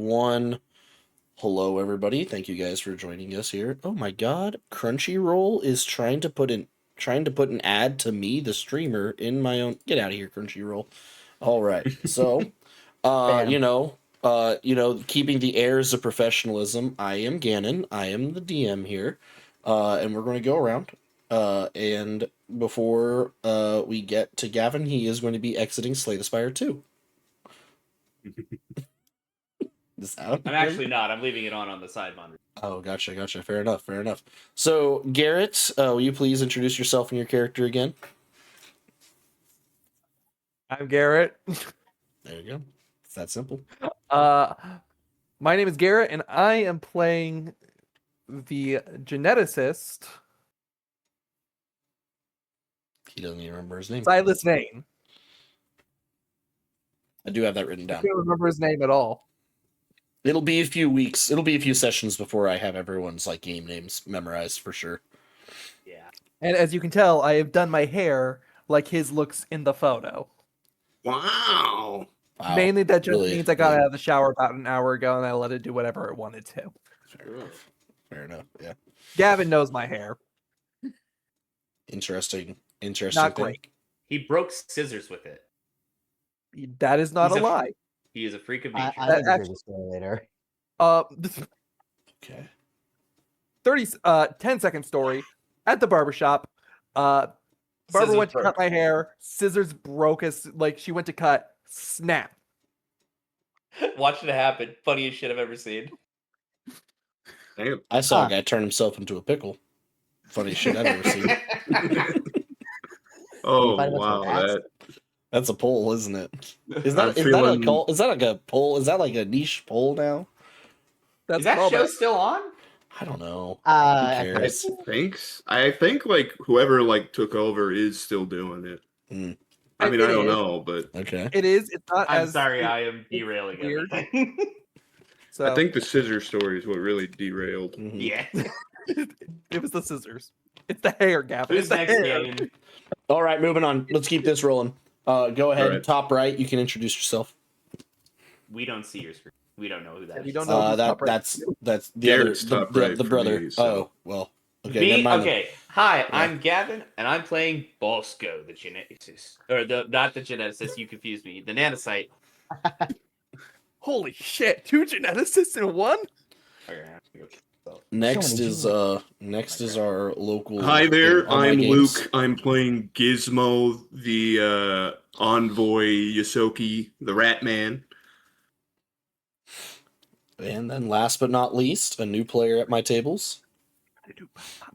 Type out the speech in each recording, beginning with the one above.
1. Hello, everybody. Thank you guys for joining us here. Oh my God, Crunchyroll is trying to put an ad to me, the streamer, in my own. Get out of here, Crunchyroll. All right, so, keeping the airs of professionalism. I am Ganon. I am the DM here, and we're going to go around. And before we get to Gavin, he is going to be exiting Slay the Spire 2. I'm actually not. I'm leaving it on the side monitor. Oh, gotcha. Fair enough. So, Garrett, will you please introduce yourself and your character again? I'm Garrett. There you go. It's that simple. My name is Garrett, and I am playing the geneticist. He doesn't even remember his name. Silas Vane. I do have that written down. I don't remember his name at all. It'll be a few weeks. It'll be a few sessions before I have everyone's game names memorized for sure. Yeah. And as you can tell, I have done my hair like his looks in the photo. Wow. Mainly that just Really? means I got out of the shower about an hour ago and I let it do whatever it wanted to. Fair enough. Yeah. Gavin knows my hair. Interesting. Not great. He broke scissors with it. That is not a lie. He is a freak of nature. I will hear the story later. Okay. 10-second story. At the barbershop, Barbara went to cut my hair. Scissors broke as she went to cut. Snap. Watch it happen. Funniest shit I've ever seen. Damn. I saw a guy turn himself into a pickle. Funniest shit I've ever seen. Oh wow, that's a poll, isn't it? Is that like a poll? Is that like a niche poll now? Is that show still on? I don't know. I think whoever took over is still doing it. I mean, I don't know, but okay. It is. It's not. I'm sorry, I am derailing weird. everything. I think the scissor story is what really derailed. Mm-hmm. Yeah. It was the scissors. It's the hair, Gavin. Who's next game? All right, moving on. Let's keep this rolling. Go ahead, right. top right. You can introduce yourself. We don't see your screen. We don't know who that is. We don't know. That's the Garrett's other top right the for brother. me, so. Oh well. Okay. Me? Never mind Okay. Hi, I'm Gavin, and I'm playing Bosco, the geneticist. Or not the geneticist, you confused me. The nanocyte. Holy shit! 2 geneticists in one? Next is our local. Hi there, I'm games. Luke. I'm playing Gizmo, the envoy Yosoki, the Rat Man. And then last but not least, a new player at my tables.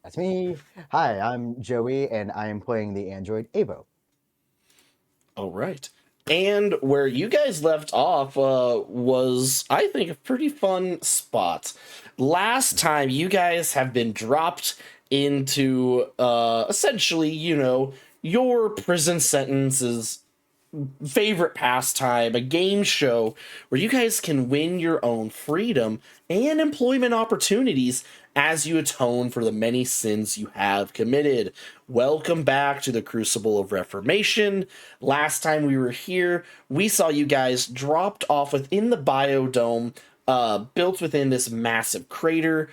That's me. Hi, I'm Joey, and I am playing the android Avo. All right. And where you guys left off was, I think, a pretty fun spot. Last time, you guys have been dropped into, essentially, your prison sentence's favorite pastime, a game show where you guys can win your own freedom and employment opportunities as you atone for the many sins you have committed. Welcome back to the Crucible of Reformation. Last time we were here, we saw you guys dropped off within the biodome, built within this massive crater,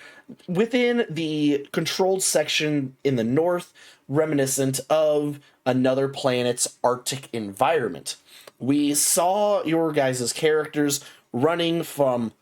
within the controlled section in the north, reminiscent of another planet's Arctic environment. We saw your guys' characters running from,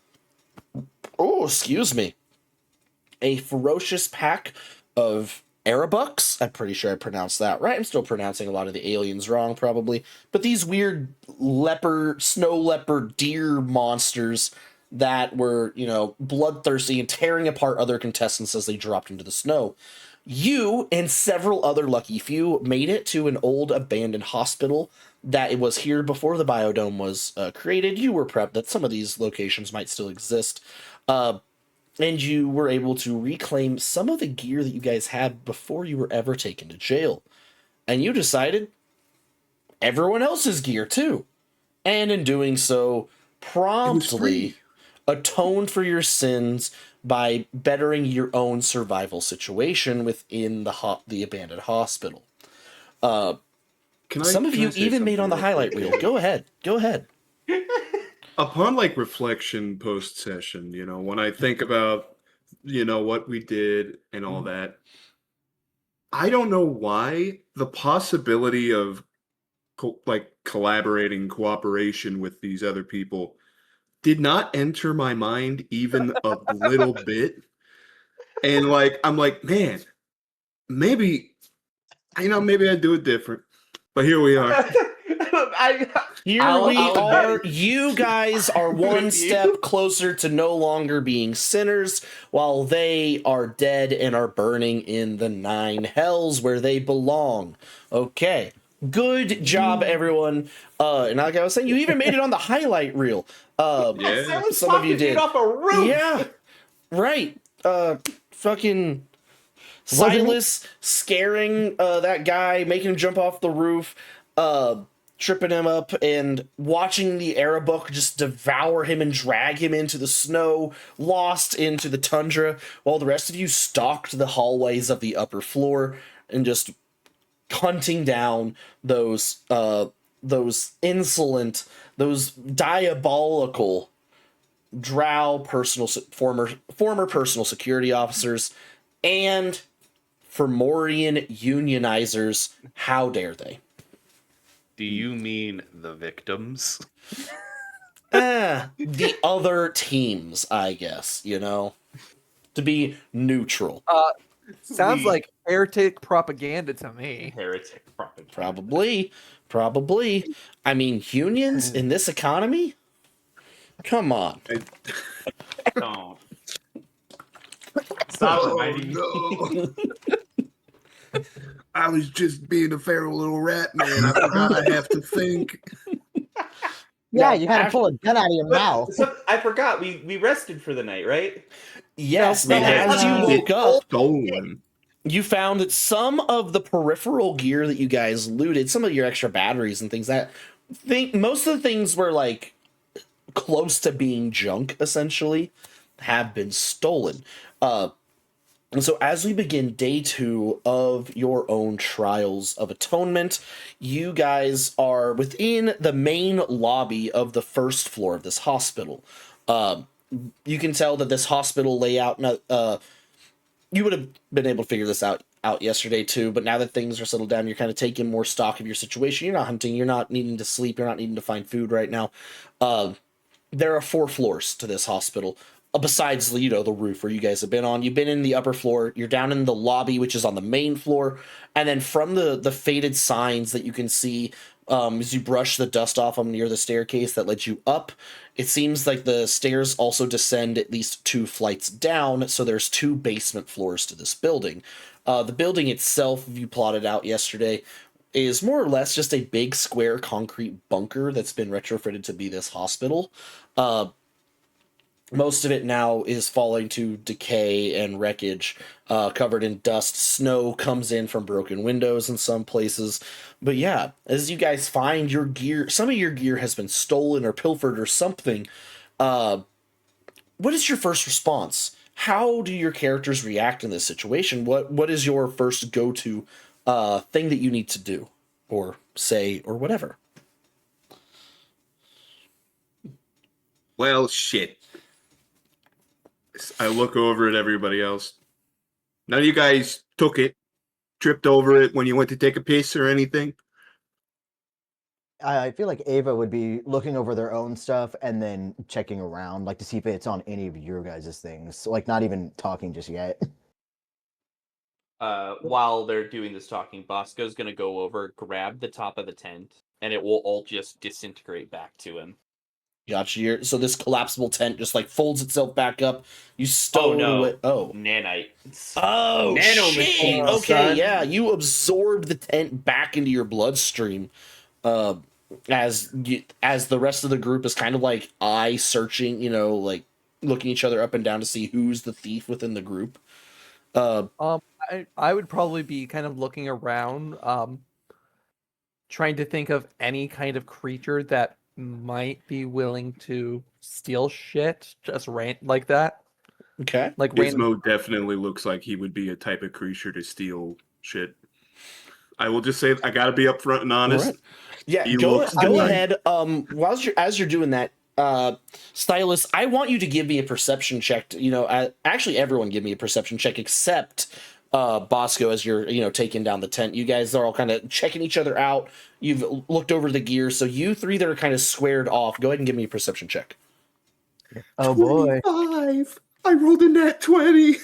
a ferocious pack of Arabucks. I'm pretty sure I pronounced that right. I'm still pronouncing a lot of the aliens wrong, probably. But these weird snow leopard deer monsters that were, bloodthirsty and tearing apart other contestants as they dropped into the snow. You and several other lucky few made it to an old abandoned hospital that it was here before the biodome was created. You were prepped that some of these locations might still exist. And you were able to reclaim some of the gear that you guys had before you were ever taken to jail. And you decided everyone else's gear too. And in doing so, promptly atoned for your sins by bettering your own survival situation within the abandoned hospital. Some of you even made on the highlight reel. Go ahead. upon like reflection post session, when I think about, what we did and all that, I don't know why the possibility of collaborating, cooperation with these other people did not enter my mind even a little bit. And like, I'm like, man, maybe, maybe I'd do it different. But here we are. I'll are. admit. You guys are one With you. step closer to no longer being sinners, while they are dead and are burning in the 9 hells where they belong. Okay. Good job, everyone. And like I was saying, you even made it on the highlight reel. Yes, I was some of you talking did. off a roof. Yeah. Right. Fucking Wasn't it? Silas scaring that guy, making him jump off the roof, tripping him up, and watching the Arabook just devour him and drag him into the snow, lost into the tundra, while the rest of you stalked the hallways of the upper floor and just hunting down those insolent, those diabolical drow former personal security officers and Fomorian unionizers. How dare they? Do you mean the victims? The other teams, I guess, to be neutral. Sounds We- like heretic propaganda to me. Heretic propaganda. Probably. I mean, unions in this economy? Come on. Don't. Stop reminding me. no. I was just being a feral little rat, man. I forgot I have to think. Yeah, you had to pull a gun out of your But- mouth. so, I forgot. We rested for the night, right? Yes, We but had as you shit woke up, stolen. you found that some of the peripheral gear that you guys looted, some of your extra batteries and things most of the things were like close to being junk, essentially, have been stolen. And so as we begin day 2 of your own Trials of Atonement, you guys are within the main lobby of the first floor of this hospital. You can tell that this hospital layout, you would have been able to figure this out yesterday too, but now that things are settled down, you're kind of taking more stock of your situation. You're not hunting, you're not needing to sleep, you're not needing to find food right now. There are 4 floors to this hospital. Besides, the roof where you guys have been on. You've been in the upper floor. You're down in the lobby, which is on the main floor. And then from the faded signs that you can see as you brush the dust off them near the staircase that led you up, it seems like the stairs also descend at least 2 flights down. So there's 2 basement floors to this building. The building itself, if you plotted out yesterday, is more or less just a big square concrete bunker that's been retrofitted to be this hospital. Most of it now is falling to decay and wreckage, covered in dust. Snow comes in from broken windows in some places. But yeah, as you guys find your gear, some of your gear has been stolen or pilfered or something. What is your first response? How do your characters react in this situation? What is your first go-to thing that you need to do or say or whatever? Well, shit. I look over at everybody else. None of you guys took it, tripped over it when you went to take a piss or anything? I feel like Ava would be looking over their own stuff and then checking around, like to see if it's on any of your guys' things. So, like, not even talking just yet. While they're doing this talking, Bosco's gonna go over, grab the top of the tent, and it will all just disintegrate back to him. Gotcha. So this collapsible tent just like folds itself back up. You stow it no. away. Oh. Nanites. Oh, Nano shit. machines, Okay, son. yeah. You absorb the tent back into your bloodstream. As the rest of the group is kind of like eye searching, like looking each other up and down to see who's the thief within the group. I would probably be kind of looking around, trying to think of any kind of creature that might be willing to steal shit just like that. Okay. Like random. Gizmo definitely looks like he would be a type of creature to steal shit. I will just say I gotta be upfront and honest. All right. Yeah, He go looks like- ahead. As you're doing that, Stylus, I want you to give me a perception check. Actually, everyone give me a perception check except Bosco as you're, taking down the tent. You guys are all kind of checking each other out. You've looked over the gear. So you three that are kind of squared off, go ahead and give me a perception check. Oh boy. 25. I rolled a nat 20.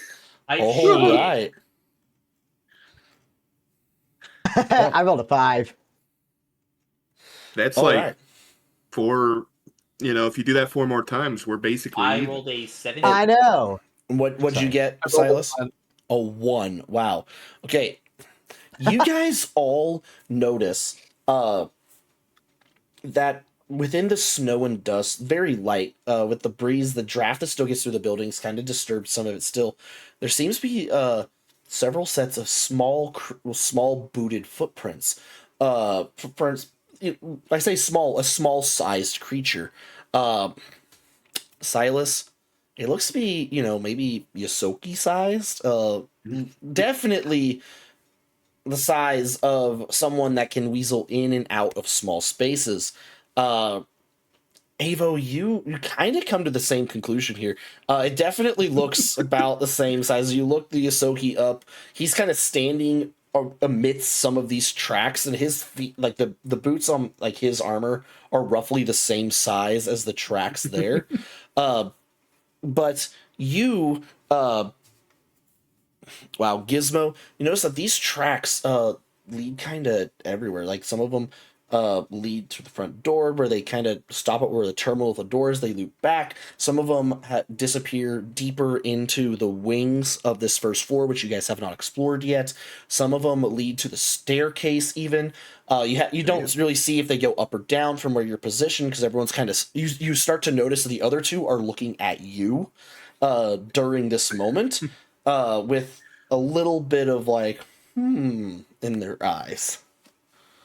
All shit. right. I rolled a 5. That's All like right. 4. If you do that 4 more times, we're basically I even. rolled a 17. I know. What'd you Sorry. get, I rolled a Silas? one. A 1. Wow. Okay. You guys all notice that within the snow and dust, very light, with the breeze, the draft that still gets through the buildings kind of disturbs some of it still. There seems to be several sets of small booted footprints. Footprints, I say small, a small sized creature. Silas, it looks to be, maybe Yosoki sized. Definitely the size of someone that can weasel in and out of small spaces. Avo, you kind of come to the same conclusion here. It definitely looks about the same size. You look the Yosoki up. He's kind of standing amidst some of these tracks, and his feet, like the boots on like his armor, are roughly the same size as the tracks there. But you, wow, Gizmo, you notice that these tracks lead kind of everywhere. Like some of them lead to the front door where they kind of stop at where the terminal of the doors. They loop back. Some of them disappear deeper into the wings of this first floor, which you guys have not explored yet. Some of them lead to the staircase even. You don't really see if they go up or down from where you're positioned because everyone's kind of... You start to notice that the other two are looking at you during this moment with a little bit of like, in their eyes.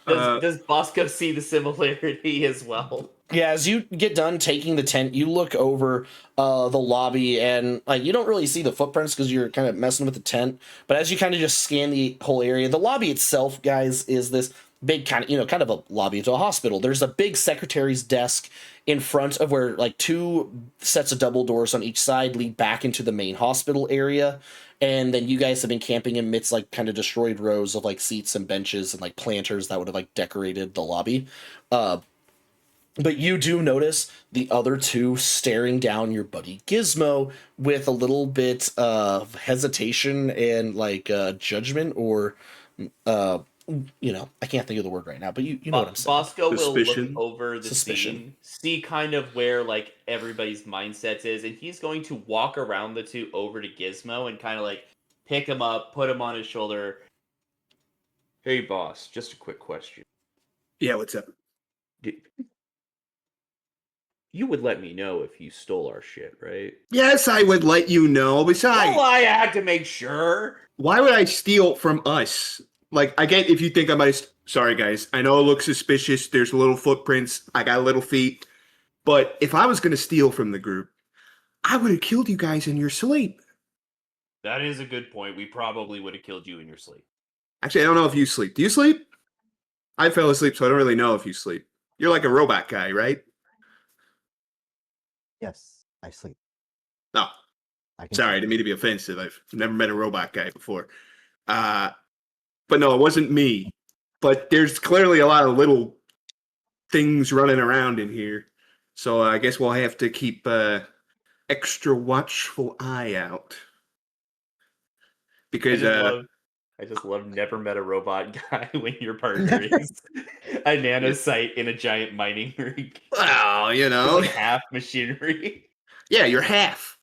Does Bosco see the similarity as well? Yeah, as you get done taking the tent, you look over the lobby and like you don't really see the footprints because you're kind of messing with the tent. But as you kind of just scan the whole area, the lobby itself, guys, is this big kind of a lobby to a hospital. There's a big secretary's desk in front of where like 2 sets of double doors on each side lead back into the main hospital area. And then you guys have been camping amidst like kind of destroyed rows of like seats and benches and like planters that would have like decorated the lobby. But you do notice the other 2 staring down your buddy Gizmo with a little bit of hesitation and like judgment or, I can't think of the word right now, but you know what I'm saying. Bosco will Suspicion. look over the scene, see kind of where like everybody's mindset is, and he's going to walk around the 2 over to Gizmo and kind of like pick him up, put him on his shoulder. Hey, boss, just a quick question. Yeah, what's up? You would let me know if you stole our shit, right? Yes, I would let you know. Besides, Well, I had to make sure. why would I steal from us? Like, I get if you think I might. Sorry, guys. I know it looks suspicious. There's little footprints. I got little feet. But if I was going to steal from the group, I would have killed you guys in your sleep. That is a good point. We probably would have killed you in your sleep. Actually, I don't know if you sleep. Do you sleep? I fell asleep, so I don't really know if you sleep. You're like a robot guy, right? Yes, I sleep. No. I can Sorry, I sleep. didn't mean to be offensive. I've never met a robot guy before. But no, it wasn't me. But there's clearly a lot of little things running around in here. So I guess we'll have to keep extra watchful eye out. Because I just love never met a robot guy when your partner is a nanosite in a giant mining rig. well, It's like half machinery. yeah, you're half.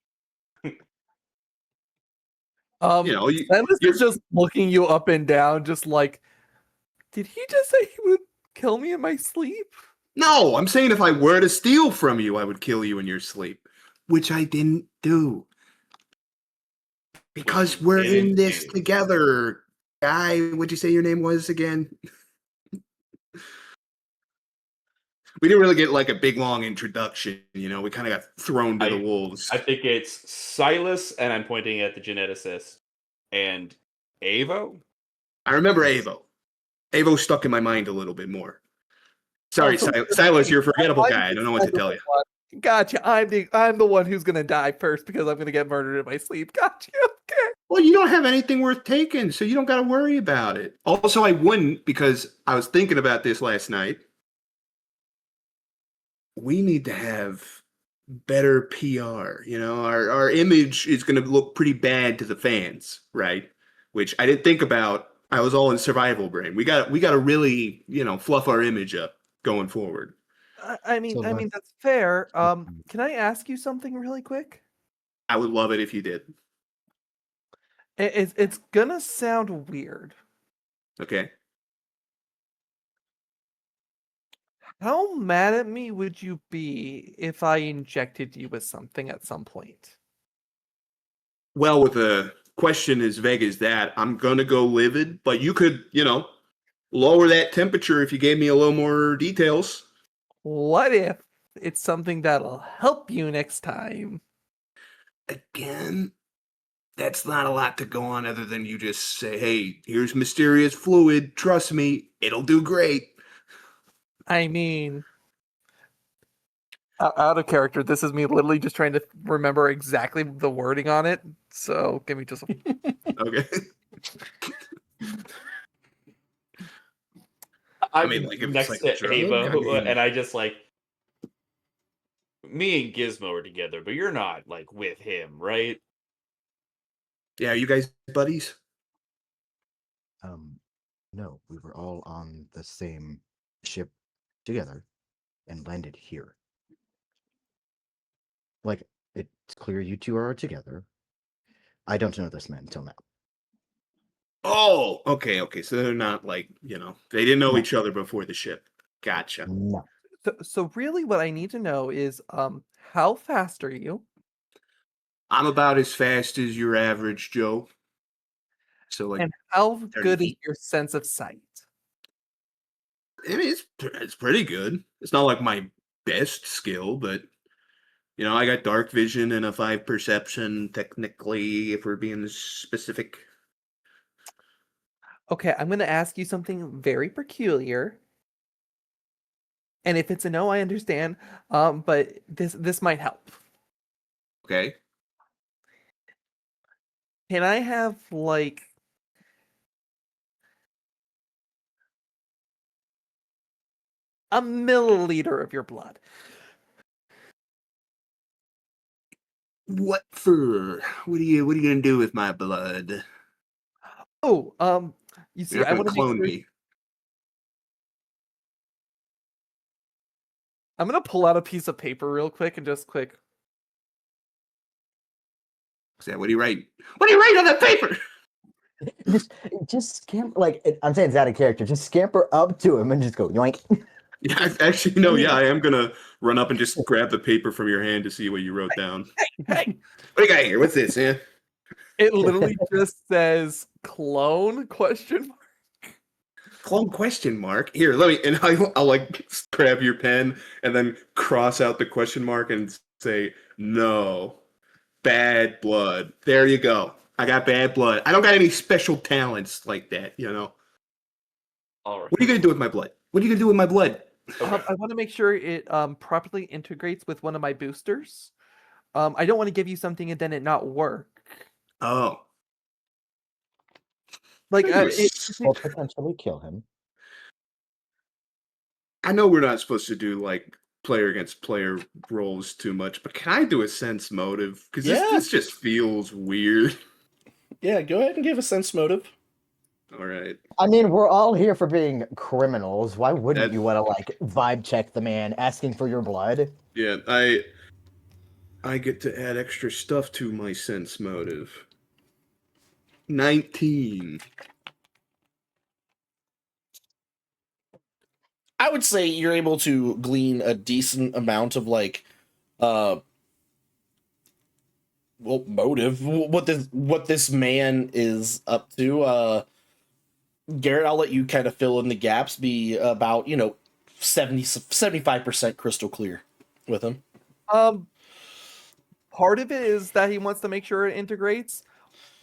Silas is just looking you up and down, just like, did he just say he would kill me in my sleep? No, I'm saying if I were to steal from you, I would kill you in your sleep, which I didn't do. Because we're in this together, guy. What'd you say your name was again? We didn't really get like a big long introduction, we kind of got thrown to the wolves. I think it's Silas, and I'm pointing at the geneticist, and Avo? I remember Avo. Avo stuck in my mind a little bit more. Sorry, Silas, you're a forgettable guy. I don't know what to tell you. Gotcha. I'm the one who's gonna die first because I'm gonna get murdered in my sleep. Gotcha. Okay. Well, you don't have anything worth taking, so you don't got to worry about it. Also, I wouldn't because I was thinking about this last night. We need to have better PR. You know, our image is going to look pretty bad to the fans, right? Which I didn't think about. I was all in survival brain. We got to really, fluff our image up going forward. I mean, So let's- that's fair. Can I ask you something really quick? I would love it if you did. It's gonna sound weird. Okay. How mad at me would you be if I injected you with something at some point? Well, with a question as vague as that, I'm gonna go livid. But you could, lower that temperature if you gave me a little more details. What if it's something that'll help you next time? Again, that's not a lot to go on other than you just say, hey, here's mysterious fluid. Trust me, it'll do great. I mean, out of character, this is me literally just trying to remember exactly the wording on it. So give me just a... Okay. I'm mean, like, if it's next like to a drug, Ava, I mean- and I just like, me and Gizmo are together, but you're not like with him, right? Yeah, are you guys buddies? No, we were all on the same ship together and landed here. Like, it's clear you two are together. I don't know this man until now. Oh, okay. So they're not like, they didn't know No. each other before the ship. Gotcha. No. So really what I need to know is how fast are you? I'm about as fast as your average Joe. So, like, And how 30 good is feet. your sense of sight? I mean, it's pretty good. It's not like my best skill, but I got dark vision and a 5 perception. Technically, if we're being specific. Okay, I'm going to ask you something very peculiar. And if it's a no, I understand. But this might help. Okay. Can I have like a milliliter of your blood? What for? What are you gonna do with my blood? Oh, you see, You're I not want gonna to make clone sure. me. I'm gonna pull out a piece of paper real quick and just quick. What do you write? What do you write on that paper? Just scamper, I'm saying it's out of character. Just scamper up to him and just go yoink. Yeah, actually, no. Yeah, I am gonna run up and just grab the paper from your hand to see what you wrote down. Hey, What do you got here? What's this? Yeah. it literally just says clone question mark. Clone question mark. Here, let me, and I'll like grab your pen and then cross out the question mark and say no, bad blood. There you go. I got bad blood. I don't got any special talents like that. All right. What are you gonna do with my blood? What are you gonna do with my blood? Okay. I want to make sure it properly integrates with one of my boosters. I don't want to give you something and then it not work. Oh, Like Or potentially kill him. I know we're not supposed to do like player against player roles too much, but can I do a sense motive? Because Yeah. this just feels weird. Yeah, go ahead and give a sense motive. All right. I mean, we're all here for being criminals. Why wouldn't That- you want to vibe check the man asking for your blood? Yeah, I get to add extra stuff to my sense motive. 19. I would say you're able to glean a decent amount of motive. What this man is up to. Garrett, I'll let you kind of fill in the gaps. Be about 75% crystal clear with him. part of it is that he wants to make sure it integrates.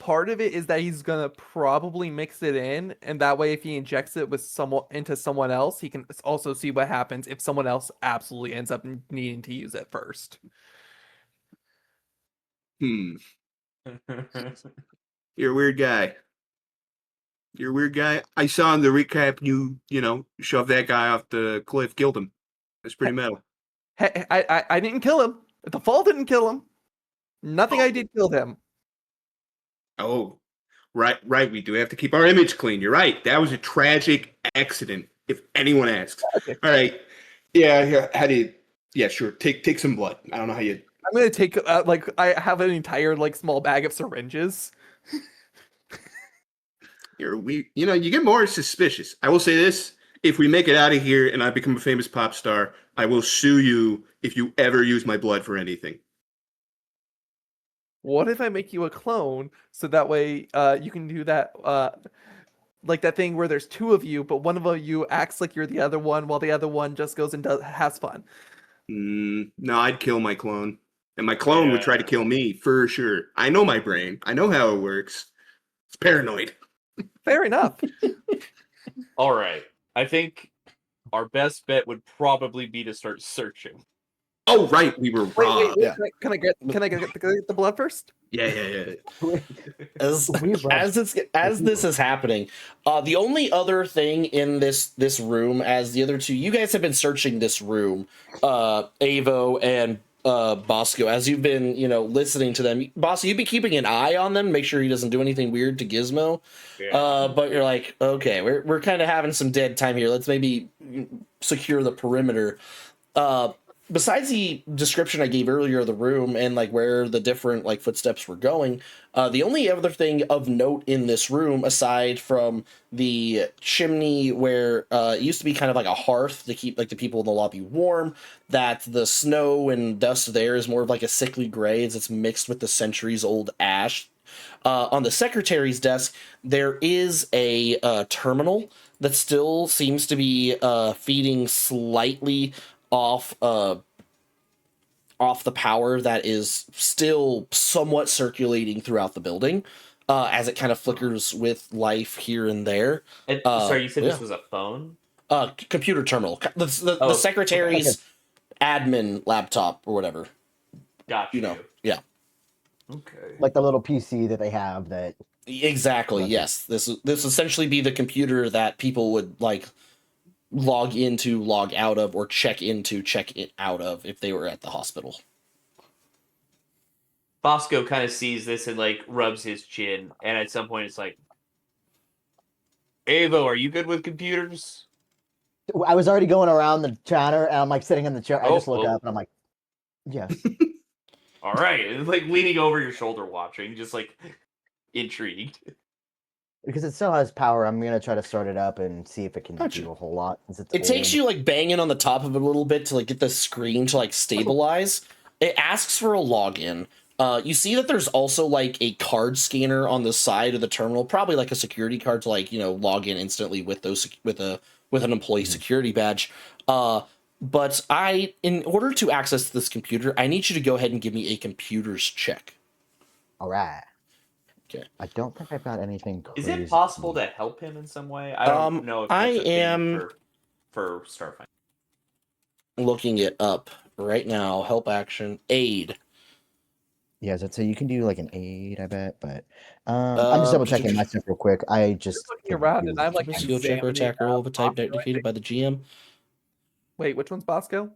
part of it is that he's gonna probably mix it in, and that way, if he injects it with someone into someone else, he can also see what happens if someone else absolutely ends up needing to use it first. You're a weird guy. You're a weird guy. I saw in the recap you shoved that guy off the cliff, killed him. That's pretty metal. Hey, I didn't kill him. The fall didn't kill him. Nothing I did killed him. Oh, right. We do have to keep our image clean. You're right. That was a tragic accident, if anyone asks. Okay. All right. Yeah. How do you? Yeah, sure. Take some blood. I don't know how you. I'm gonna take I have an entire small bag of syringes. You're weird. You get more suspicious. I will say this: if we make it out of here and I become a famous pop star, I will sue you if you ever use my blood for anything. What if I make you a clone so that way you can do that like that thing where there's two of you, but one of you acts like you're the other one while the other one just goes and has fun. No, I'd kill my clone. And my clone would try to kill me for sure. I know my brain. I know how it works. It's paranoid. Fair enough. All right. I think our best bet would probably be to start searching. Oh, right. We were robbed. Wait. Can I get the blood first? Yeah. As this is happening, the only other thing in this room, as the other two, you guys have been searching this room, Avo and Bosco, as you've been listening to them. Bosco, you've been keeping an eye on them, make sure he doesn't do anything weird to Gizmo. But you're like, okay, we're kind of having some dead time here. Let's maybe secure the perimeter. Besides the description I gave earlier of the room and where the different footsteps were going, the only other thing of note in this room, aside from the chimney where it used to be kind of like a hearth to keep the people in the lobby warm, that the snow and dust there is more of a sickly gray as it's mixed with the centuries old ash. On the secretary's desk, there is a terminal that still seems to be feeding slightly off the power that is still somewhat circulating throughout the building, as it kind of flickers with life here and there. Sorry, you said this was a phone? Computer terminal. The secretary's admin laptop or whatever. Gotcha. Yeah. Okay. Like the little PC that they have that. Exactly. Yes. This essentially be the computer that people would log into, log out of, or check into, check it out of if they were at the hospital. Bosco kind of sees this and rubs his chin, and at some point it's like, Avo, are you good with computers? I was already going around the counter, and I'm sitting in the chair. I just look up, and I'm like, yes. All right, and leaning over your shoulder, watching, just intrigued. Because it still has power, I'm gonna try to start it up and see if it can do a whole lot. It takes you banging on the top of it a little bit to get the screen to stabilize. It asks for a login. You see that there's also a card scanner on the side of the terminal, probably a security card to log in instantly with an employee security badge. But in order to access this computer, I need you to go ahead and give me a computer's check. All right. Okay. I don't think I've got anything crazy. Is it possible to help him in some way? I don't know if that's a thing for Starfinder. Looking it up right now. Help action aid. Yeah, so you can do an aid, I bet, but I'm just double checking my stuff real quick. I just Looking around and I'm skill check or attack roll of a type indicated by the GM. Wait, which one's Bosco?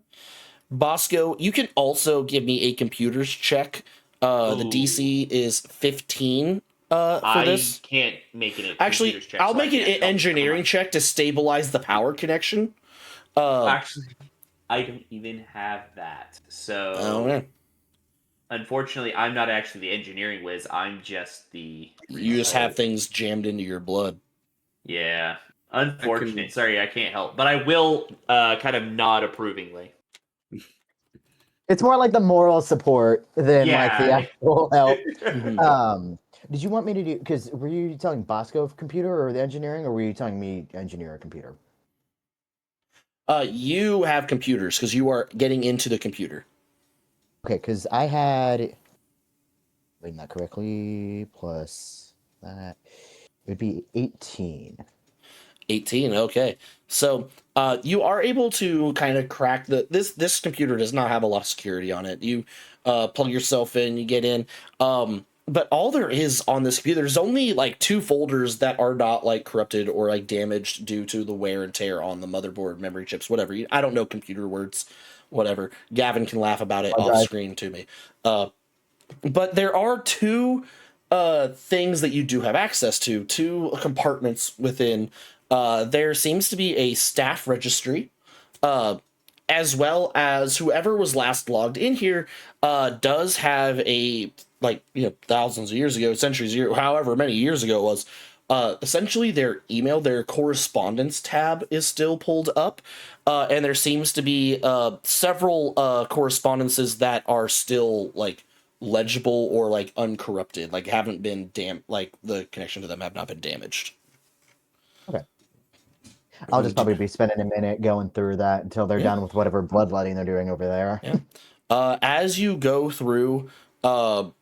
Bosco, you can also give me a computer's check. The DC is 15 for this. I can't make it. Actually, check, I'll make it an engineering check to stabilize the power connection. Actually, I don't even have that. So, unfortunately, I'm not actually the engineering whiz. I'm just the. You just have things jammed into your blood. Yeah. Unfortunate. Sorry, I can't help. But I will kind of nod approvingly. It's more like the moral support than the actual help. Did you want me to do? Because were you telling Bosco computer or the engineering, or were you telling me engineer computer? You have computers because you are getting into the computer. Okay, because I had reading that correctly, plus that it would be 18. 18. Okay, so you are able to kind of crack this computer does not have a lot of security on it. You plug yourself in, you get in, but all there is on this computer, there's only like 2 folders that are not like corrupted or like damaged due to the wear and tear on the motherboard, memory chips, whatever. I don't know computer words, whatever. Gavin can laugh about it Hard off drive. screen to me. But there are 2 things that you do have access to, 2 compartments within. There seems to be a staff registry, as well as whoever was last logged in here does have a, like, thousands of years ago, centuries of years, however many years ago it was, essentially their email, their correspondence tab is still pulled up, and there seems to be several correspondences that are still, like, legible or, like, uncorrupted, like, haven't been like, the connection to them have not been damaged. Okay. I'll just probably be spending a minute going through that until they're done with whatever bloodletting they're doing over there. Yeah. As you go through, and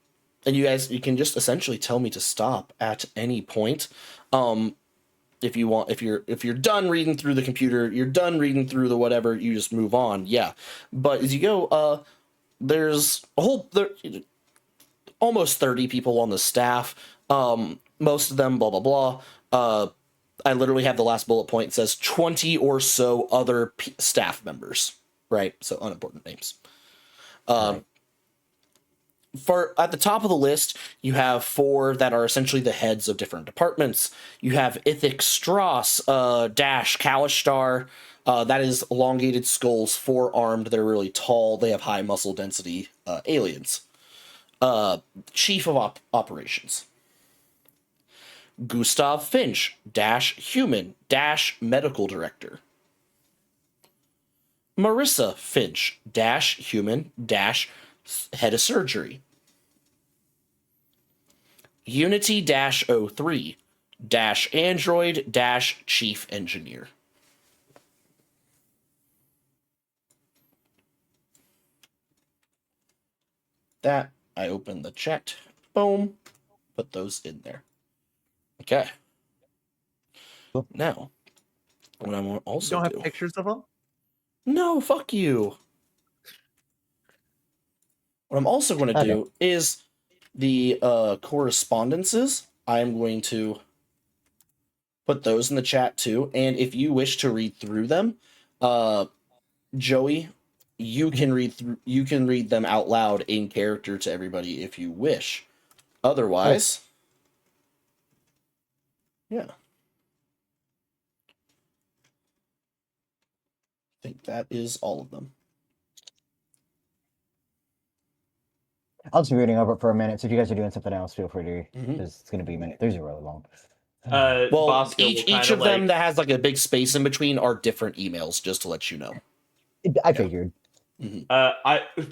you can just essentially tell me to stop at any point. If you want, if you're done reading through the computer, you're done reading through the whatever, you just move on. Yeah. But as you go, there's almost 30 people on the staff. Most of them, blah, blah, blah. I literally have the last bullet point. It says 20 or so other staff members, right? So unimportant names. Right. For at the top of the list, you have 4 that are essentially the heads of different departments. You have Ithic Strauss, Dash Kalishtar. That is elongated skulls, 4-armed. They're really tall. They have high muscle density aliens. Chief of Operations. Gustav Finch, Dash Human, Dash Medical Director. Marissa Finch, Dash Human, Dash Head of Surgery. Unity Dash 03, Dash Android, Dash Chief Engineer. That, I open the chat. Boom. Put those in there. Okay. Cool. Now, what I want to also You don't do. have pictures of them? No, fuck you. What I'm also going to do is the correspondences. I'm going to put those in the chat too. And if you wish to read through them, Joey, you can read them out loud in character to everybody if you wish. Otherwise, yeah. I think that is all of them. I'll just be reading over it for a minute. So if you guys are doing something else, feel free to, because it's going to be a minute. These are really long. Well, Bosco each of them that has like a big space in between are different emails, just to let you know. I figured.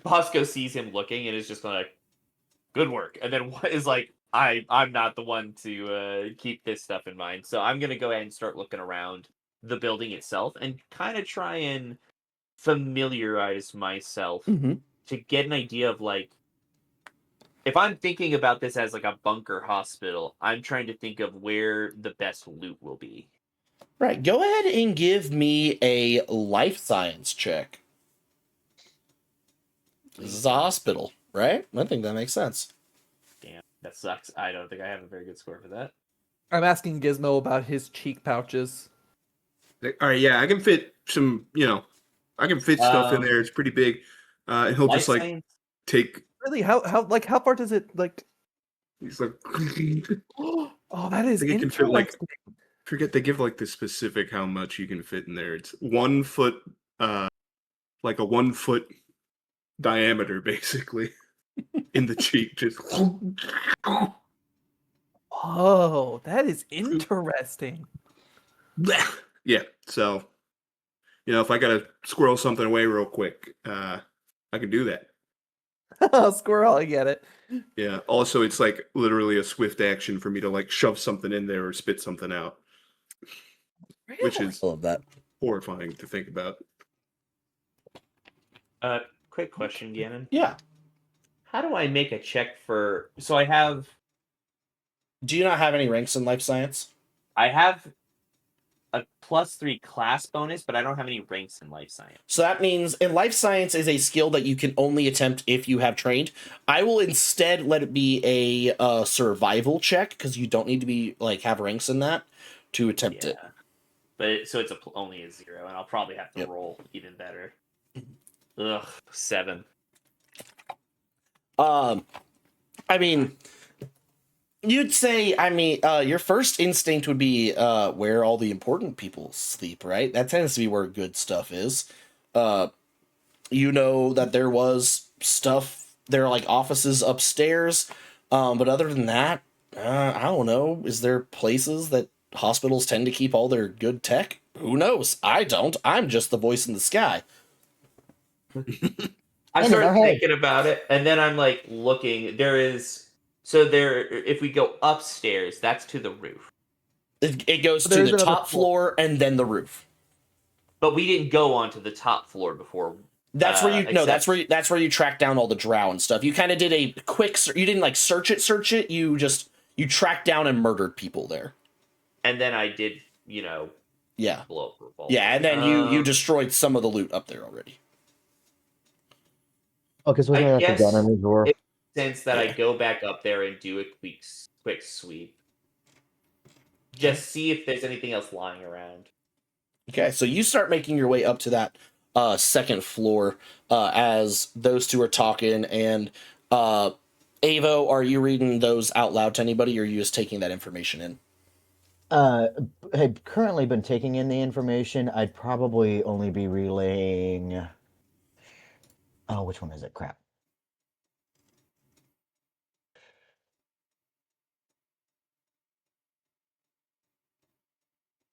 Bosco sees him looking and is just like, good work. And then is like, I'm not the one to keep this stuff in mind. So I'm going to go ahead and start looking around the building itself and kind of try and familiarize myself to get an idea of, like, if I'm thinking about this as like a bunker hospital, I'm trying to think of where the best loot will be. Right. Go ahead and give me a life science check. This is a hospital, right? I think that makes sense. Damn, that sucks. I don't think I have a very good score for that. I'm asking Gizmo about his cheek pouches. All right, yeah, I can fit some, I can fit stuff in there. It's pretty big. And he'll just like science? take. Really? How far does it like? He's like. Oh, that is I think it can fit like. interesting. Forget they give like the specific how much you can fit in there. It's 1 foot, like a 1 foot diameter, basically, in the cheek. Just. Oh, that is interesting. Yeah. So, if I gotta squirrel something away real quick, I can do that. Squirrel, I get it. Yeah. Also, it's like literally a swift action for me to like shove something in there or spit something out, which is I love that. horrifying to think about. Quick question, Gannon. Yeah. How do I make a check for? So I have Do you not have any ranks in life science? I have a +3 class bonus, but I don't have any ranks in life science. So that means in life science is a skill that you can only attempt if you have trained. I will instead let it be a survival check because you don't need to be like have ranks in that to attempt it. But so it's only a 0, and I'll probably have to roll even better. Ugh, 7. I mean, you'd say, your first instinct would be where all the important people sleep, right? That tends to be where good stuff is. You know that there was stuff, there are like offices upstairs, but other than that, I don't know. Is there places that hospitals tend to keep all their good tech? Who knows? I don't. I'm just the voice in the sky. I started thinking about it, and then I'm like looking. If we go upstairs, that's to the roof. It goes to the top floor and then the roof. But we didn't go onto the top floor before. That's where that's where you track down all the drow and stuff. You kind of did a quick. You didn't like search it. You tracked down and murdered people there. And then I did, yeah, blow up revolver. Yeah, and then you destroyed some of the loot up there already. Oh, because we're going to gun on the door. It makes sense that I go back up there and do a quick sweep. Just see if there's anything else lying around. Okay, so you start making your way up to that second floor as those two are talking. And Avo, are you reading those out loud to anybody, or are you just taking that information in? Had currently been taking in the information. I'd probably only be relaying. Oh, which one is it? Crap.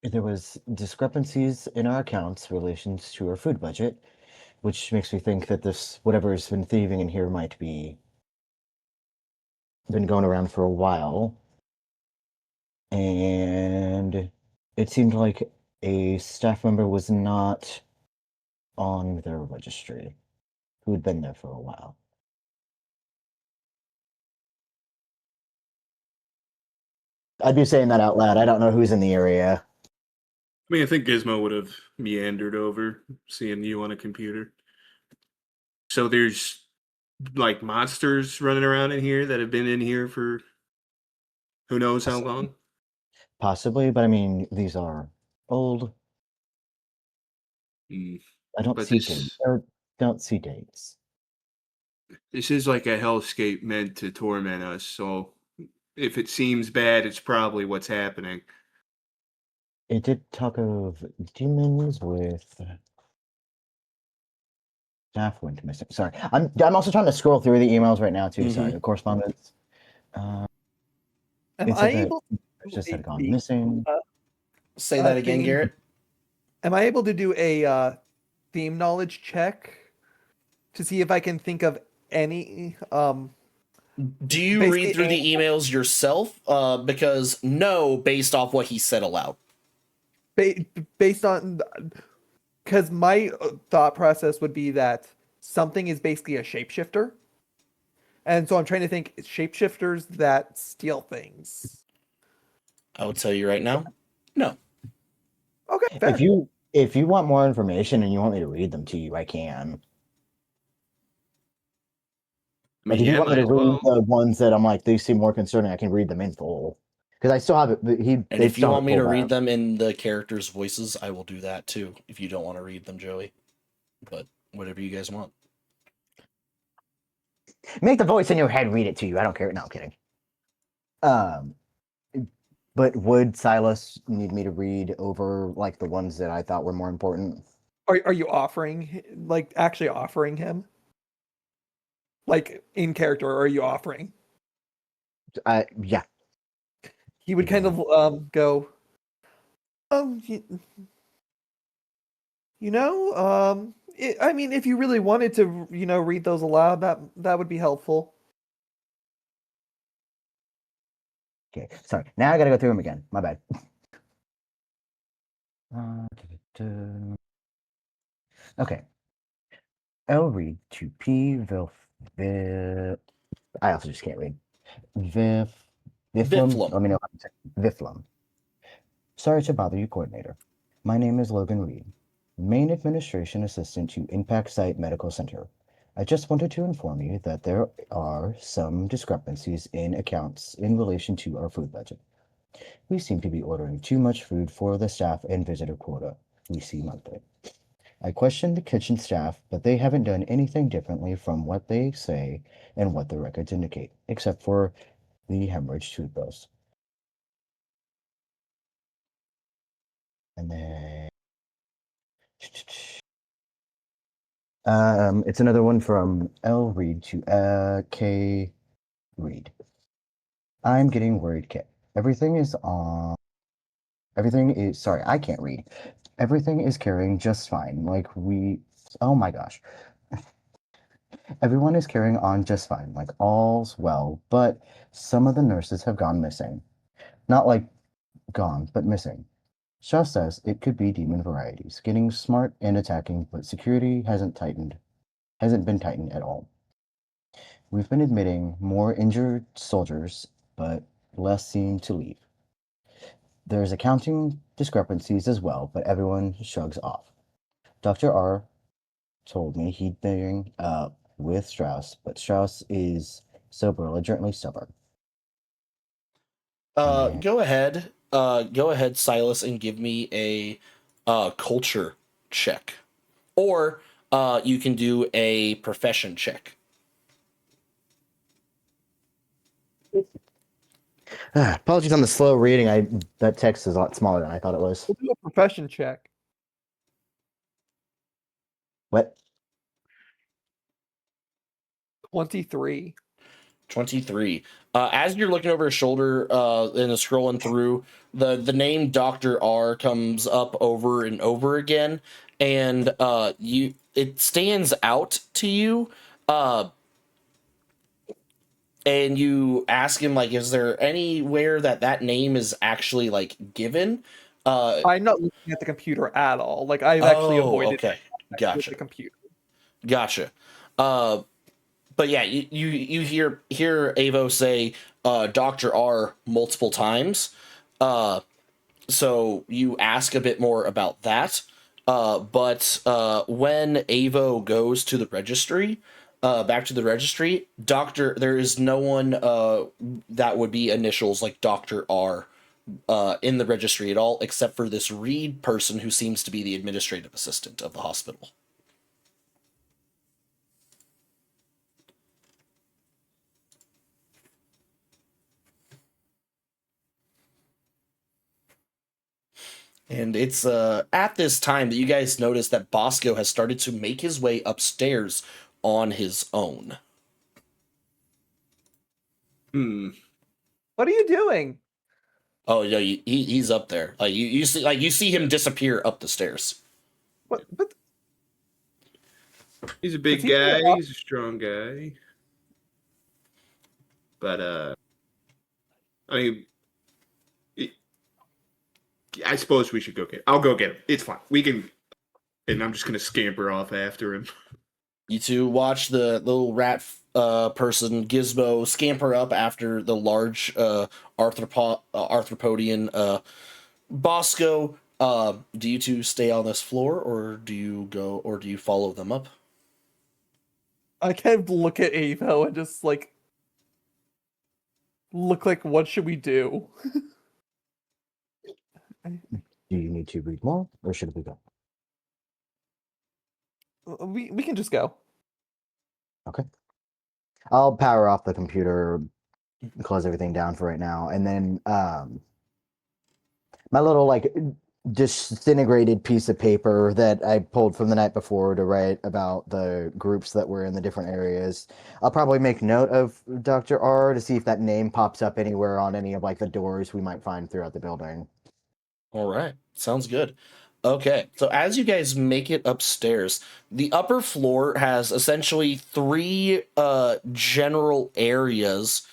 There was discrepancies in our accounts relations to our food budget, which makes me think that this whatever's been thieving in here might be been going around for a while. And it seemed like a staff member was not on their registry who had been there for a while. I'd be saying that out loud. I don't know who's in the area. I mean, I think Gizmo would have meandered over, seeing you on a computer. So there's like monsters running around in here that have been in here for who knows how long? Possibly, but I mean, these are old. I don't see dates. Or don't see dates. This is like a hellscape meant to torment us, so if it seems bad, it's probably what's happening. It did talk of demons with staff went missing. Sorry, I'm also trying to scroll through the emails right now too. Sorry, the correspondence. Am I able to just had gone missing? Say that again, Garrett. Am I able to do a theme knowledge check to see if I can think of any? Do you read through the emails yourself? Because no, based off what he said aloud. Based on, because my thought process would be that something is basically a shapeshifter, and so I'm trying to think shapeshifters that steal things. I will tell you right now, no. Okay, fair. If you want more information and you want me to read them to you, I can. I mean, if you want me to read the ones that I'm like, they seem more concerning, I can read them in full. Because I still have it. And if you want me to read them in the characters' voices, I will do that too. If you don't want to read them, Joey. But whatever you guys want. Make the voice in your head read it to you. I don't care. No, I'm kidding. But would Silas need me to read over like the ones that I thought were more important? Are you offering, like, actually offering him? Like, in character, or are you offering? Yeah. He would kind of go, I mean, if you really wanted to, read those aloud, that would be helpful. Okay, sorry. Now I gotta go through them again. My bad. Okay. I'll read to P. I also just can't read. Viflum. Viflum. Let me know how to say Viflum. Sorry to bother you, coordinator. My name is Logan Reed, main administration assistant to Impact Site Medical Center. I just wanted to inform you that there are some discrepancies in accounts in relation to our food budget. We seem to be ordering too much food for the staff and visitor quota we see monthly. I questioned the kitchen staff, but they haven't done anything differently from what they say and what the records indicate, except for the hemorrhage tooth bills. And then it's another one from L Reed to K Reed. I'm getting worried, Kit. Everything is, sorry, I can't read. Everything is carrying just fine. Oh my gosh. Everyone is carrying on just fine, like all's well, but some of the nurses have gone missing. Not like gone, but missing. Shaw says it could be demon varieties, getting smart and attacking, but security hasn't been tightened at all. We've been admitting more injured soldiers, but less seem to leave. There's accounting discrepancies as well, but everyone shrugs off. Dr. R told me he'd been with Strauss, but Strauss is so belligerently stubborn. Go ahead, Silas, and give me a culture check, or you can do a profession check. Apologies on the slow reading. That text is a lot smaller than I thought it was. We'll do a profession check. What? 23. 23. As you're looking over his shoulder and scrolling through, the name Dr. R comes up over and over again, and it stands out to you. And you ask him, like, is there anywhere that name is actually like given? I'm not looking at the computer at all. Like, I've actually avoided okay. with Gotcha. the computer. Gotcha. But yeah, you hear Avo say Dr. R multiple times. So you ask a bit more about that. But when Avo goes to the registry, back to the registry, there is no one that would be initials like Dr. R in the registry at all, except for this Reed person who seems to be the administrative assistant of the hospital. And it's at this time that you guys notice that Bosco has started to make his way upstairs on his own. What are you doing? Oh yeah, he's up there. Like you see him disappear up the stairs. What? But He's a big guy. He's a strong guy. But I mean, I suppose we should go get. I'll go get him. It's fine. We can. And I'm just gonna scamper off after him. You two watch the little rat person Gizmo scamper up after the large arthropodian Bosco. Do you two stay on this floor, or do you follow them up? I kind of look at Avo and just like look like, what should we do? Do you need to read more, or should we go? We can just go. Okay. I'll power off the computer, close everything down for right now, and then my little like disintegrated piece of paper that I pulled from the night before to write about the groups that were in the different areas. I'll probably make note of Dr. R to see if that name pops up anywhere on any of like the doors we might find throughout the building. All right, sounds good. Okay, so as you guys make it upstairs, the upper floor has essentially three general areas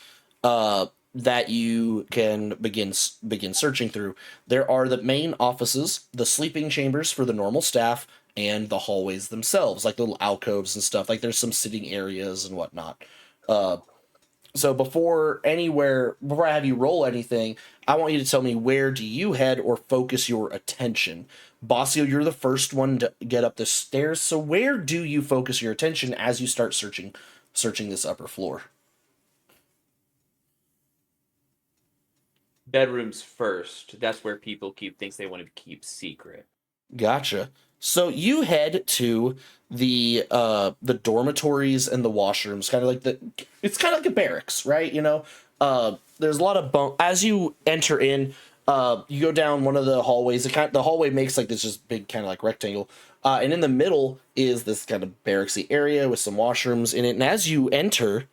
that you can begin searching through. There are the main offices, the sleeping chambers for the normal staff, and the hallways themselves, like little alcoves and stuff. Like there's some sitting areas and whatnot. So before I have you roll anything, I want you to tell me, where do you head or focus your attention? Bossio, you're the first one to get up the stairs. So where do you focus your attention as you start searching this upper floor? Bedrooms first. That's where people keep things they want to keep secret. Gotcha. So you head to the dormitories and the washrooms, it's kind of like a barracks, right? There's a lot of bunk as you enter in. You go down one of the hallways. The hallway makes like this just big kind of like rectangle, and in the middle is this kind of barracksy area with some washrooms in it. And as you enter,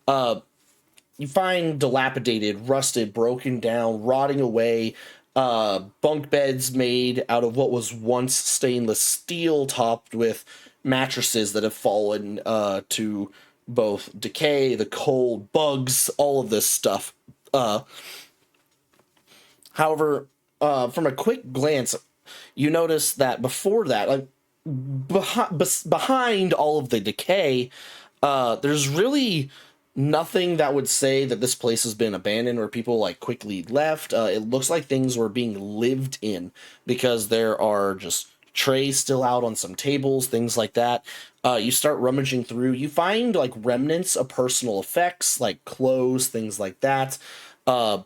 you find dilapidated, rusted, broken down, rotting away bunk beds made out of what was once stainless steel, topped with mattresses that have fallen to both decay, the cold, bugs, all of this stuff. However, from a quick glance, you notice that before that, like behind all of the decay, there's really nothing that would say that this place has been abandoned or people like quickly left. It looks like things were being lived in, because there are just trays still out on some tables, things like that. You start rummaging through, you find like remnants of personal effects, like clothes, things like that. A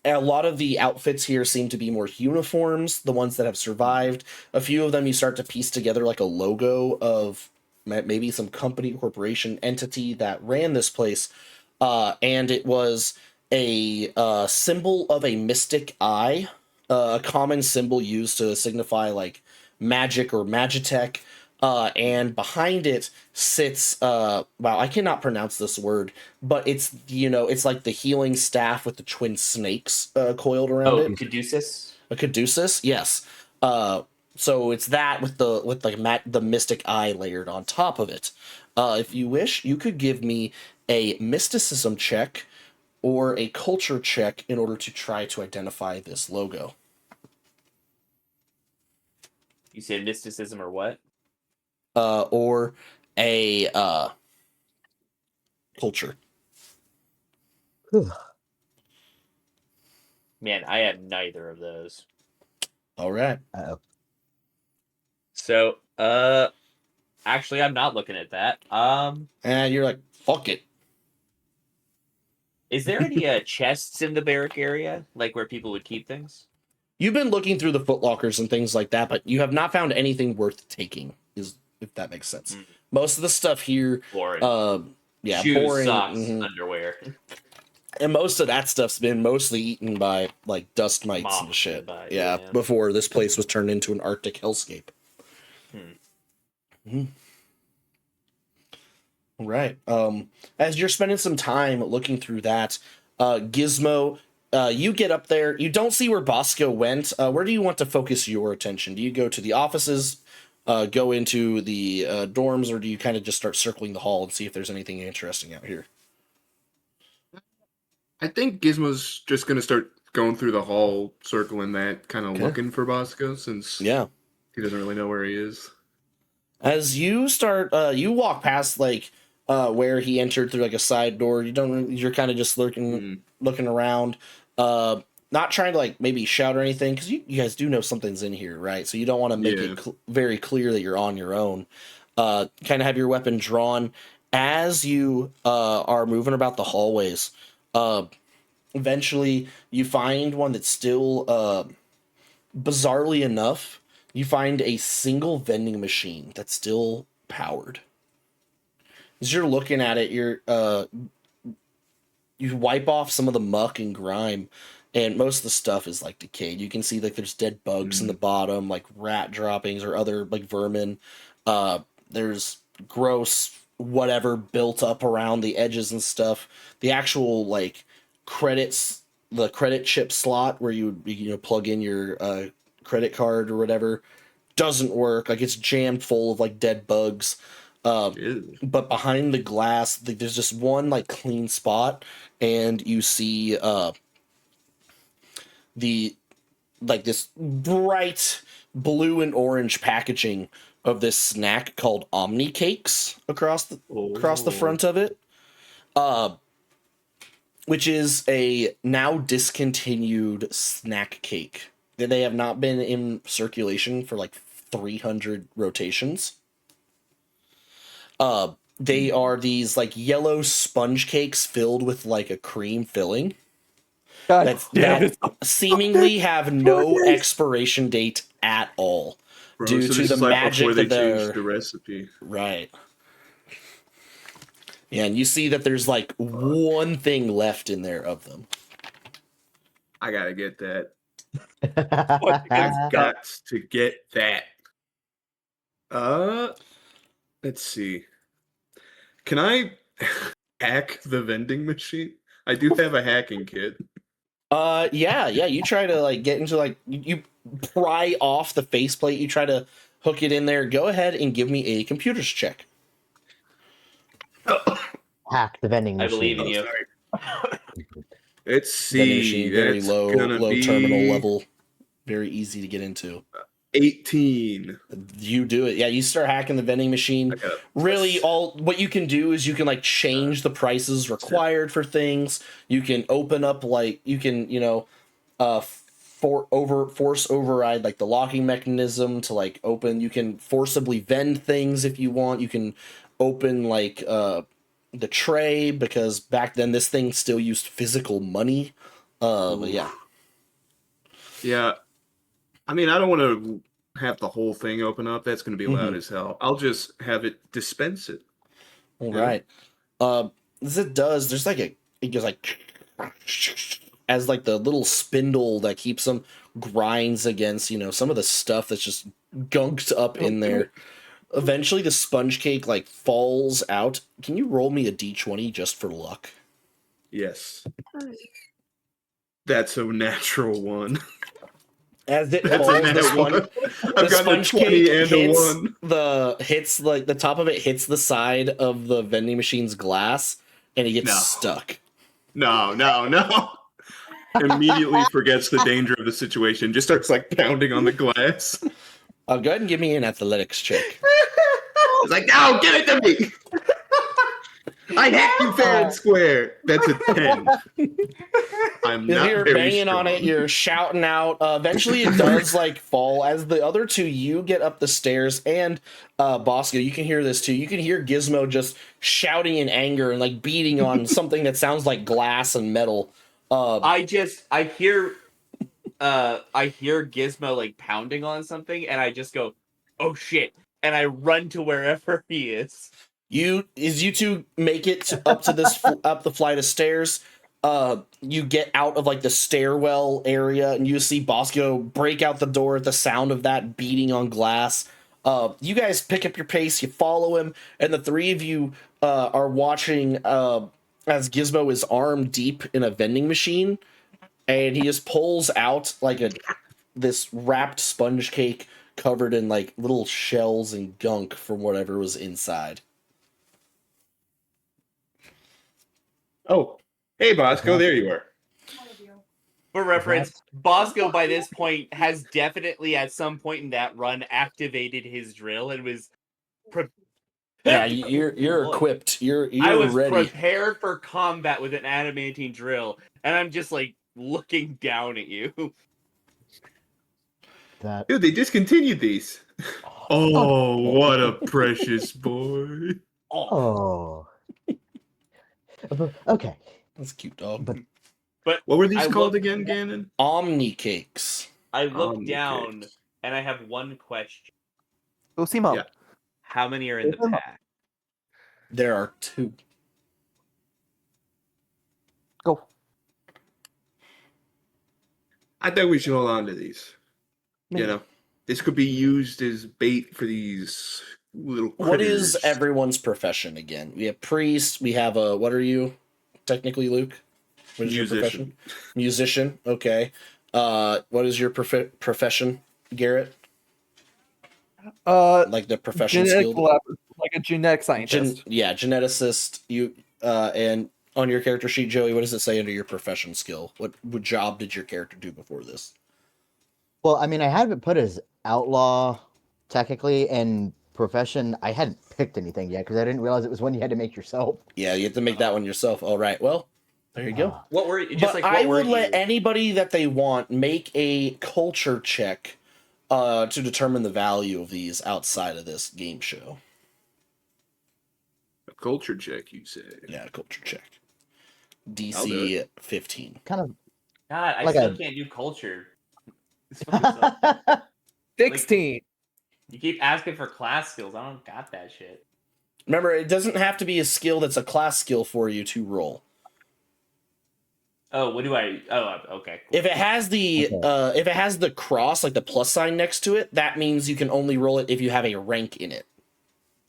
lot of the outfits here seem to be more uniforms, the ones that have survived. A few of them you start to piece together like a logo of maybe some company, corporation, entity that ran this place. And it was a symbol of a mystic eye, a common symbol used to signify like magic or magitech. And behind it sits, wow, I cannot pronounce this word, but it's, it's like the healing staff with the twin snakes coiled around it. Caduceus? A caduceus, yes. So it's that with the mystic eye layered on top of it. If you wish, you could give me a mysticism check or a culture check in order to try to identify this logo. You said mysticism or what? Or a culture. Man, I have neither of those. All right. Uh-oh. So, actually, I'm not looking at that. And you're like, fuck it. Is there any chests in the barrack area, like where people would keep things? You've been looking through the footlockers and things like that, but you have not found anything worth taking, if that makes sense. Most of the stuff here, Boring. Yeah, Shoes, boring. socks, underwear. And most of that stuff's been mostly eaten by like dust mites Moths and shit. by, Yeah, yeah. before this place was turned into an Arctic hellscape. Right. As you're spending some time looking through that, Gizmo, you get up there. You don't see where Bosco went. Where do you want to focus your attention? Do you go to the offices, go into the dorms, or do you kind of just start circling the hall and see if there's anything interesting out here? I think Gizmo's just going to start going through the hall, circling that, kind of looking for Bosco, since he doesn't really know where he is. As you start, you walk past like where he entered through like a side door. You're kind of just looking around, not trying to like maybe shout or anything, because you guys do know something's in here, right? So you don't want to make it very clear that you're on your own. Kind of have your weapon drawn as you are moving about the hallways. Eventually, you find one that's still, bizarrely enough, you find a single vending machine that's still powered. As you're looking at it, you wipe off some of the muck and grime, and most of the stuff is like decayed. You can see like there's dead bugs in the bottom, like rat droppings or other like vermin. There's gross whatever built up around the edges and stuff. The actual like the credit chip slot where you plug in your credit card or whatever doesn't work. Like it's jammed full of like dead bugs. But behind the glass, there's just one like clean spot, and you see this bright blue and orange packaging of this snack called Omni Cakes across the front of it, which is a now discontinued snack cake. They have not been in circulation for like 300 rotations. They are these like yellow sponge cakes filled with like a cream filling God damn that it. seemingly have no expiration date at all. Bro, due so to this the is like magic before they of their changed the recipe. right. Yeah, and you see that there's like one thing left in there of them. I gotta get that. What? I've got to get that. Let's see. Can I hack the vending machine? I do have a hacking kit. Yeah, you try to like get into like you pry off the faceplate, you try to hook it in there. Go ahead and give me a computers check. Hack the vending I machine. believe in you. Sorry. Let's Vending see. machine, very That's low gonna be terminal level, very easy to get into. 18. You do it. Yeah, you start hacking the vending machine. I got Really, all what you can do is you can like change the prices required for things. You can open up like you can, force override like the locking mechanism to like open. You can forcibly vend things if you want. You can open like the tray, because back then this thing still used physical money. But yeah. Yeah. I mean, I don't want to have the whole thing open up. That's going to be loud as hell. I'll just have it dispense it. All Yeah. right. As it does, there's like it goes like as like the little spindle that keeps them grinds against, some of the stuff that's just gunked up in there. Eventually the sponge cake like falls out. Can you roll me a d20 just for luck? Yes. That's a natural one. As it That's falls, a the nat sponge, one. the I've got a sponge 20 cake and a hits 1. hits like the top of it hits the side of the vending machine's glass, and it gets No. stuck. No. Immediately forgets the danger of the situation. Just starts like pounding on the glass. Go ahead and give me an athletics check. It's like, no, give it to me. I hacked you fair and square. That's a 10. I'm not You're very banging strong. on it, you're shouting out. Eventually it does like fall. As the other two, you get up the stairs, and Bosco, you can hear this too. You can hear Gizmo just shouting in anger and like beating on something that sounds like glass and metal. I hear Gizmo like pounding on something, and I just go, "Oh shit!" and I run to wherever he is. You two make it up to this up the flight of stairs. You get out of like the stairwell area, and you see Bosco break out the door at the sound of that beating on glass. You guys pick up your pace, you follow him, and the three of you are watching as Gizmo is arm deep in a vending machine, and he just pulls out like this wrapped sponge cake covered in like little shells and gunk from whatever was inside. Oh, hey, Bosco, there you are. For reference, Bosco by this point has definitely at some point in that run activated his drill and was Yeah, you're equipped. You're I was ready. prepared for combat with an adamantine drill, and I'm just like looking down at you. Dude, they discontinued these. Oh, what a precious boy. Oh. Okay. That's a cute dog. But What were these I called look- again, Gannon? Omni cakes. I look Omni down cakes. and I have one question. Go see mom. Yeah. How many are in the pack? There are 2. Go. I think we should hold on to these. Maybe. You know, this could be used as bait for these little critters. What is everyone's profession again? We have priest. We have a. What are you, technically, Luke? What is your profession? Musician. Okay. What is your profession, Garrett? Like the profession skill. Like a genetic scientist. Geneticist. You and on your character sheet, Joey, what does it say under your profession skill? What job did your character do before this? Well, I mean, I have it put as outlaw, technically, and profession. I hadn't picked anything yet because I didn't realize it was one you had to make yourself. Yeah, you have to make that one yourself. All right. Well, there you go. What were you? But I would let anybody that they want make a culture check to determine the value of these outside of this game show. A culture check, you say? Yeah, culture check. I'll do DC 15. Kind of. God, I Like still a- can't do culture. This fucking sucks. 16. You keep asking for class skills. I don't got that shit. Remember, it doesn't have to be a skill that's a class skill for you to roll. Oh, what do I? Oh, okay. Cool. If it has the cross, like the plus sign next to it, that means you can only roll it if you have a rank in it.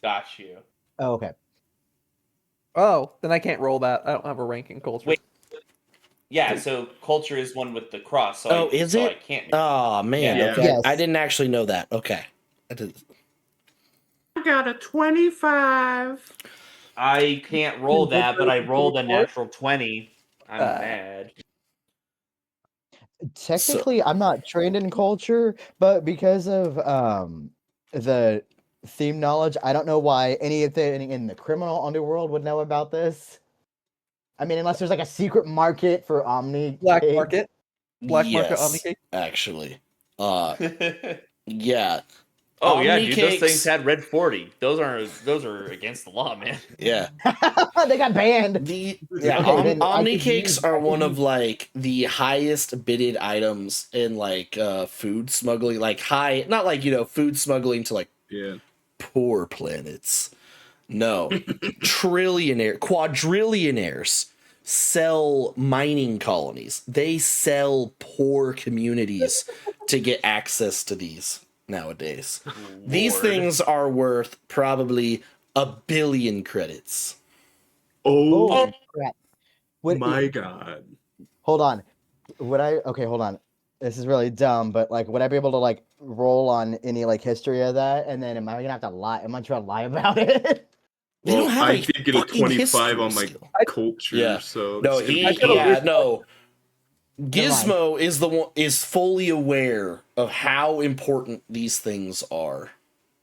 Got you. Oh, okay. Oh, then I can't roll that. I don't have a ranking culture. Wait. Yeah, so culture is one with the cross. So Oh, is it? I can't. Oh man, Yeah. okay. Yes. I didn't actually know that. Okay. I got a 25. I can't roll that, but I rolled a What? natural 20. I'm mad. Technically, I'm not trained in culture, but because of the theme knowledge, I don't know why anything in the criminal underworld would know about this. I mean, unless there's like a secret market for Omni. Black pigs. market. Black market Yes, omni-cake. actually. Yeah. Oh yeah, Omni dude, those cakes- things had red 40. Those are against the law, man. Yeah. They got banned. Okay, then I Omni could cakes use- are I could one of use- like the highest bidded items in like food smuggling, like high, not like food smuggling to like Yeah. poor planets. No, quadrillionaires sell mining colonies. They sell poor communities to get access to these nowadays. These Lord. things are worth probably 1 billion credits. Oh, crap. Would- my God. Hold on. Hold on. This is really dumb, but like, would I be able to like roll on any like history of that? And then am I gonna have to lie? Am I trying to lie about it? They don't have I a did get a fucking 25 on my history skill. culture, Yeah. so No, it's gonna be no. mind. Gizmo is fully aware of how important these things are.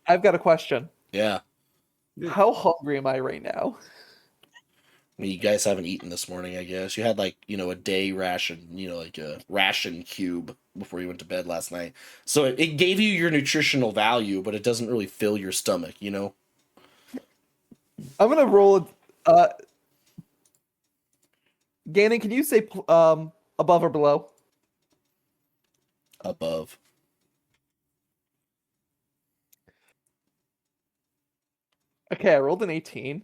I've got a question. Yeah. Yeah. How hungry am I right now? I mean, you guys haven't eaten this morning, I guess. You had like, a day ration, like a ration cube before you went to bed last night. So it gave you your nutritional value, but it doesn't really fill your stomach, I'm gonna roll a. Gannon, can you say above or below? Above. Okay, I rolled an 18.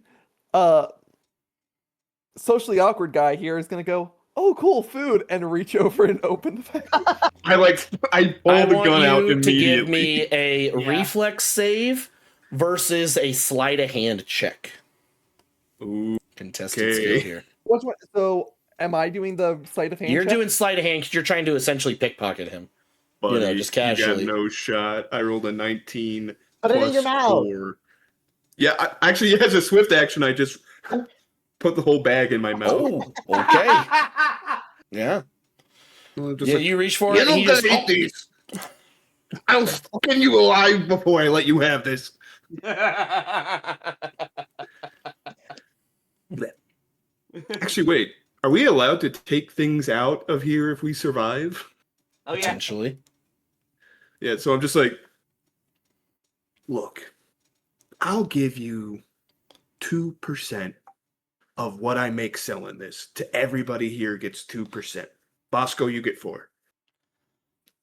Socially awkward guy here is gonna go, oh cool, food, and reach over and open the package. I pull I the want gun out you to give immediately. me a Yeah. reflex save versus a sleight of hand check. Ooh, Contested Okay. skill here. So am I doing the sleight of hand? You're check? doing sleight of hand because you're trying to essentially pickpocket him. buddy, just casually. You got no shot. I rolled a 19 Put it in plus your mouth. 4. Yeah, actually, as a swift action, I just put the whole bag in my mouth. Oh, okay. Yeah. I'm just Yeah, like, you reach for you it. don't He just, gotta eat these. I'll skin you alive before I let you have this. Actually, wait. Are we allowed to take things out of here if we survive? Oh yeah. potentially. Yeah, so I'm just like, look, I'll give you 2% of what I make selling this. To everybody here gets 2%. Bosco, you get 4.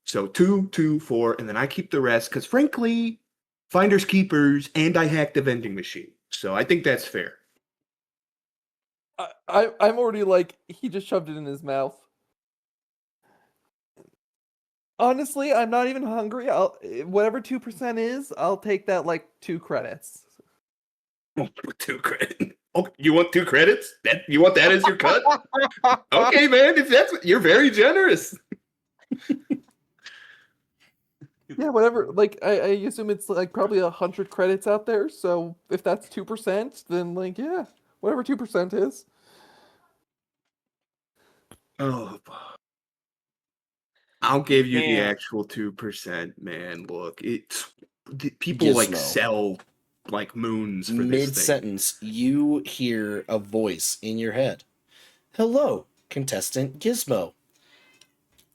So 2, 2, 4, and then I keep the rest because, frankly, finders keepers, and I hacked the vending machine. So I think that's fair. I'm already like, he just shoved it in his mouth. Honestly, I'm not even hungry. Whatever 2% is, I'll take that like 2 credits. Oh, 2 credits. Oh, you want 2 credits? You want that as your cut? Okay, man. If that's you're very generous. Yeah, whatever. Like, I assume it's like probably 100 credits out there. So if that's 2%, then like, yeah, whatever 2% is. I'll give you the Yeah. actual 2%, man. Look, people like Gizmo. sell like moons for this thing. Mid-sentence, you hear a voice in your head. Hello, contestant Gizmo.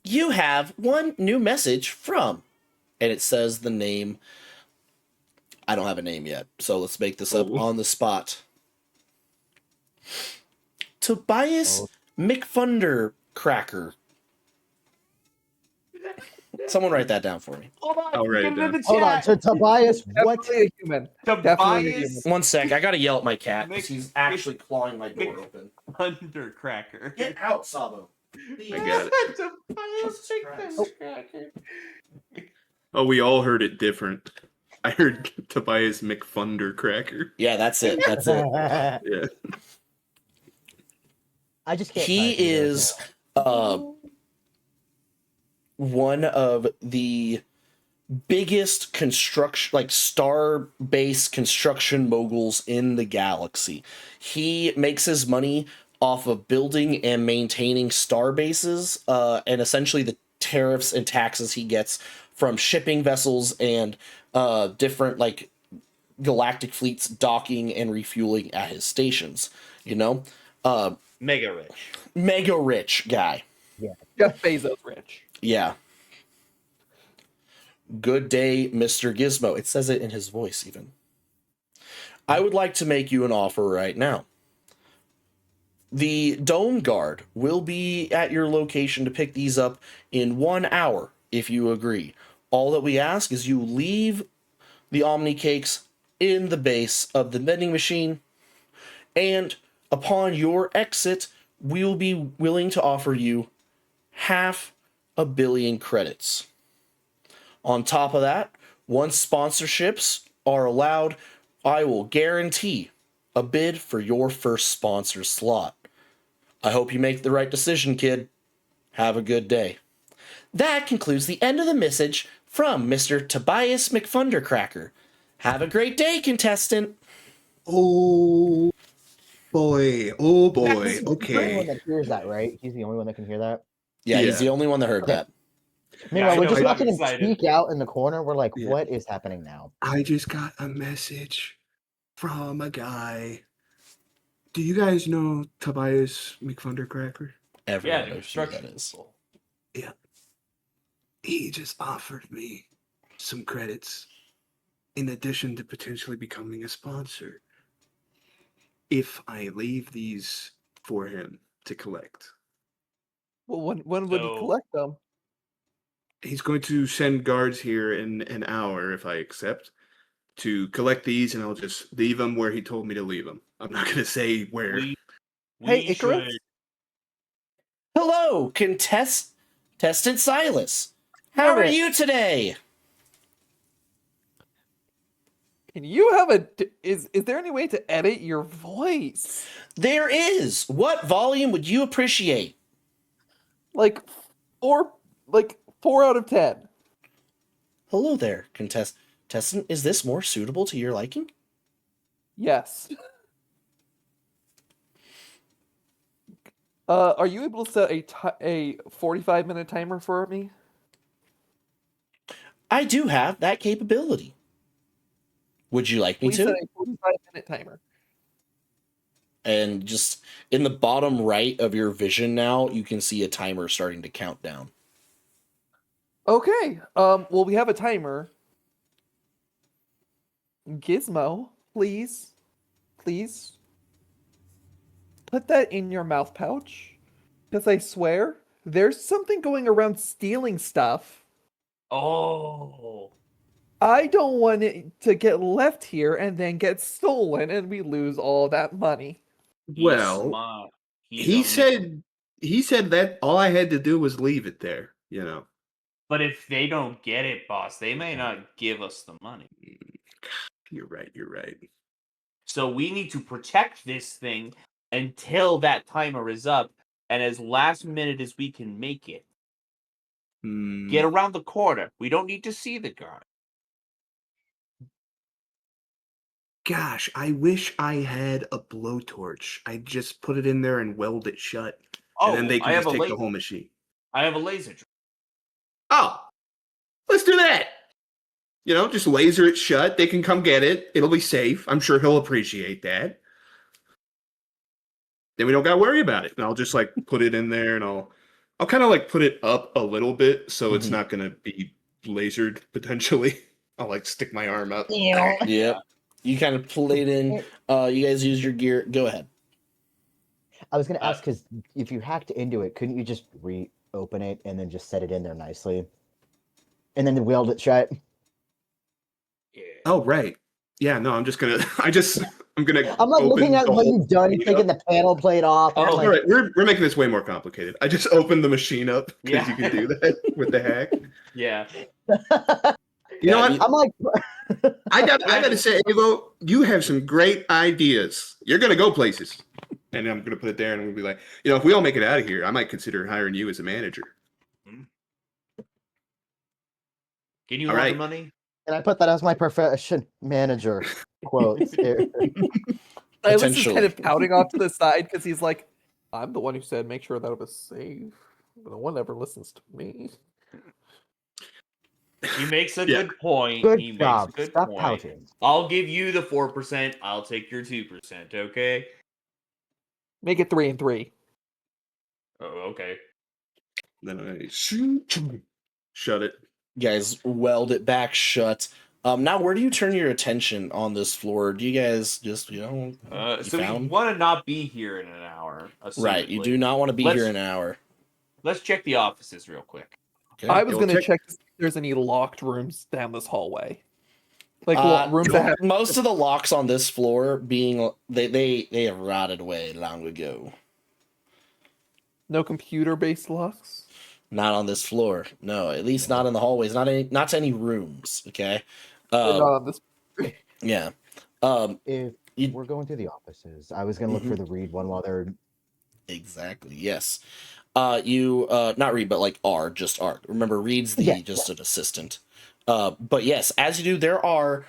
You have one new message from, and it says the name. I don't have a name yet, so let's make this up on the spot. Tobias McFunder Cracker. Someone write that down for me. Hold on, I'll write get it it in down. the Hold on, chat. to Tobias, what? Definitely a human. Definitely a Tobias human. One sec, I gotta yell at my cat because Mick- he's actually clawing my door open. Thundercracker. Get out, Sabo. I got it. Tobias Thundercracker. Oh, we all heard it different. I heard Tobias McFunder Cracker. Yeah, that's it. That's it. Yeah. I just can't. He type either, is so- one of the biggest construction, like star-based construction moguls in the galaxy. He makes his money off of building and maintaining star bases, and essentially the tariffs and taxes he gets from shipping vessels and different like galactic fleets docking and refueling at his stations. You know, Mega rich. mega rich guy. Jeff Bezos rich. Yeah. Good day, Mr. Gizmo. It says it in his voice, even. I would like to make you an offer right now. The Dome Guard will be at your location to pick these up in 1 hour, if you agree. All that we ask is you leave the Omni Cakes in the base of the vending machine, and upon your exit, we will be willing to offer you 500 million credits. On top of that, once sponsorships are allowed, I will guarantee a bid for your first sponsor slot. I hope you make the right decision, kid. Have a good day. That concludes the end of the message from Mr. Tobias McFundercracker. Have a great day, contestant. Oh boy. Oh He's boy. the only one Okay. that hears that, right? He's the only one that can hear that. Yeah, Yeah. he's the only one that heard Okay. that. Meanwhile, I we're know, just I'm watching him excited. speak out in the corner. We're like, Yeah. what is happening now? I just got a message from a guy. Do you guys know Tobias McFunder Cracker? Everyone Yeah, the knows who construction that is. people. He just offered me some credits in addition to potentially becoming a sponsor if I leave these for him to collect. Well, when would he So- collect them? He's going to send guards here in an hour if I accept to collect these, and I'll just leave them where he told me to leave them. I'm not going to say where. We Hey, Icarus? should. Hello, contestant Silas. How are Alright. you today? Can you have a? Is there any way to edit your voice? There is. What volume would you appreciate? Like 4 out of 10. Hello there, contestant. Is this more suitable to your liking? Yes. Are you able to set a 45-minute timer for me? I do have that capability. Would you like me Please to? set a 45-minute timer. And just in the bottom right of your vision now, you can see a timer starting to count down. Okay. Well, we have a timer. Gizmo, please put that in your mouth pouch. Because I swear, there's something going around stealing stuff. Oh. I don't want it to get left here and then get stolen and we lose all that money. He's Well, smart. He said that all I had to do was leave it there, you know. But if they don't get it, boss, they may not give us the money. You're right. So we need to protect this thing until that timer is up, and as last minute as we can make it. Hmm. Get around the corner. We don't need to see the guard. Gosh, I wish I had a blowtorch. I'd just put it in there and weld it shut. Oh, And then they I can have just a take the laser. whole machine. I have a laser. oh, let's do that. You know, just laser it shut. They can come get it. It'll be safe. I'm sure he'll appreciate that. Then we don't got to worry about it. And I'll just like put it in there, and I'll kind of like put it up a little bit so it's not going to be lasered potentially. I'll like stick my arm up. Yep. You kind of played in. You guys use your gear. Go ahead. I was going to ask, because if you hacked into it, couldn't you just reopen it and then just set it in there nicely? And then weld it shut? Yeah. Oh, right. Yeah, no, I'm just going to, I'm going to. I'm like looking at what you've done, taking the panel plate off. Oh, I'm All like, right, we're making this way more complicated. I just opened the machine up because Yeah. you can do that with the hack. Yeah. You know what? I'm like, I got to say, Evo, you have some great ideas. You're going to go places. And I'm going to put it there, and we'll be like, you know, if we all make it out of here, I might consider hiring you as a manager. Can you All hold right. the money? and I put that as my profession manager quotes here. Silas is kind Potentially. of pouting off to the side because he's like, I'm the one who said make sure that it was safe. No one ever listens to me. He makes a Yeah. good point. Good He job. makes a good Stop point. pouting. I'll give you the 4%. I'll take your 2%. Okay. Make it 3 and 3. Oh, okay. Then I shut it. You guys weld it back shut. Now, where do you turn your attention on this floor? Do you guys just, you So we found? want to not be here in an hour. Right, you assumedly. do not want to be here in an hour. Let's check the offices real quick. Okay. I was You'll going to check- check to see if there's any locked rooms down this hallway. Like rooms No, that have. most of the locks on this floor being they have rotted away long ago. No computer-based locks? Not on this floor. No, at least not in the hallways. Not to any rooms. Okay. Not on this. Yeah. If You- we're going through the offices, I was going to look for the read one while they're. Exactly. Yes. You not Reed, but like just R. Remember, Reed's just an assistant. But yes, as you do, there are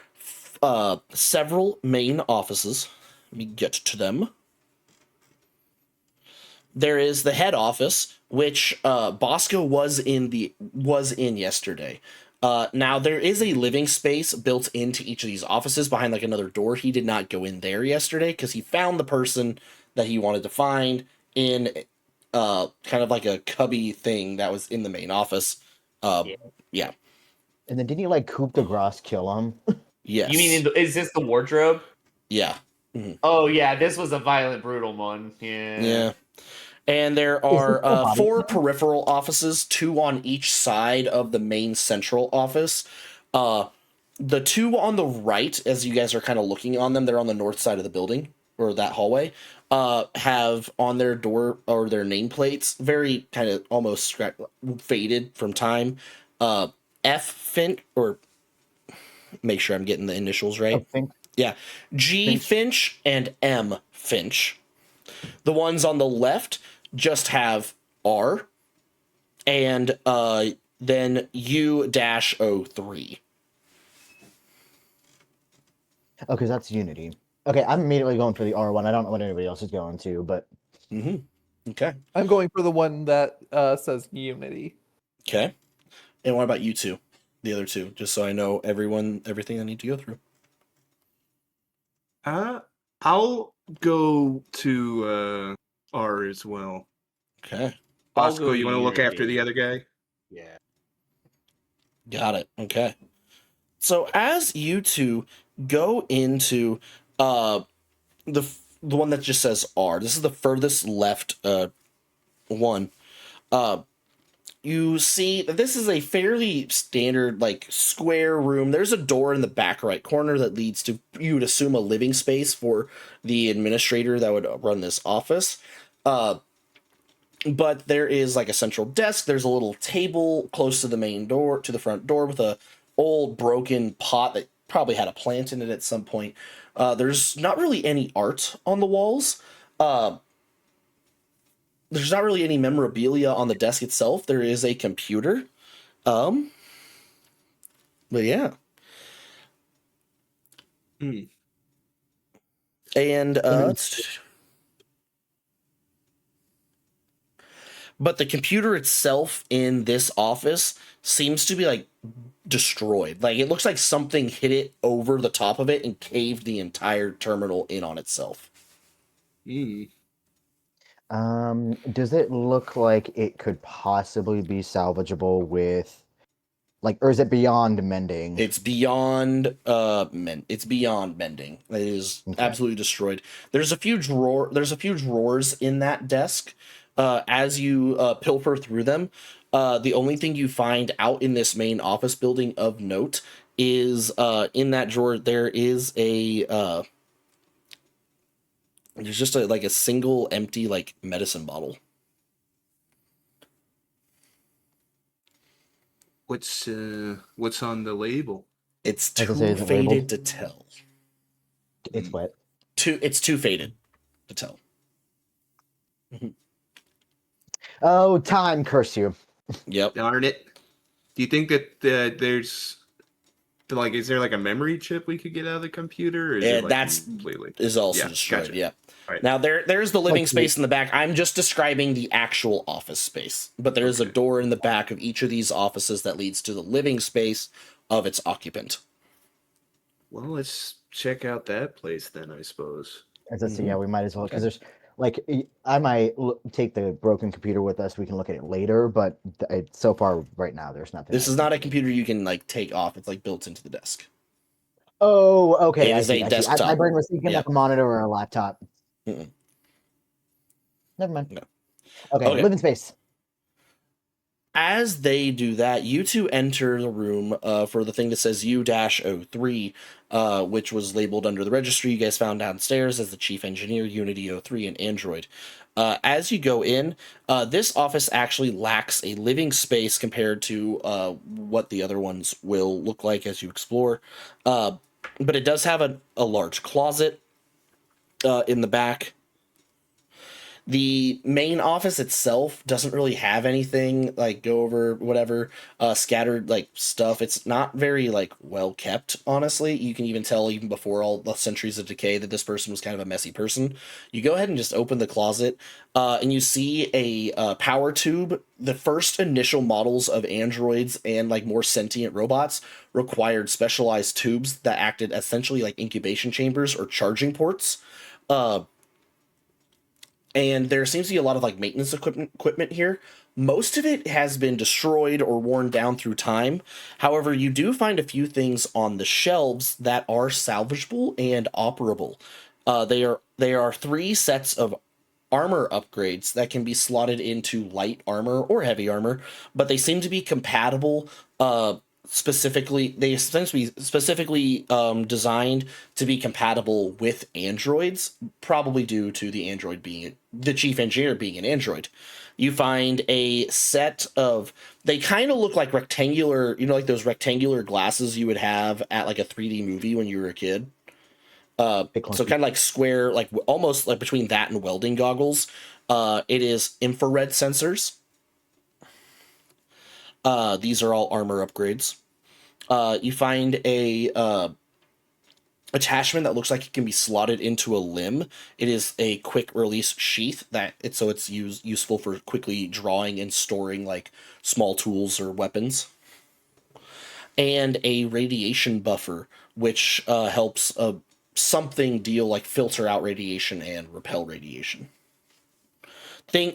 several main offices. Let me get to them. There is the head office, which Bosco was in yesterday. Now there is a living space built into each of these offices behind like another door. He did not go in there yesterday because he found the person that he wanted to find in kind of like a cubby thing that was in the main office. Yeah. And then didn't you like coup de grace kill him? Yes. You mean is this the wardrobe? Yeah. Oh yeah, this was a violent, brutal one. Yeah. And there this are still body 4 cam? peripheral offices, 2 on each side of the main central office. The 2 on the right, as you guys are kind of looking on them, they're on the north side of the building, or that hallway, have on their door, or their nameplates, very kind of almost faded from time, F Finch, or make sure I'm getting the initials right. I think Yeah, G Finch and M Finch. The ones on the left just have R, and then U-03. Oh, because that's Unity. Okay, I'm immediately going for the R1. I don't know what anybody else is going to, but Okay. I'm going for the one that says Unity. Okay. And what about you two? The other 2, just so I know everything I need to go through. I'll go to R as well. Okay. I'll Bosco, go you want to look Unity. after the other guy? Yeah. Got it. Okay. So as you two go into the one that just says R, this is the furthest left one. You see that this is a fairly standard like square room. There's a door in the back right corner that leads to, you would assume, a living space for the administrator that would run this office. But there is like a central desk. There's a little table close to the main door, to the front door, with a old broken pot that probably had a plant in it at some point. There's not really any art on the walls. There's not really any memorabilia on the desk itself. There is a computer. But yeah. And but the computer itself in this office seems to be like destroyed. Like it looks like something hit it over the top of it and caved the entire terminal in on itself. Does it look like it could possibly be salvageable with, like, or is it beyond mending? It's beyond it's beyond mending. It is absolutely destroyed. There's a few drawers in that desk. As you pilfer through them, the only thing you find out in this main office building of note is in that drawer there is a there's just a single empty like medicine bottle. What's on the label? It's I was too gonna say, is it faded labeled? to tell. It's wet. It's too faded to tell. Oh, time, curse you. Yep. Darn it. Do you think that there's like, is there like a memory chip we could get out of the computer? Or is it like That's completely is also Yeah, destroyed. gotcha. Yeah. Right. Now there's the living Like space in the back. I'm just describing the actual office space, but there is a Okay. door in the back of each of these offices that leads to the living space of its occupant. Well, let's check out that place then, I suppose. As I say, yeah, we might as well, because there's like I might take the broken computer with us. We can look at it later, but so far right now there's nothing. This is not a computer you can like take off. It's like built into the desk. Oh, okay. It I is see. a I see. My desktop. brain was thinking Yeah. like a monitor or a laptop. Mm-mm. Never mind. No. Okay, Okay. living space. As they do that, you two enter the room for the thing that says U-03, which was labeled under the registry you guys found downstairs as the chief engineer, Unity 03, and Android. As you go in, this office actually lacks a living space compared to what the other ones will look like as you explore. But it does have a large closet in the back. The main office itself doesn't really have anything like go over whatever scattered like stuff. It's not very like well kept, honestly. You can even tell even before all the centuries of decay that this person was kind of a messy person. You go ahead and just open the closet and you see a power tube. The first initial models of androids and like more sentient robots required specialized tubes that acted essentially like incubation chambers or charging ports. And there seems to be a lot of like maintenance equipment here. Most of it has been destroyed or worn down through time. However, you do find a few things on the shelves that are salvageable and operable. They are 3 sets of armor upgrades that can be slotted into light armor or heavy armor, but they seem to be compatible. They seem to be specifically designed to be compatible with androids, probably due to the chief engineer being an android. You find a set of, they kind of look like rectangular, like those rectangular glasses you would have at like a 3D movie when you were a kid. So kind of like square, like almost like between that and welding goggles. It is infrared sensors. These are all armor upgrades. You find a attachment that looks like it can be slotted into a limb. It is a quick release sheath so it's useful for quickly drawing and storing like small tools or weapons. And a radiation buffer, which helps something deal like filter out radiation and repel radiation.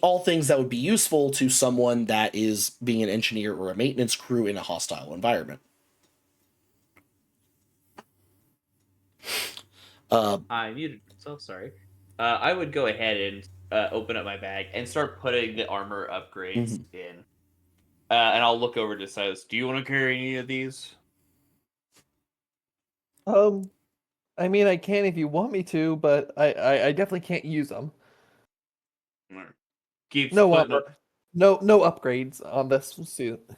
All things that would be useful to someone that is being an engineer or a maintenance crew in a hostile environment. I muted myself, sorry. I would go ahead and open up my bag and start putting the armor upgrades in. And I'll look over to Silas. Do you want to carry any of these? I mean, I can if you want me to, but I definitely can't use them. Keeps No putting armor, no upgrades on this suit. Let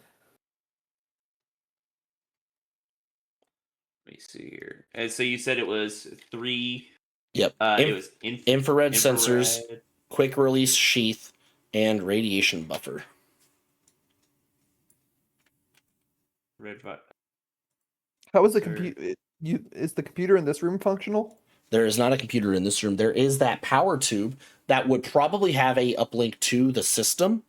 me see here. And so you said it was 3. Yep. It was infrared sensors, quick release sheath, and radiation buffer. How is the computer? Is the computer in this room functional? There is not a computer in this room. There is that power tube that would probably have a uplink to the system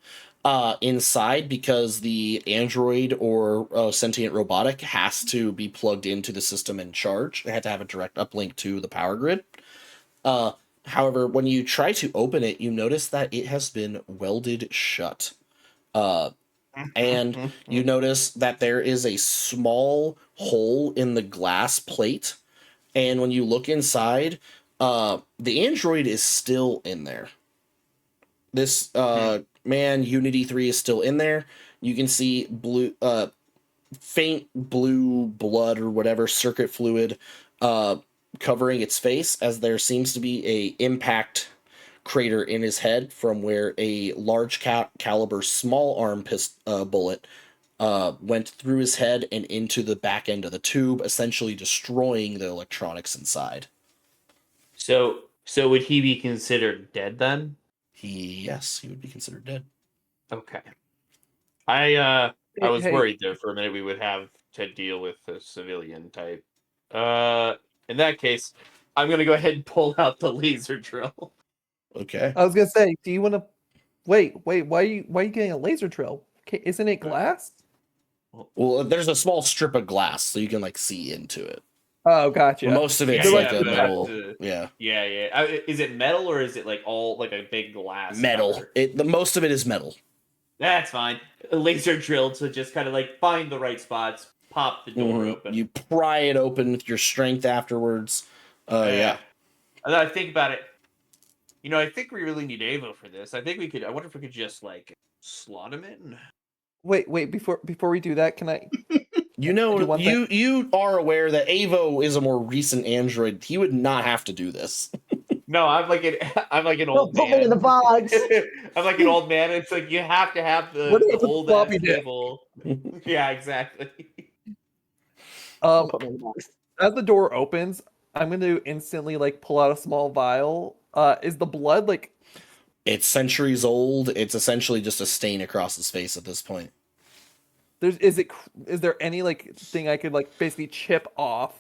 inside, because the android or sentient robotic has to be plugged into the system and charged. They had to have a direct uplink to the power grid. However, when you try to open it, you notice that it has been welded shut. And you notice that there is a small hole in the glass plate. And when you look inside, the android is still in there. This man, Unity 3, is still in there. You can see faint blue blood or whatever, circuit fluid, covering its face, as there seems to be a impact crater in his head from where a large caliber small arm bullet went through his head and into the back end of the tube, essentially destroying the electronics inside. So would he be considered dead then? Yes, he would be considered dead. Okay. I was Hey. worried there for a minute we would have to deal with a civilian type. In that case, I'm gonna go ahead and pull out the laser drill. Okay. I was gonna say, do you want to wait? Why are you getting a laser drill? Okay, isn't it glass? Well, there's a small strip of glass, so you can like see into it. Oh, gotcha. Most of it's Yeah, like yeah, a but metal. Yeah. Yeah. Is it metal or is it like all like a big glass? Metal. cover? The most of it is metal. That's fine. A laser drill to just kind of like find the right spots, pop the door open. You pry it open with your strength afterwards. Yeah. And then I think about it. I think we really need Avo for this. I wonder if we could just like slot him in. Wait. Before we do that, can I? You are aware that Avo is a more recent android. He would not have to do this. No, I'm like an old Don't man. put me in the box. I'm like an old man. It's like you have to have the What if it's old floppy ass disk? table. Yeah, exactly. Don't put me in the box. As the door opens, I'm going to instantly like pull out a small vial. Is the blood like? It's centuries old. It's essentially just a stain across his face at this point. Is there any like thing I could like basically chip off?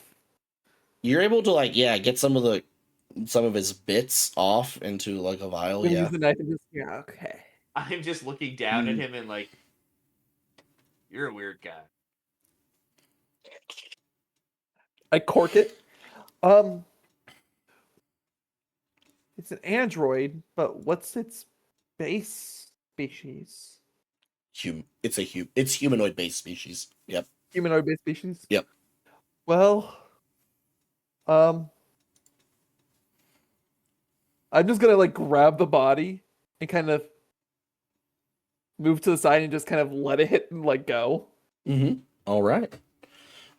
You're able to get some of his bits off into like a vial. I'm gonna Yeah. use the knife and just okay. I'm just looking down at him and like, you're a weird guy. I cork it. It's an android, but what's its base species? It's humanoid based species. Yep. Humanoid based species? Yep. Well, I'm just gonna like grab the body and kind of move to the side and just kind of let it hit and like go. All right.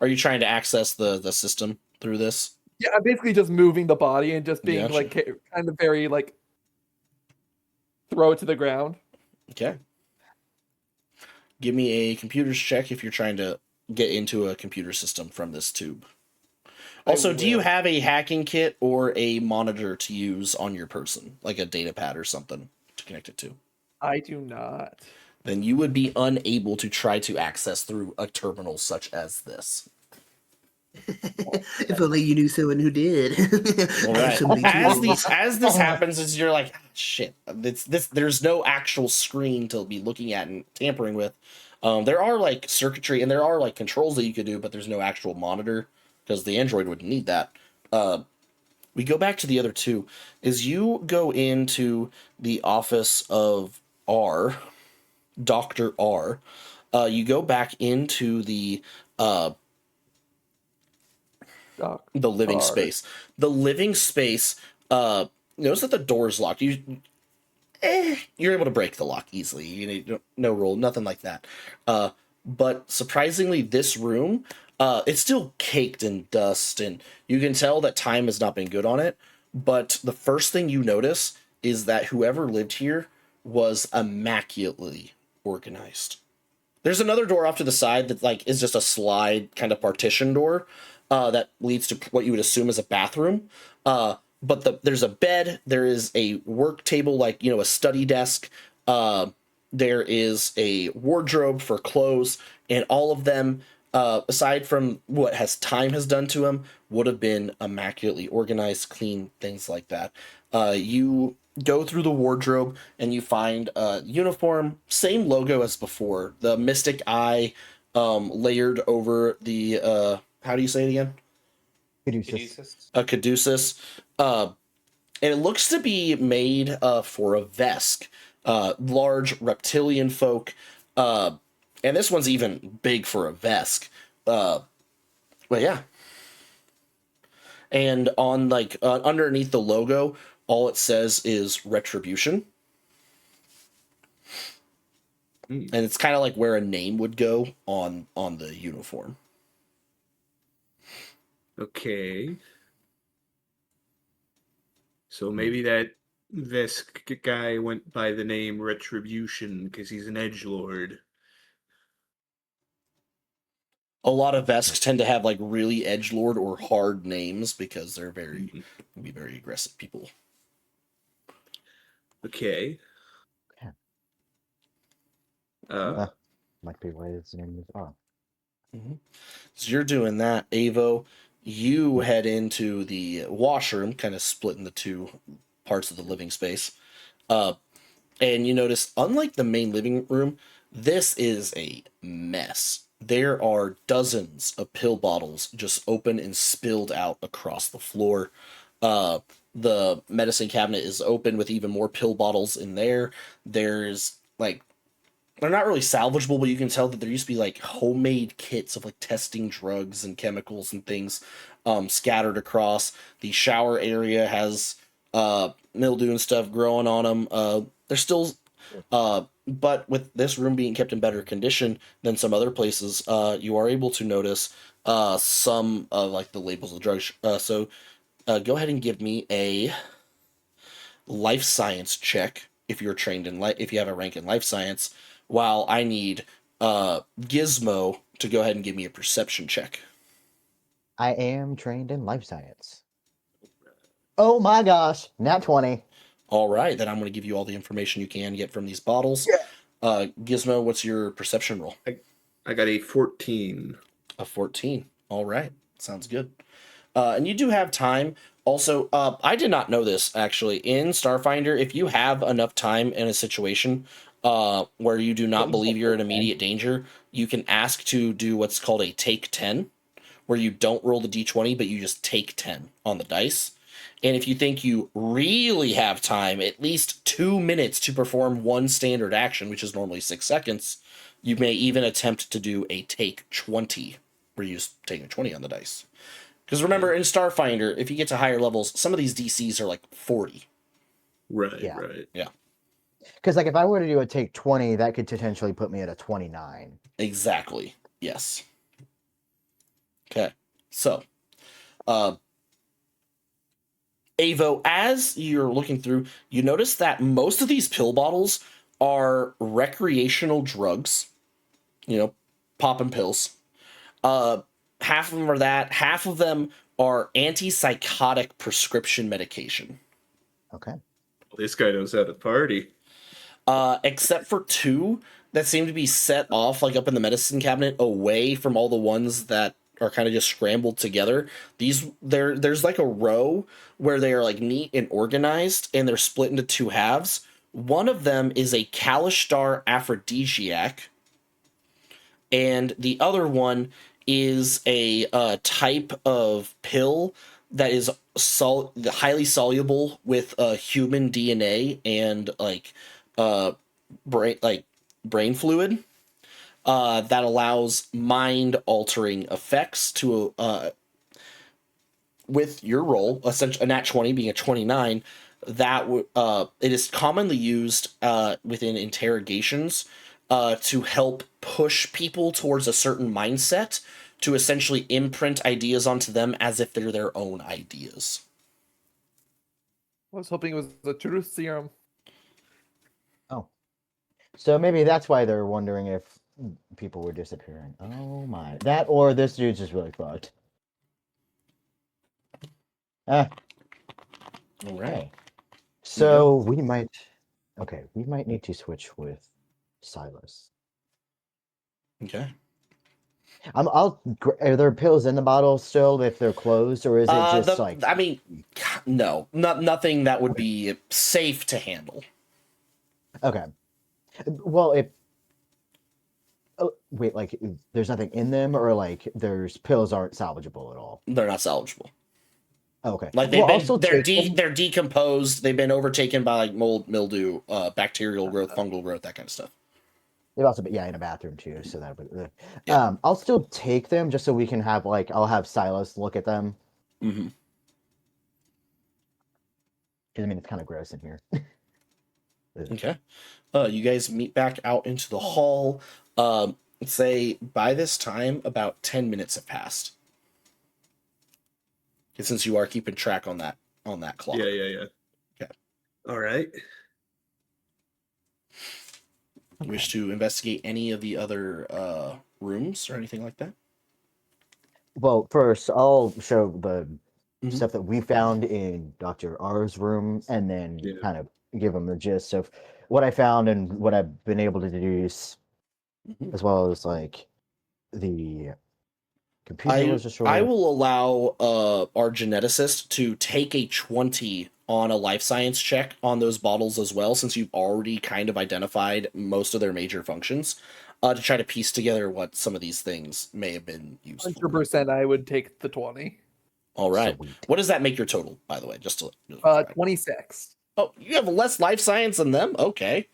Are you trying to access the system through this? Yeah, I'm basically just moving the body and just being Gotcha. like kind of very like throw it to the ground. Okay. Give me a computer's check if you're trying to get into a computer system from this tube. Also, do you have a hacking kit or a monitor to use on your person, like a data pad or something to connect it to? I do not. Then you would be unable to try to access through a terminal such as this. If only you knew someone who did. All right. As this happens, is you're like, shit. There's no actual screen to be looking at and tampering with. There are like circuitry and there are like controls that you could do, but there's no actual monitor because the Android would need that. We go back to the other two. Is you go into the office of Dr. R. You go back into the living space. The living space, notice that the door is locked. You're able to break the lock easily. You need no roll, nothing like that. But surprisingly, this room, it's still caked in dust, and you can tell that time has not been good on it. But the first thing you notice is that whoever lived here was immaculately organized. There's another door off to the side that like is just a slide kind of partition door that leads to what you would assume is a bathroom. But there's a bed, there is a work table, like, a study desk. There is a wardrobe for clothes, and all of them aside from what time has done to him, would have been immaculately organized, clean, things like that. You go through the wardrobe and you find a uniform, same logo as before, the mystic eye, layered over the how do you say it again? Caduceus. A caduceus. And it looks to be made for a Vesk, large reptilian folk. And this one's even big for a Vesk. But yeah. And on like underneath the logo, all it says is retribution. And it's kind of like where a name would go on the uniform. Okay. So maybe that Vesk guy went by the name Retribution because he's an edgelord. A lot of Vesks tend to have like really edgelord or hard names because they're very aggressive people. Okay. Might be why his name is off. So you're doing that, Avo. You head into the washroom, kind of split into two parts of the living space. And you notice, unlike the main living room, this is a mess. There are dozens of pill bottles just open and spilled out across the floor. The medicine cabinet is open with even more pill bottles in there. There's like, they're not really salvageable, but you can tell that there used to be like homemade kits of like testing drugs and chemicals and things scattered across. The shower area has mildew and stuff growing on them. They're still but with this room being kept in better condition than some other places, you are able to notice some of like the labels of drugs. So go ahead and give me a life science check if you're trained in if you have a rank in life science, while I need Gizmo to go ahead and give me a perception check. I am trained in life science. Oh my gosh, nat 20. All right, then I'm going to give you all the information you can get from these bottles. Gizmo, what's your perception roll? I got a 14. A 14. All right, sounds good. And you do have time. Also, I did not know this, actually. In Starfinder, if you have enough time in a situation where you do not believe you're in immediate danger, you can ask to do what's called a take 10, where you don't roll the d20, but you just take 10 on the dice. And if you think you really have time, at least 2 minutes to perform one standard action, which is normally 6 seconds, you may even attempt to do a take 20, where you just take a 20 on the dice. Because remember, in Starfinder, if you get to higher levels, some of these DCs are like 40. Right, Yeah. right. Yeah. Because like if I were to do a take 20, that could potentially put me at a 29. Exactly. Yes. Okay. So, Avo, as you're looking through, you notice that most of these pill bottles are recreational drugs. You know, popping pills. Half of them are that. Half of them are antipsychotic prescription medication. Okay. This guy knows how to party. Except for 2 that seem to be set off like up in the medicine cabinet away from all the ones that are kind of just scrambled together. There's like a row where they are like neat and organized, and they're split into 2 halves. One of them is a Kalishtar aphrodisiac, and the other one is a type of pill that is highly soluble with human DNA and like brain fluid that allows mind altering effects to with your roll, essentially a nat 20 being a 29, that it is commonly used within interrogations to help push people towards a certain mindset, to essentially imprint ideas onto them as if they're their own ideas. I was hoping it was the truth serum. Oh. So maybe that's why they're wondering if people were disappearing. Oh my. That or this dude's just really fucked. All Okay. right. So we might need to switch with Silas. Okay. Are there pills in the bottle still if they're closed, or is it just I mean, no, nothing that would be safe to handle. Okay. Well, if wait, like there's nothing in them, or like there's pills aren't salvageable at all. They're not salvageable. Okay. Like they're decomposed. They've been overtaken by like mold, mildew, bacterial growth, fungal growth, that kind of stuff. They've also been in a bathroom too, so that would. I'll still take them just so we can have I'll have Silas look at them. Mm-hmm. Because I mean it's kind of gross in here. Okay. You guys meet back out into the hall. Let's say by this time, about 10 minutes have passed. Since you are keeping track on that clock. Yeah. Okay. All right. You wish to investigate any of the other rooms or anything like that? Well, first I'll show the Mhm. stuff that we found in Dr. R's room, and then kind of give them the gist of what I found and what I've been able to deduce, as well as like the computer was destroyed. I will allow our geneticist to take a 20 on a life science check on those bottles as well, since you've already kind of identified most of their major functions, to try to piece together what some of these things may have been used 100% I would take the 20. All right. Sweet. What does that make your total, by the way? Just to 26. Oh, you have less life science than them? Okay.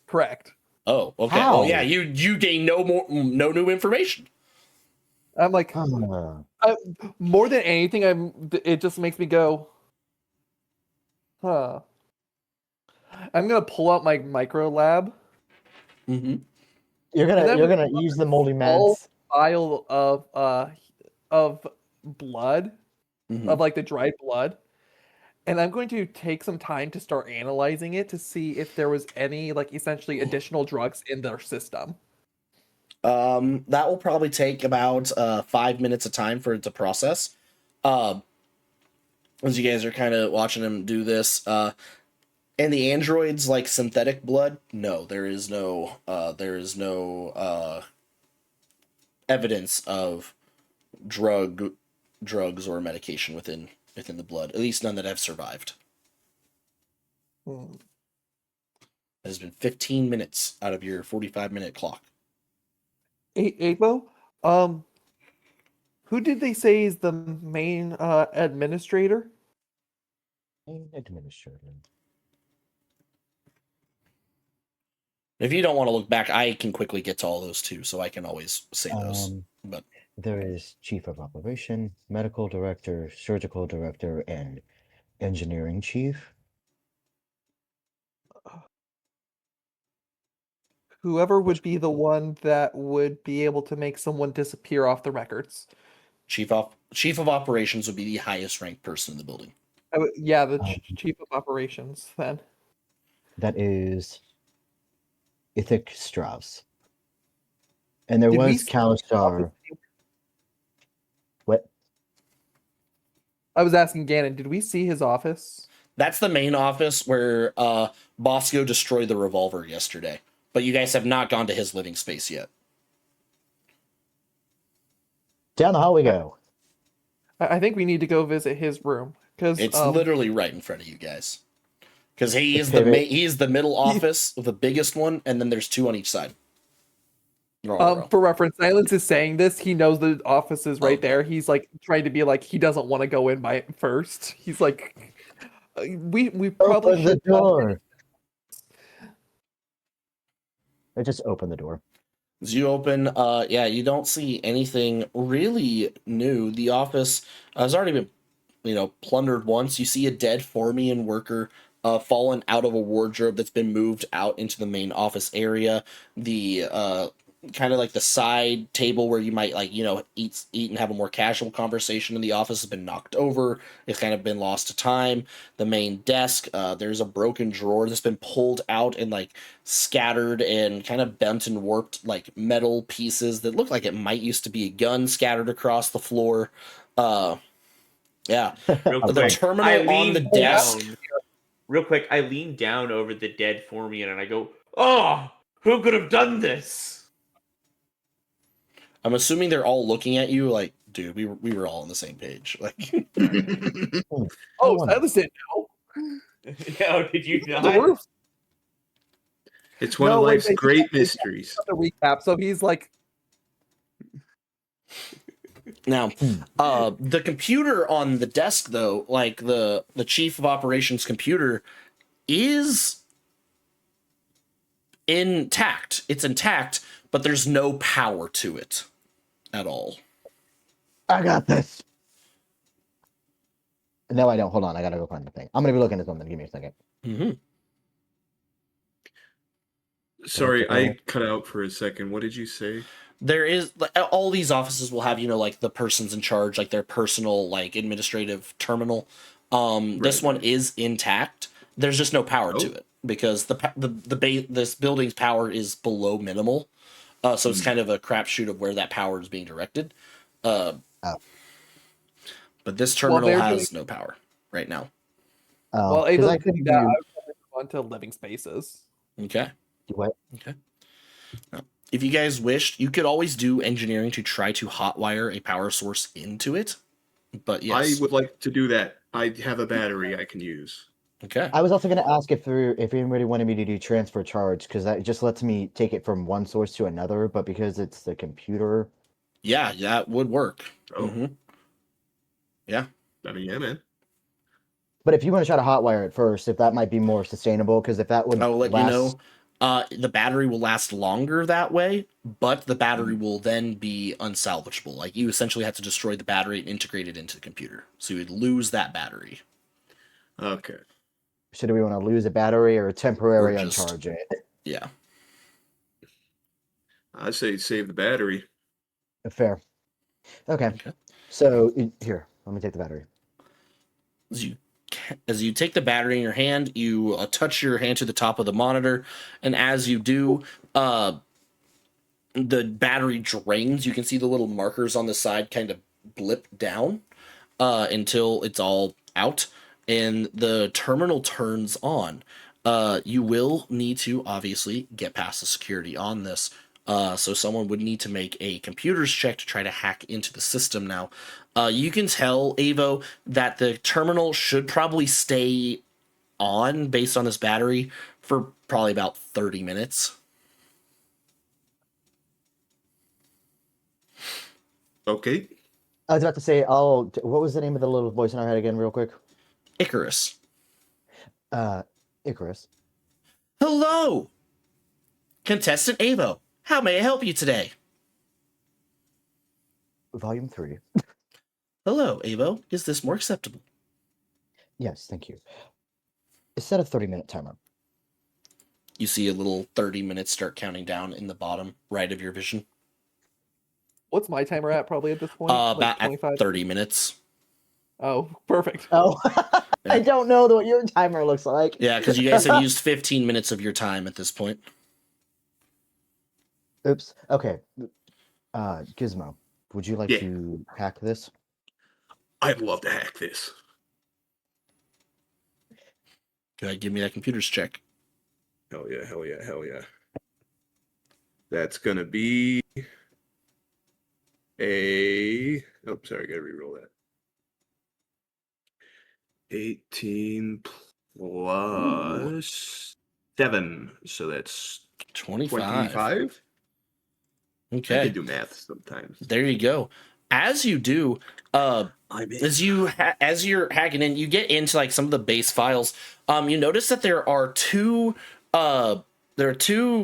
Correct. Oh, okay. How? Oh, yeah. You gain no new information. I'm like, more than anything, it just makes me go, huh. I'm gonna pull out my micro lab. Mm-hmm. You're gonna use the moldy meds. Vial of blood, of like the dried blood, and I'm going to take some time to start analyzing it to see if there was any like essentially additional drugs in their system. That will probably take about 5 minutes of time for it to process. As you guys are kind of watching him do this, and the androids like synthetic blood. No, there is no evidence of drugs or medication within the blood. At least none that have survived. It has been 15 minutes out of your 45-minute clock. Abo, who did they say is the main administrator? Administrator. If you don't want to look back, I can quickly get to all those too, so I can always say those. But there is Chief of Operation, Medical Director, Surgical Director, and Engineering Chief. Whoever would be the one that would be able to make someone disappear off the records. Chief of Operations would be the highest ranked person in the building. Yeah, the Chief of Operations then. That is Ithik Strauss. And there was Kalistar. What? I was asking Gannon, did we see his office? That's the main office where Bosco destroyed the revolver yesterday. But you guys have not gone to his living space yet. Down the hall we go. I think we need to go visit his room. Because it's literally right in front of you guys. Because he is the middle office, the biggest one, and then there's two on each side. For reference, Silence is saying this. He knows the office is right there. He's like trying to be like he doesn't want to go in by it first. He's like, we probably open the door. I just open the door. As you open, you don't see anything really new. The office has already been, plundered once. You see a dead Formian worker fallen out of a wardrobe that's been moved out into the main office area. The kind of like the side table where you might eat and have a more casual conversation in the office has been knocked over. It's kind of been lost to time. The main desk, there's a broken drawer that's been pulled out and scattered and kind of bent and warped metal pieces that look like it might used to be a gun scattered across the floor. The terminal on the desk. Real quick, I lean down over the dead Formian and I go, "Oh, who could have done this?" I'm assuming they're all looking at you like, dude, we were all on the same page. Like, Oh, Silas didn't know. No, did you The not? roof. It's one of wait, life's wait, great he's mysteries. got the recap. So he's like, now, the computer on the desk, though, like the chief of operations computer, is intact. It's intact, but there's no power to it at all. I got this. No, I don't. Hold on. I gotta go find the thing. I'm gonna be looking at something. Give me a second. Mm-hmm. Sorry, I cut out for a second. What did you say? There is, all these offices will have, like the persons in charge, like their personal, like administrative terminal. This one is intact. There's just no power to it because this building's power is below minimal. So it's kind of a crapshoot of where that power is being directed. But this terminal has no power right now. well, because Ava, I couldn't that I hear. was on to living spaces. Okay. What? Okay. Now, if you guys wished, you could always do engineering to try to hotwire a power source into it. But yes. I would like to do that. I have a battery I can use. Okay. I was also going to ask if anybody wanted me to do transfer charge, because that just lets me take it from one source to another. But because it's the computer, Yeah, that would work. Oh. Mm-hmm. Yeah. I mean, yeah, man. but if you want to try to hotwire it first, if that might be more sustainable, because if that would I'll let last, you know. The battery will last longer that way, but the battery will then be unsalvageable. Like, you essentially have to destroy the battery and integrate it into the computer. So you would lose that battery. Okay. So do we want to lose a battery or temporary Or just- uncharge it? Yeah. I say save the battery. Fair. Okay. Okay. So here, let me take the battery. As you take the battery in your hand, you touch your hand to the top of the monitor, and as you do, the battery drains. You can see the little markers on the side kind of blip down until it's all out, and the terminal turns on. You will need to obviously get past the security on this. So someone would need to make a computer's check to try to hack into the system now. You can tell, Avo, that the terminal should probably stay on based on this battery for probably about 30 minutes. Okay. I was about to say, what was the name of the little voice in our head again, real quick? Icarus. Icarus. Hello! Contestant Avo, how may I help you today? Volume 3. Hello, Avo. Is this more acceptable? Yes, thank you. Set a 30-minute timer. You see a little 30 minutes start counting down in the bottom right of your vision. What's my timer at probably at this point? About at 30 minutes. Oh, perfect. Oh, I don't know what your timer looks like. Yeah, because you guys have used 15 minutes of your time at this point. Oops. Okay. Gizmo, would you like to hack this? I'd love to hack this. Go ahead, give me that computer's check. Hell yeah, hell yeah, hell yeah. That's gonna be a... Oh, sorry, I gotta re-roll that. 18 plus 7, so that's 25. 25? Okay. I can do math sometimes. There you go. As you do, as you're hacking in, you get into like some of the base files. You notice that there are two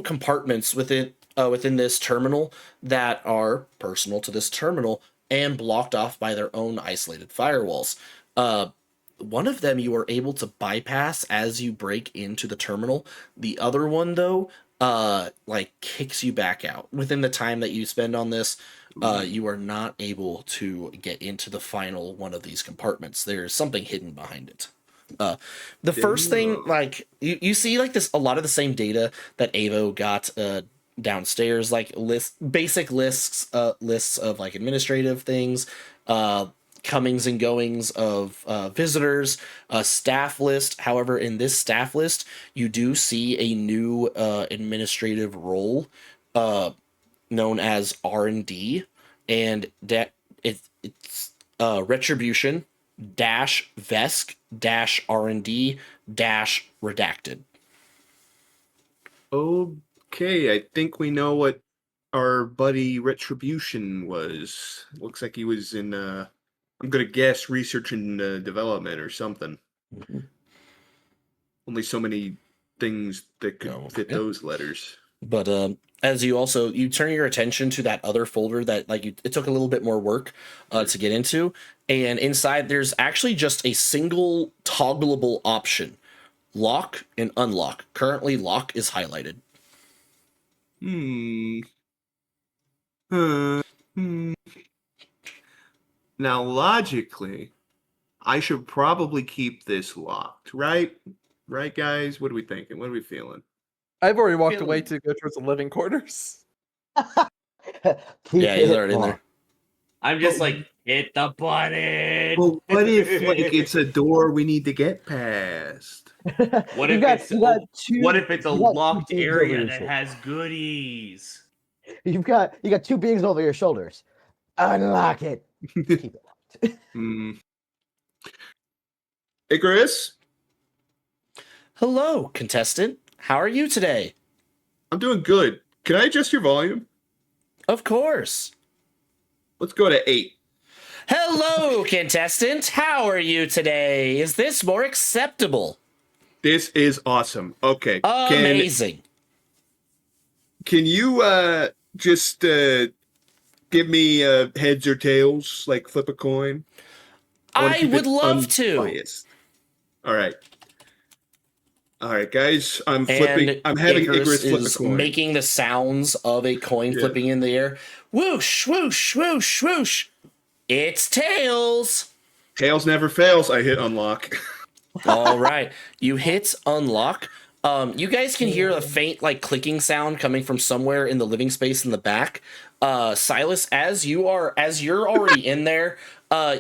compartments within this terminal that are personal to this terminal and blocked off by their own isolated firewalls. One of them you are able to bypass as you break into the terminal. The other one, though, kicks you back out. Within the time that you spend on this, you are not able to get into the final one of these compartments. There's something hidden behind it. The first thing, you see this, a lot of the same data that Avo got downstairs, basic lists of administrative things, comings and goings of visitors, a staff list. However, in this staff list, you do see a new administrative role known as R&D. and it's retribution dash vesk dash R&D dash redacted. Okay, I think we know what our buddy Retribution was. Looks like he was in, I'm gonna guess, research and development or something. Only so many things that could fit those letters. But as you turn your attention to that other folder that it took a little bit more work to get into, and inside there's actually just a single toggleable option: lock and unlock. Currently, lock is highlighted. Now, logically, I should probably keep this locked, right? Right, guys? What are we thinking? What are we feeling? I've already walked away to go towards the living quarters. Yeah, he's already in there. I'm just like, hit the button. Well, what if it's a door we need to get past? What if it's a locked area that has goodies? You got two beings over your shoulders. Unlock it. Keep it locked. Icarus? Hello, contestant. How are you today? I'm doing good. Can I adjust your volume? Of course. Let's go to 8. Hello, contestant. How are you today? Is this more acceptable? This is awesome. Okay. Amazing. Can you just give me heads or tails, like flip a coin? I would love to. All right. All right, guys. I'm flipping. I'm having Icarus flip a coin. Making the sounds of a coin flipping in the air. Whoosh, whoosh, whoosh, whoosh. It's tails. Tails never fails. I hit unlock. All right. You hit unlock. You guys can hear a faint clicking sound coming from somewhere in the living space in the back. Silas, as you're already in there,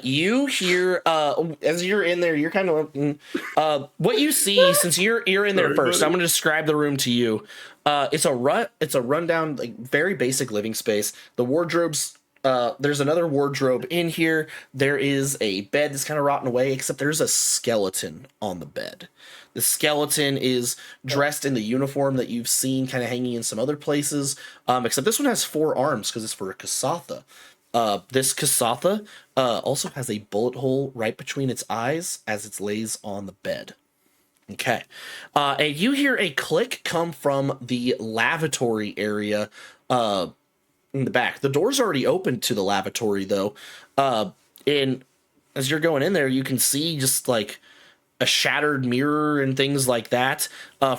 you hear as you're in there, you're kind of what you see since you're in there first. Buddy. I'm going to describe the room to you. It's a rundown, very basic living space. The wardrobes. There's another wardrobe in here. There is a bed that's kind of rotten away, except there's a skeleton on the bed. The skeleton is dressed in the uniform that you've seen kind of hanging in some other places, except this one has 4 arms because it's for a Kasatha. This Kasatha also has a bullet hole right between its eyes as it lays on the bed. Okay. And you hear a click come from the lavatory area in the back. The door's already open to the lavatory, though. And as you're going in there, you can see just a shattered mirror and things like that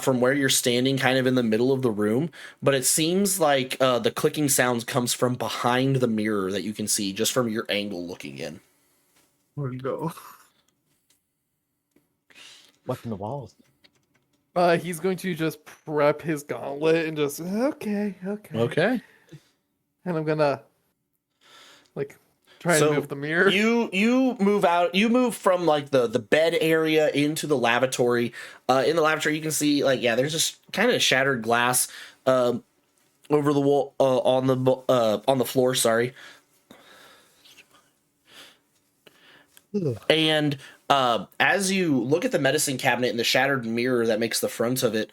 from where you're standing kind of in the middle of the room. But it seems like the clicking sounds comes from behind the mirror that you can see just from your angle looking in. Where'd it go? What's in the walls? He's going to just prep his gauntlet and just, okay. And I'm gonna try to move the mirror. You move out. You move from the bed area into the lavatory. In the lavatory, you can see there's just kind of shattered glass over the wall on the floor. Sorry. And as you look at the medicine cabinet and the shattered mirror that makes the front of it,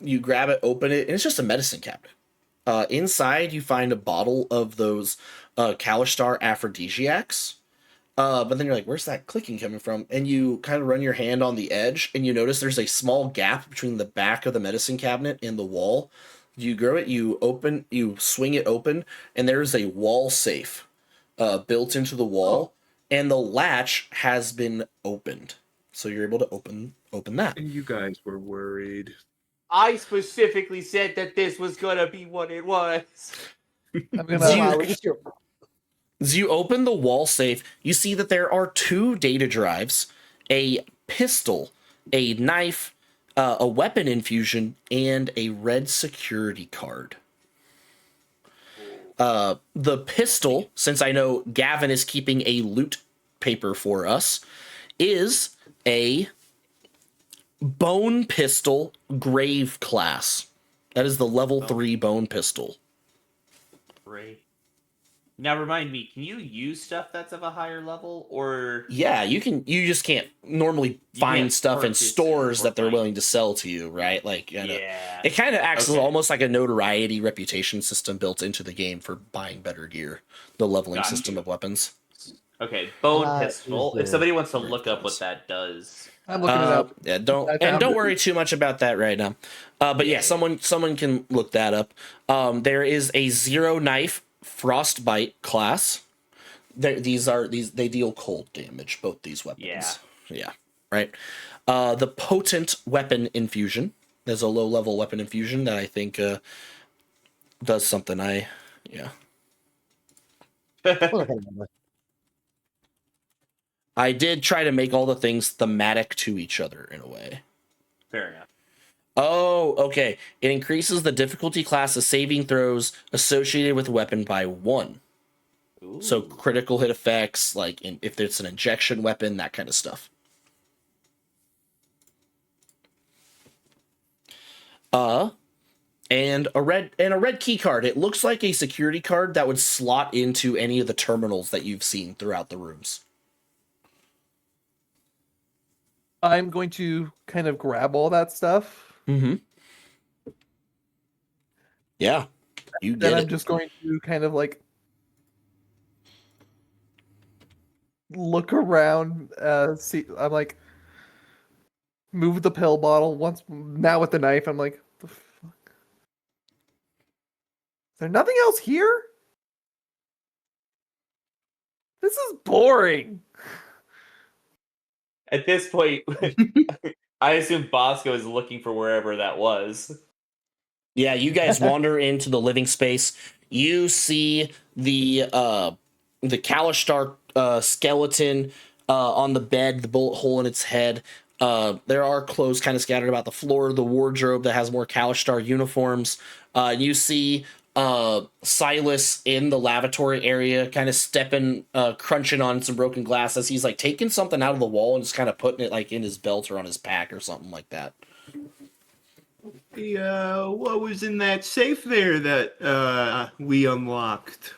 you grab it, open it, and it's just a medicine cabinet. Inside, you find a bottle of those Kalishtar aphrodisiacs. But then you're like, where's that clicking coming from? And you kind of run your hand on the edge, and you notice there's a small gap between the back of the medicine cabinet and the wall. You grow it, you swing it open, and there's a wall safe built into the wall, and the latch has been opened. So you're able to open that. And you guys were worried. I specifically said that this was gonna be what it was. As you open the wall safe, you see that there are 2 data drives, a pistol, a knife, a weapon infusion, and a red security card. The pistol, since I know Gavin is keeping a loot paper for us, is a bone pistol grave class. That is the level 3 bone pistol. Great. Now remind me, can you use stuff that's of a higher level, or Yeah, you can. You just can't normally You find can't stuff in purchase it stores or that they're find willing to sell to you, right? Like, yeah. it kind of acts as Okay. almost like a notoriety reputation system built into the game for buying better gear, the leveling Got system you. of weapons. Okay, bone Is pistol. If the- somebody wants to Very look up what close. that does, I'm looking it up. Yeah, I don't found it. worry too much about that right now. But yeah, Yeah. someone can look that up. There is a zero knife frostbite class. They deal cold damage. Both these weapons. Yeah. Right. The potent weapon infusion. There's a low level weapon infusion that I think does something. Yeah. We'll look at it. I did try to make all the things thematic to each other in a way. Fair enough. Oh, okay. It increases the difficulty class of saving throws associated with a weapon by 1. So Ooh. critical hit effects, like if it's an injection weapon, that kind of stuff. And a red key card. It looks like a security card that would slot into any of the terminals that you've seen throughout the rooms. I'm going to kind of grab all that stuff. Mm-hmm. Yeah, you Then get I'm it. just going to kind of like look around, see. I'm like, move the pill bottle once. Now with the knife, I'm like, the fuck? Is there nothing else here? This is boring. At this point, I assume Bosco is looking for wherever that was. Yeah, you guys wander into the living space. You see the Kalishtar skeleton on the bed, the bullet hole in its head. There are clothes kind of scattered about the floor. The wardrobe that has more Kalishtar uniforms. You see Silas in the lavatory area, kind of stepping, crunching on some broken glass as he's like taking something out of the wall and just kind of putting it like in his belt or on his pack or something like that. What was in that safe there that we unlocked?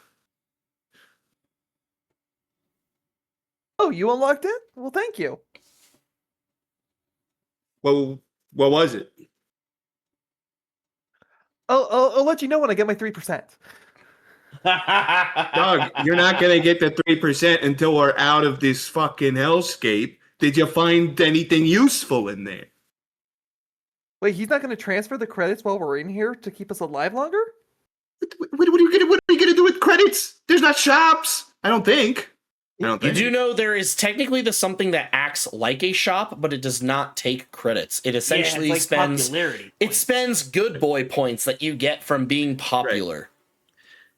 Oh, you unlocked it? Well, thank you. Well, what was it? I'll let you know when I get my 3%. Doug, you're not gonna get the 3% until we're out of this fucking hellscape. Did you find anything useful in there? Wait, he's not going to transfer the credits while we're in here to keep us alive longer? What are you gonna do with credits? There's not shops. I don't think. You do know there is technically something that acts like a shop, but it does not take credits. It essentially spends good boy points that you get from being popular. Right.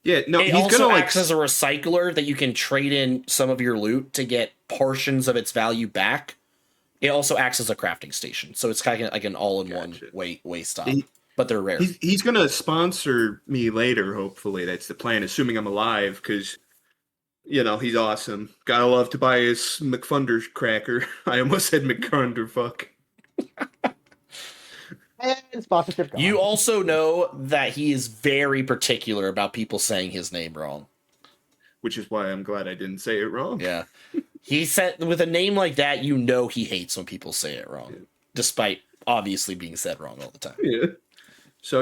Yeah, no, it he's also gonna acts as a recycler that you can trade in some of your loot to get portions of its value back. It also acts as a crafting station, so it's kind of like an all-in-one way stop. But they're rare. He's gonna sponsor me later. Hopefully, that's the plan. Assuming I'm alive, because he's awesome. Gotta love to buy his McFunder cracker. I almost said McFunder. Fuck. And sponsorship gone. You also know that he is very particular about people saying his name wrong. Which is why I'm glad I didn't say it wrong. Yeah. He said with a name like that, he hates when people say it wrong, despite obviously being said wrong all the time. Yeah. So,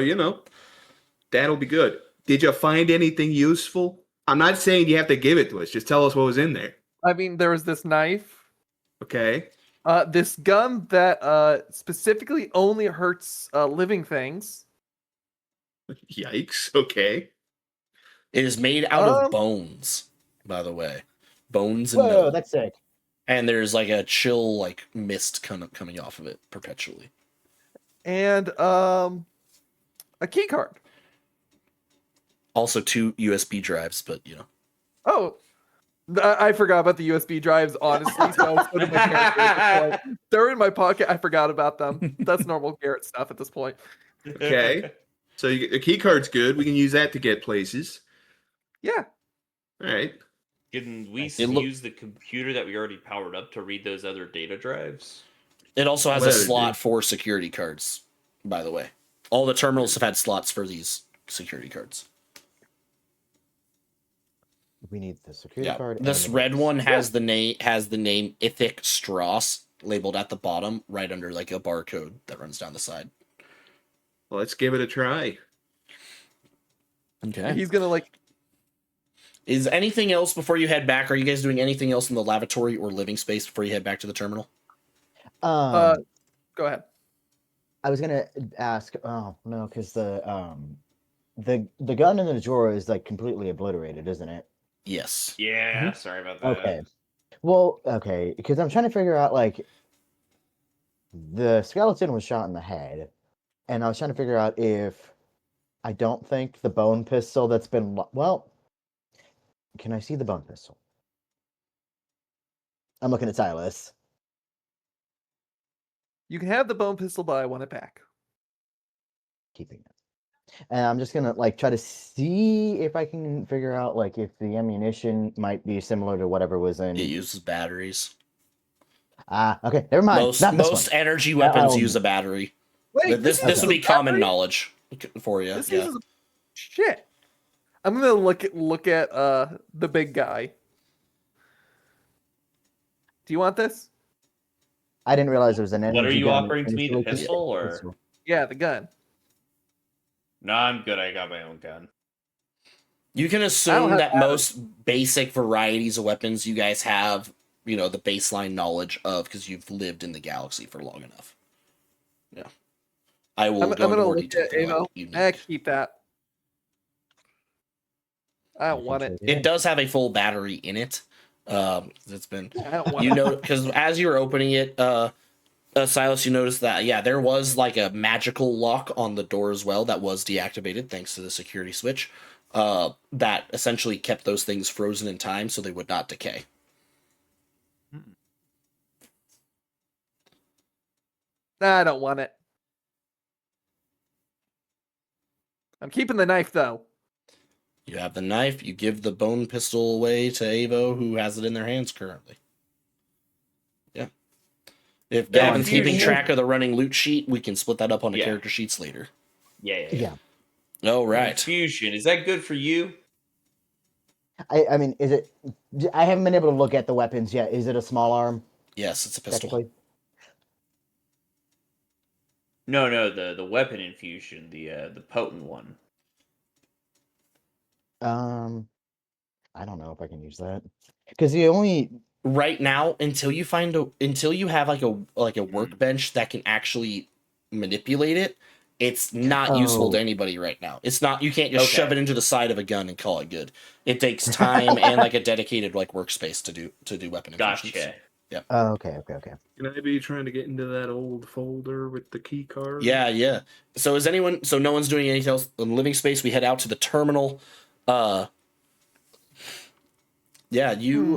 that'll be good. Did you find anything useful? I'm not saying you have to give it to us. Just tell us what was in there. I mean, there was this knife. Okay. This gun that specifically only hurts living things. Yikes. Okay. It is made out of bones, by the way. Bones and Whoa, milk. that's sick. And there's like a chill mist coming off of it perpetually. And a key card. Also 2 USB drives, but Oh, I forgot about the USB drives, honestly. So did my character at this point. They're in my pocket. I forgot about them. That's normal Garrett stuff at this point. Okay. So the key card's good. We can use that to get places. Yeah. All right. Can we use the computer that we already powered up to read those other data drives? It also has a slot for security cards, by the way. All the terminals have had slots for these security cards. We need the security Yeah, card. this and red one has the name Ithic Strauss labeled at the bottom, right under like a barcode that runs down the side. Well, let's give it a try. Okay. He's gonna like. Is anything else before you head back? Are you guys doing anything else in the lavatory or living space before you head back to the terminal? Go ahead. I was gonna ask. Oh no, because the gun in the drawer is like completely obliterated, isn't it? Yes. Yeah, sorry about that. Okay. Well, okay, because I'm trying to figure out like the skeleton was shot in the head, and I was trying to figure out if I don't think the bone pistol that's been well. Can I see the bone pistol? I'm looking at Silas. You can have the bone pistol, but I want it back. Keeping it. And I'm just gonna like try to see if I can figure out like if the ammunition might be similar to whatever was in. It uses batteries. Okay, never mind. Most energy weapons use a battery. Wait, This would be common knowledge for you. This uses shit. I'm gonna look at the big guy. Do you want this? I didn't realize there was an energy. What are you gun offering to me? The initially. pistol or? Yeah, the gun. No, I'm good. I got my own gun. You can assume that most basic varieties of weapons you guys have, the baseline knowledge of because you've lived in the galaxy for long enough. Yeah. I will go into more detail. Keep that. I don't want it. It does have a full battery in it. It's been, I don't want it. because as you were opening it, Silas, you noticed that, there was like a magical lock on the door as well that was deactivated thanks to the security switch. That essentially kept those things frozen in time so they would not decay. I don't want it. I'm keeping the knife though. You have the knife. You give the bone pistol away to Avo, who has it in their hands currently. Yeah. If Gavin's keeping track of the running loot sheet, we can split that up on the character sheets later. Yeah. Oh, right. Infusion. Is that good for you? I mean, is it? I haven't been able to look at the weapons yet. Is it a small arm? Yes, it's a pistol. Technically? No, the weapon infusion, the potent one. I don't know if I can use that because the only right now until you have like a workbench that can actually manipulate it, it's not useful to anybody right now. It's not. You can't just shove it into the side of a gun and call it good. It takes time and like a dedicated like workspace to do weapon infusions. Gotcha. Yeah. Oh, okay. Can I be trying to get into that old folder with the key card? Yeah. So no one's doing anything else in living space. We head out to the terminal. You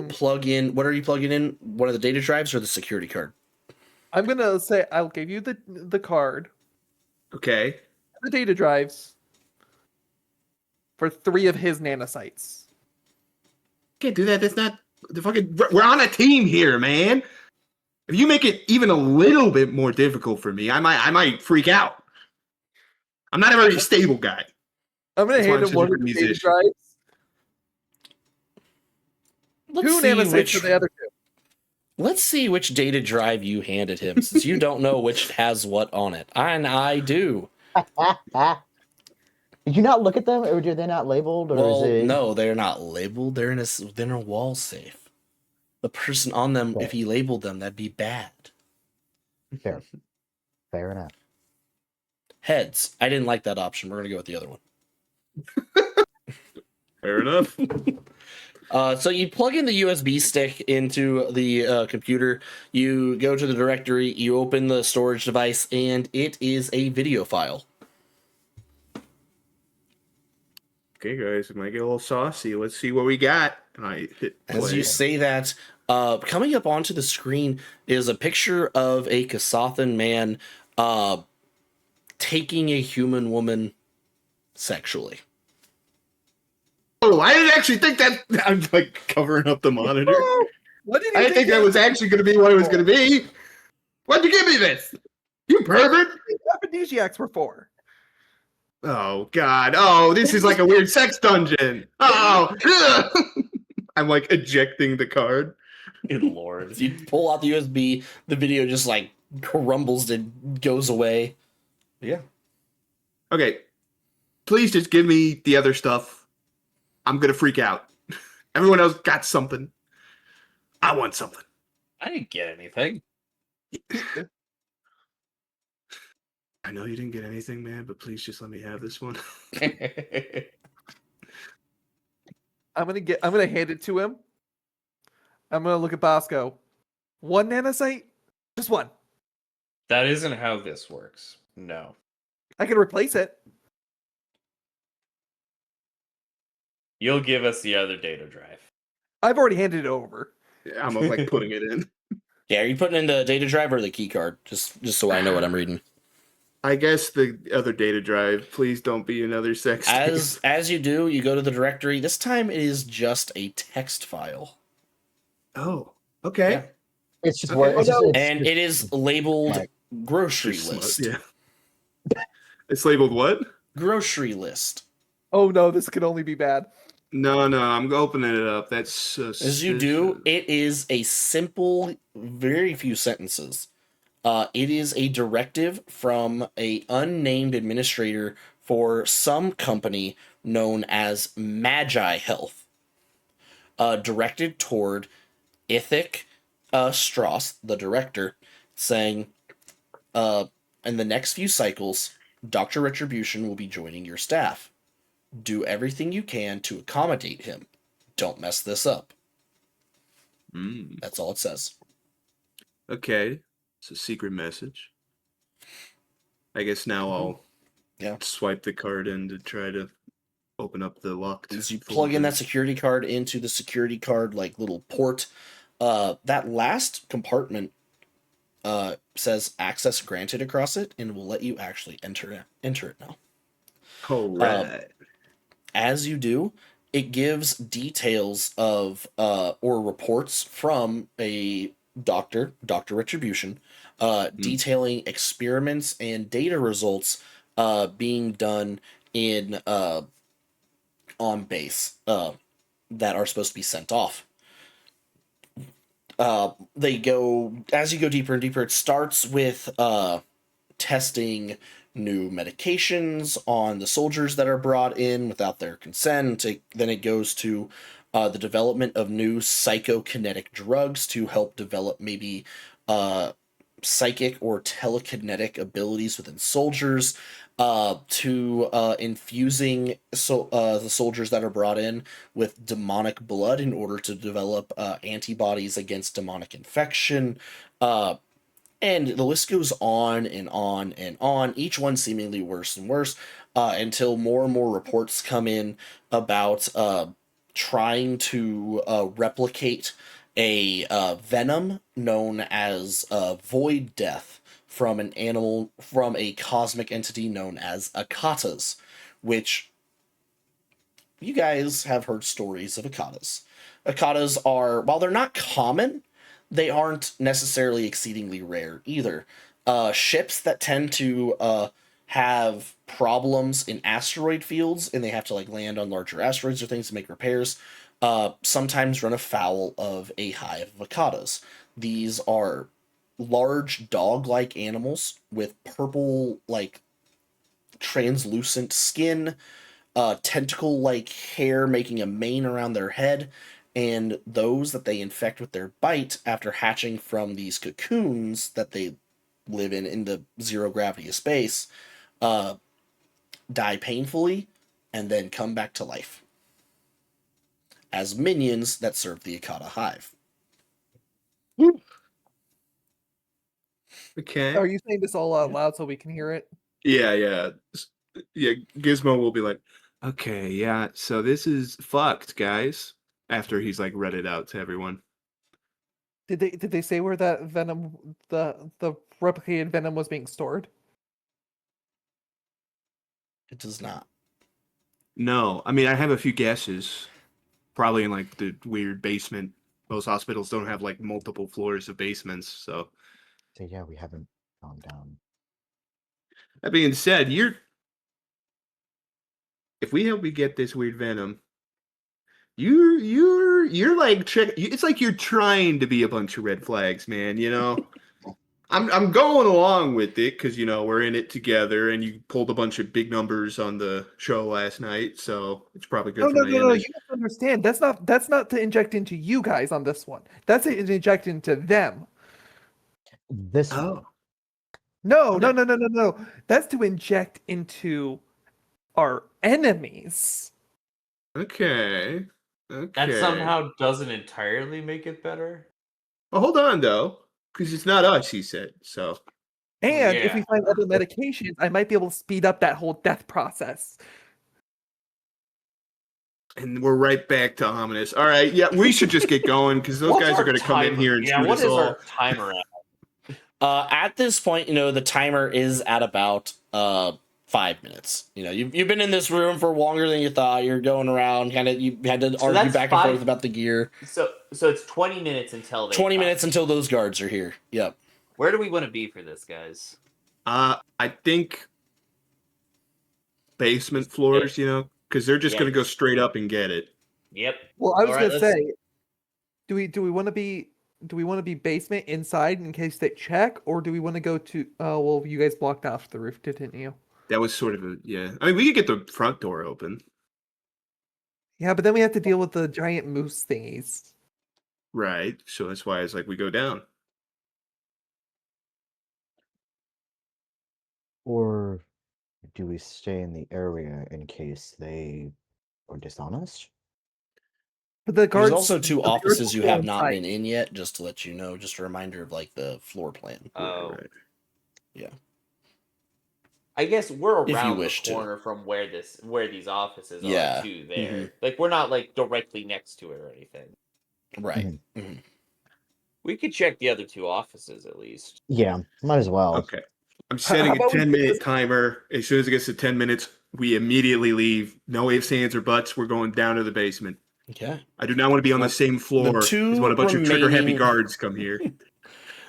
plug in. What are you plugging in? One of the data drives or the security card? I'm gonna say I'll give you the card. Okay. The data drives for 3 of his nanocytes. Can't do that. That's not the fucking. We're on a team here, man. If you make it even a little bit more difficult for me, I might freak out. I'm not a very stable guy. I'm gonna hand him one of the data drives. Two nanocytes for the other 2. Let's see which data drive you handed him, since you don't know which has what on it. And I do. Did you not look at them, or are they not labeled? Or is it... No, they're not labeled. They're in a wall safe. The person on them, if he labeled them, that'd be bad. Fair enough. Heads. I didn't like that option. We're gonna go with the other one. Fair enough. So you plug in the USB stick into the computer, you go to the directory, you open the storage device, and it is a video file. Okay, guys, it might get a little saucy. Let's see what we got. And I hit play. As you say that, coming up onto the screen is a picture of a Kasathan man taking a human woman sexually. Oh, I didn't actually think that. I'm like covering up the monitor. What did you I didn't think that was actually going to be what it was going to be. Why'd you give me this? You pervert! Aphrodisiacs were for. Oh God! Oh, this is like a weird sex dungeon. Oh, I'm like ejecting the card. Good lord. If you pull out the USB, the video just like crumbles and goes away. Yeah. Okay, please just give me the other stuff. I'm gonna freak out. Everyone else got something. I want something. I didn't get anything. I know you didn't get anything, man, but please just let me have this one. I'm gonna hand it to him. I'm gonna look at Bosco. 1 nanosite? Just one. That isn't how this works. No. I can replace it. You'll give us the other data drive. I've already handed it over. Yeah, I'm like putting it in. Yeah, are you putting in the data drive or the key card? Just so I know what I'm reading. I guess the other data drive. Please don't be another sex tape. As you do, you go to the directory. This time it is just a text file. Oh, okay. Yeah. It's just Okay. what, it's just, And it is labeled Right. grocery Just smut, list. yeah. It's labeled what? Grocery list. Oh no, this could only be bad. No, I'm opening it up. That's As you do, it is a simple, very few sentences. It is a directive from a unnamed administrator for some company known as Magi Health, directed toward Ithic Strauss, the director, saying, in the next few cycles, Dr. Retribution will be joining your staff. Do everything you can to accommodate him. Don't mess this up. That's all it says. Okay. It's a secret message. I guess now I'll swipe the card in to try to open up the locked. As you plug in that security card into the security card like little port, that last compartment says access granted across it, and will let you actually enter it now. All right. As you do, it gives details of or reports from a Dr. Retribution, detailing experiments and data results being done in on base that are supposed to be sent off. They go, as you go deeper and deeper, it starts with testing new medications on the soldiers that are brought in without their consent. Then it goes to the development of new psychokinetic drugs to help develop maybe psychic or telekinetic abilities within soldiers, to infusing the soldiers that are brought in with demonic blood in order to develop antibodies against demonic infection. And the list goes on and on and on, each one seemingly worse and worse, until more and more reports come in about trying to replicate a venom known as void death from a cosmic entity known as Akatas, which you guys have heard stories of Akatas. Akatas are, while they're not common, they aren't necessarily exceedingly rare either. Ships that tend to have problems in asteroid fields, and they have to like land on larger asteroids or things to make repairs, sometimes run afoul of a hive of Akatas. These are large dog-like animals with purple, like translucent skin, tentacle-like hair making a mane around their head, and those that they infect with their bite after hatching from these cocoons that they live in the zero gravity of space, die painfully and then come back to life as minions that serve the Akata hive. Okay. Are you saying this all out loud so we can hear it? Yeah. Gizmo will be like, okay, yeah, so this is fucked, guys. After he's like read it out to everyone. Did they say where that venom, the replicated venom, was being stored? It does not. No, I mean I have a few guesses. Probably in like the weird basement. Most hospitals don't have like multiple floors of basements, so. So yeah, we haven't gone down. That being said, if we help you get this weird venom, You're like it's like you're trying to be a bunch of red flags, man. You know, I'm going along with it because we're in it together, and you pulled a bunch of big numbers on the show last night, so it's probably good No, for no, my no, no. image. You have to understand. That's not to inject into you guys on this one. That's to inject into them. This one. Oh, No, Okay. no, no, no, no, no. That's to inject into our enemies. okay, That okay. somehow doesn't entirely make it better. Well, hold on though, because it's not us. He said so. And if we Yeah. find other medications, I might be able to speed up that whole death process. And we're right back to ominous. All right, yeah, we should just get going because those What's guys are our going to come in timer? here and Yeah, shoot what us is all. our timer at? At this point, the timer is at about 5 minutes. You've been in this room for longer than you thought. You're going around, kind of. You had to argue that's back and forth 5 about the gear. So it's 20 minutes until they 20 come. minutes until those guards are here. Yep. Where do we want to be for this, guys? I think basement floors, because they're just Yeah. going to go straight up and get it. Yep. Well, I was Alright, gonna say, do we want to be basement inside in case they check, or do we want to go to? Oh, well, you guys blocked off the roof, didn't you? That was sort of yeah. I mean, we could get the front door open, Yeah, but then we have to deal with the giant moose thingies. right? So that's why it's like we go down. Or do we stay in the area in case they are dishonest? But the guards. There's also two the guards offices you will go have not inside. been in yet, just to let you know. Just a reminder of the floor plan. Oh. Right. I guess we're If you around the wish to. corner from where these offices Yeah. are too. There, Mhm. like we're not like directly next to it or anything. Right. Mhm. We could check the other two offices at least. Yeah, might as well. Okay. I'm setting a about we do 10-minute this- timer. As soon as it gets to 10 minutes, we immediately leave. No ifs, ands, or buts. We're going down to the basement. Okay. I do not want to be on the same floor as two when a bunch of trigger-happy remaining- guards come here.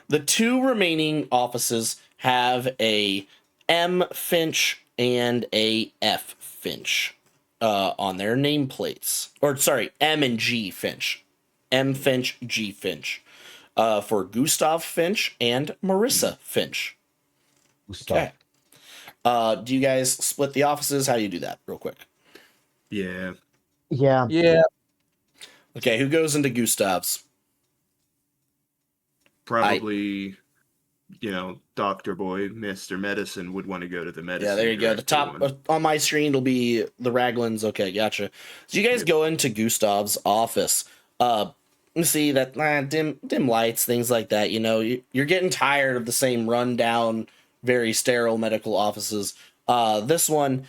The two remaining offices have a M Finch and a F Finch on their nameplates. Or sorry, M and G Finch. M Finch, G Finch. For Gustav Finch and Marissa Finch. Okay. Do you guys split the offices? How do you do that real quick? Yeah. Yeah. Yeah. Okay, who goes into Gustav's? Probably, Dr. Boy, Mr. Medicine would want to go to the medicine. Yeah, there you go. The director top one. on my screen will be the Raglins. Okay, gotcha. So you guys go into Gustav's office. You see that dim lights, things like that. You're getting tired of the same rundown, very sterile medical offices. This one,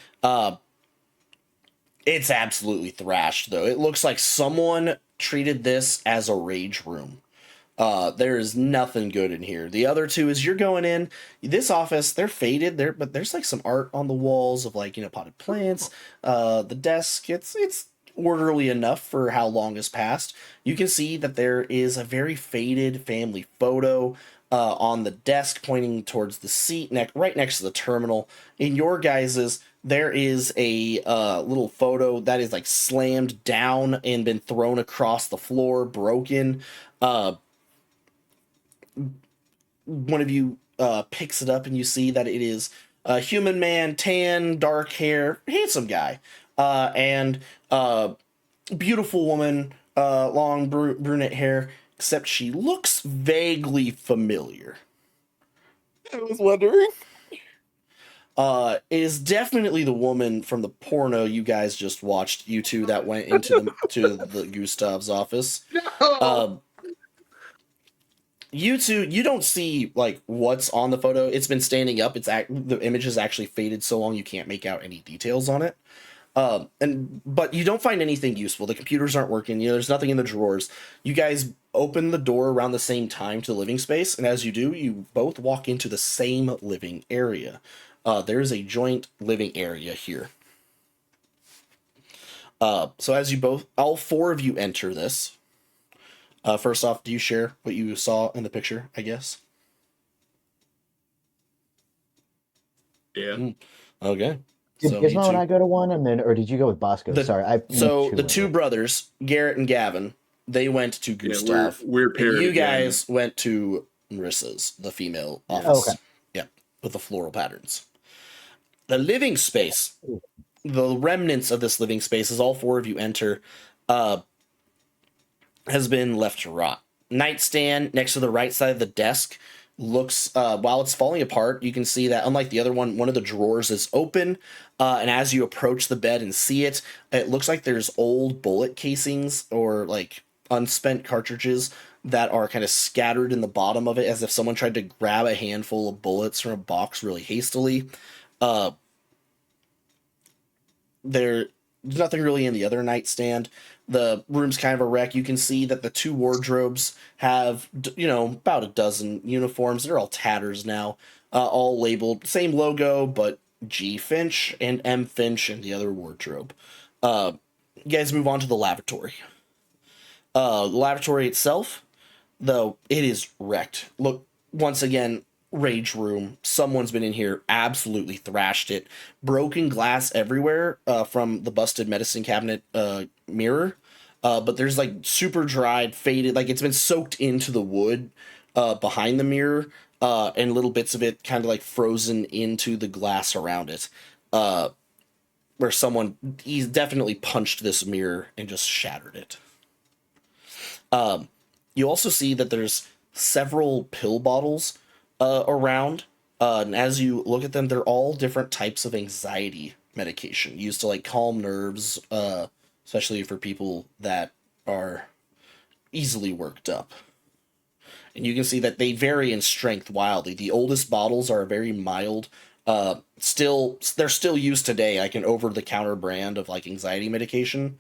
it's absolutely thrashed though. It looks like someone treated this as a rage room. There is nothing good in here. The other two is you're going in this office, they're faded there, but there's some art on the walls of potted plants. The desk, it's orderly enough for how long has passed. You can see that there is a very faded family photo on the desk pointing towards the seat right next to the terminal. In your guys's, there is a little photo that is slammed down and been thrown across the floor, broken. One of you picks it up and you see that it is a human man, tan, dark hair, handsome guy, and beautiful woman, long brunette hair, except she looks vaguely familiar. I was wondering. It is definitely the woman from the porno you guys just watched, you two that went into the Gustav's office. You two, you don't see what's on the photo. It's been standing up. The image is actually faded so long you can't make out any details on it. But you don't find anything useful. The computers aren't working. There's nothing in the drawers. You guys open the door around the same time to the living space, and as you do, you both walk into the same living area. There is a joint living area here. So as all four of you enter this. First off, do you share what you saw in the picture, I guess? Yeah. Okay. Did So Gizmo you and I two. go to one, and then, or did you go with Bosco? Sorry, I So two the in two it. brothers, Garrett and Gavin, they went to Yeah, Gustav. we're And paired you again. guys went to Marissa's, the female Yeah. office. Okay. Yeah, with the floral patterns. The living space, the remnants of this living space, as all four of you enter, has been left to rot. Nightstand next to the right side of the desk looks, while it's falling apart, you can see that unlike the other one of the drawers is open, and as you approach the bed and see it, it looks like there's old bullet casings or like unspent cartridges that are kind of scattered in the bottom of it, as if someone tried to grab a handful of bullets from a box really hastily. There's nothing really in the other nightstand. The room's kind of a wreck. You can see that the two wardrobes have, about a dozen uniforms. They're all tatters now, all labeled same logo, but G Finch and M Finch in the other wardrobe. You guys move on to the lavatory. The lavatory itself, though, it is wrecked. Look, once again, rage room. Someone's been in here, absolutely thrashed it. Broken glass everywhere from the busted medicine cabinet mirror. But there's like super dried, faded, like it's been soaked into the wood behind the mirror, and little bits of it kind of like frozen into the glass around it. Where he's definitely punched this mirror and just shattered it. You also see that there's several pill bottles around, and as you look at them, they're all different types of anxiety medication used to like calm nerves, especially for people that are easily worked up. And you can see that they vary in strength wildly. The oldest bottles are very mild. They're still used today, like an over-the-counter brand of like anxiety medication.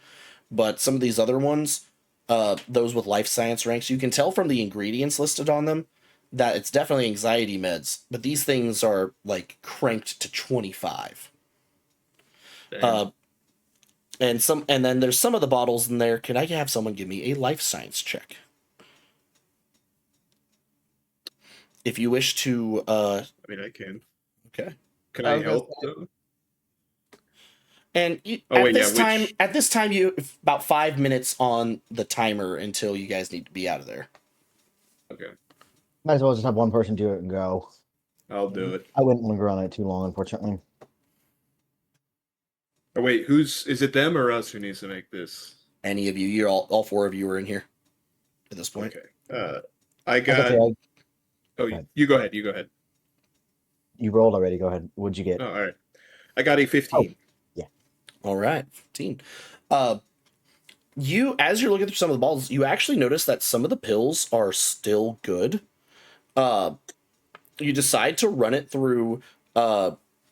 But some of these other ones, those with life science ranks, you can tell from the ingredients listed on them that it's definitely anxiety meds. But these things are like cranked to 25. And then there's some of the bottles in there. Can I have someone give me a life science check? If you wish to, I mean, I can. okay. Can I I was gonna help though? And at this time, you about 5 minutes on the timer until you guys need to be out of there. Okay, Might as well just have one person do it and go. I'll do it. I wouldn't linger on it too long, unfortunately. Oh wait, is it them or us who needs to make this? Any of you, you're all four of you are in here at this point. Okay. I I was got. gonna say, Oh, ahead. you go ahead. You go ahead. you rolled already. Go ahead. What'd you get? Oh, all right. I got a 15. All right, 15. As you're looking through some of the bottles, you actually notice that some of the pills are still good. You decide to run it through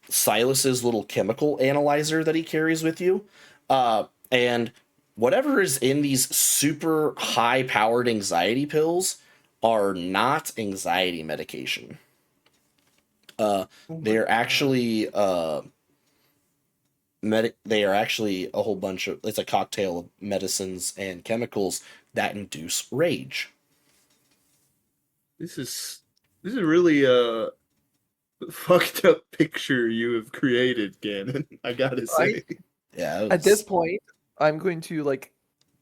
Silas's little chemical analyzer that he carries with you, and whatever is in these super high-powered anxiety pills are not anxiety medication. They're actually they are actually a whole bunch of, it's a cocktail of medicines and chemicals that induce rage. This is really a fucked up picture you have created, Gannon. I gotta say. Yeah. At this point, I'm going to like